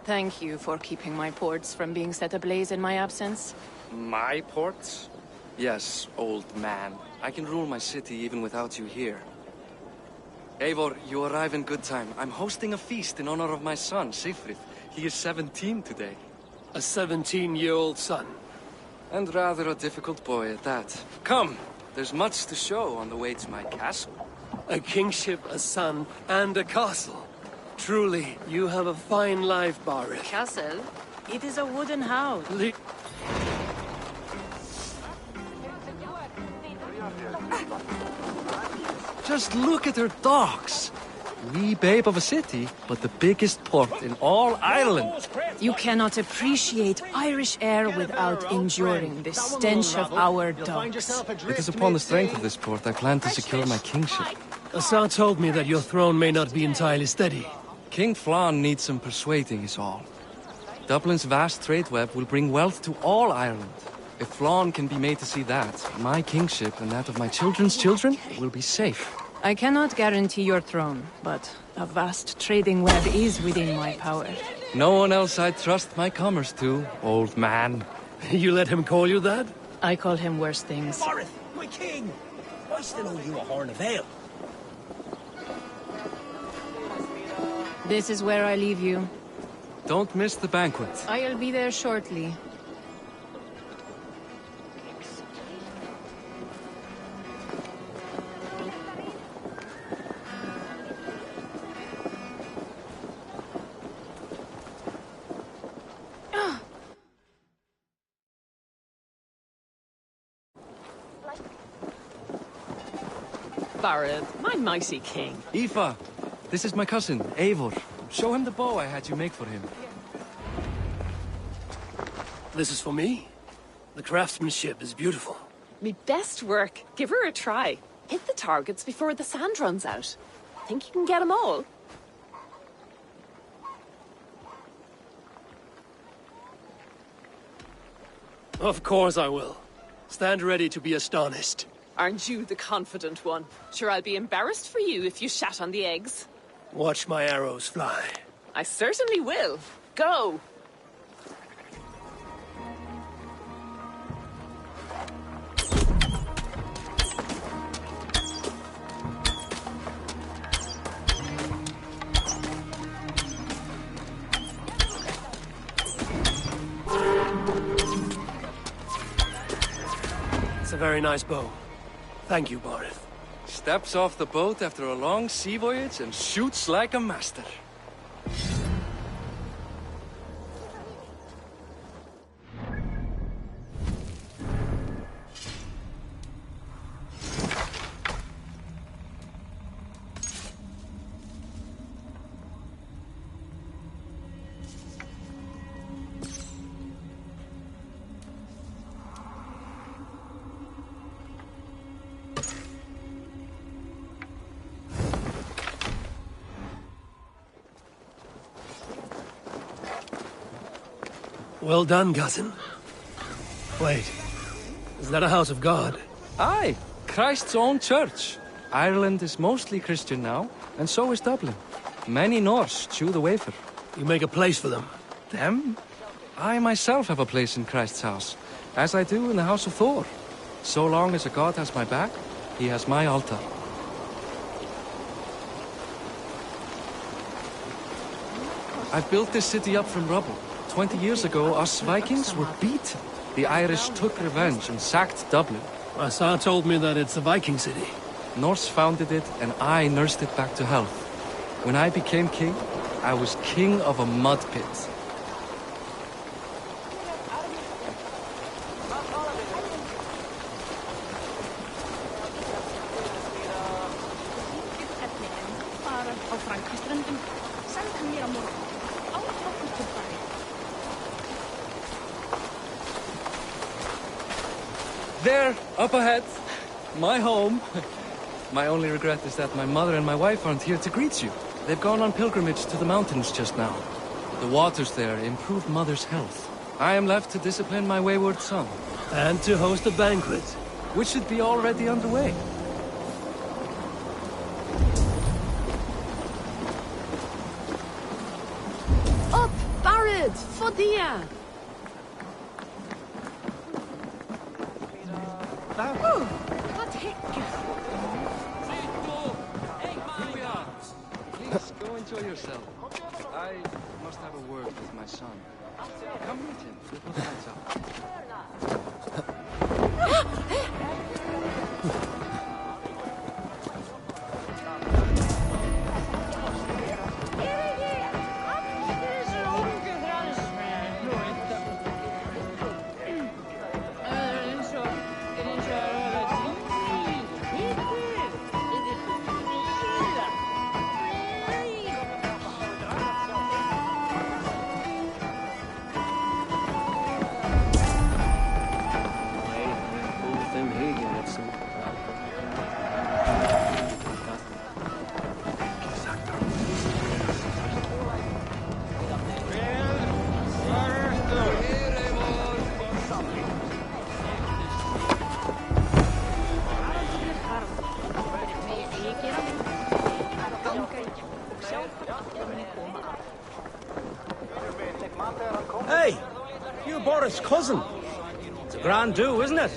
Thank you for keeping my ports from being set ablaze in my absence. My ports? Yes, old man. I can rule my city even without you here. Eivor, you arrive in good time. I'm hosting a feast in honor of my son, Sigfrid. He is 17 today. A 17-year-old son? And rather a difficult boy at that. Come, there's much to show on the way to my castle. A kingship, a son, and a castle. Truly, you have a fine life, Barith. Castle? It is a wooden house. Just look at her docks. Wee babe of a city, but the biggest port in all Ireland. You cannot appreciate Irish air without enduring the stench of our docks. It is upon the strength of this port I plan to secure my kingship. Assar told me that your throne may not be entirely steady. King Flann needs some persuading is all. Dublin's vast trade web will bring wealth to all Ireland. If Flann can be made to see that, my kingship and that of my children's children will be safe. I cannot guarantee your throne, but a vast trading web is within my power. No one else I'd trust my commerce to, old man. You let him call you that? I call him worse things. Barith, my king! I still owe you a horn of ale. This is where I leave you. Don't miss the banquet. I'll be there shortly. Barith, my mighty king. Aoife, this is my cousin, Eivor. Show him the bow I had you make for him. This is for me? The craftsmanship is beautiful. Me best work. Give her a try. Hit the targets before the sand runs out. Think you can get them all? Of course I will. Stand ready to be astonished. Aren't you the confident one? Sure, I'll be embarrassed for you if you shat on the eggs. Watch my arrows fly. I certainly will. Go! a very nice bow. Thank you, Barith. Steps off the boat after a long sea voyage and shoots like a master. Well done, cousin. Wait, is that a house of God? Aye, Christ's own church. Ireland is mostly Christian now, and so is Dublin. Many Norse chew the wafer. You make a place for them. Them? I myself have a place in Christ's house, as I do in the house of Thor. So long as a god has my back, he has my altar. I built this city up from rubble. 20 years ago, us Vikings were beaten. The Irish took revenge and sacked Dublin. Asa told me that it's a Viking city. Norse founded it, and I nursed it back to health. When I became king, I was king of a mud pit. There, up ahead. My home. My only regret is that my mother and my wife aren't here to greet you. They've gone on pilgrimage to the mountains just now. The waters there improve Mother's health. I am left to discipline my wayward son. And to host a banquet. Which should be already underway. Up, Barrett! Fodia! What heck? Here we are. Please go enjoy yourself. I must have a word with my son. Come meet him. We'll put lights up. Hey, you're Boris' cousin. It's a grand do, isn't it?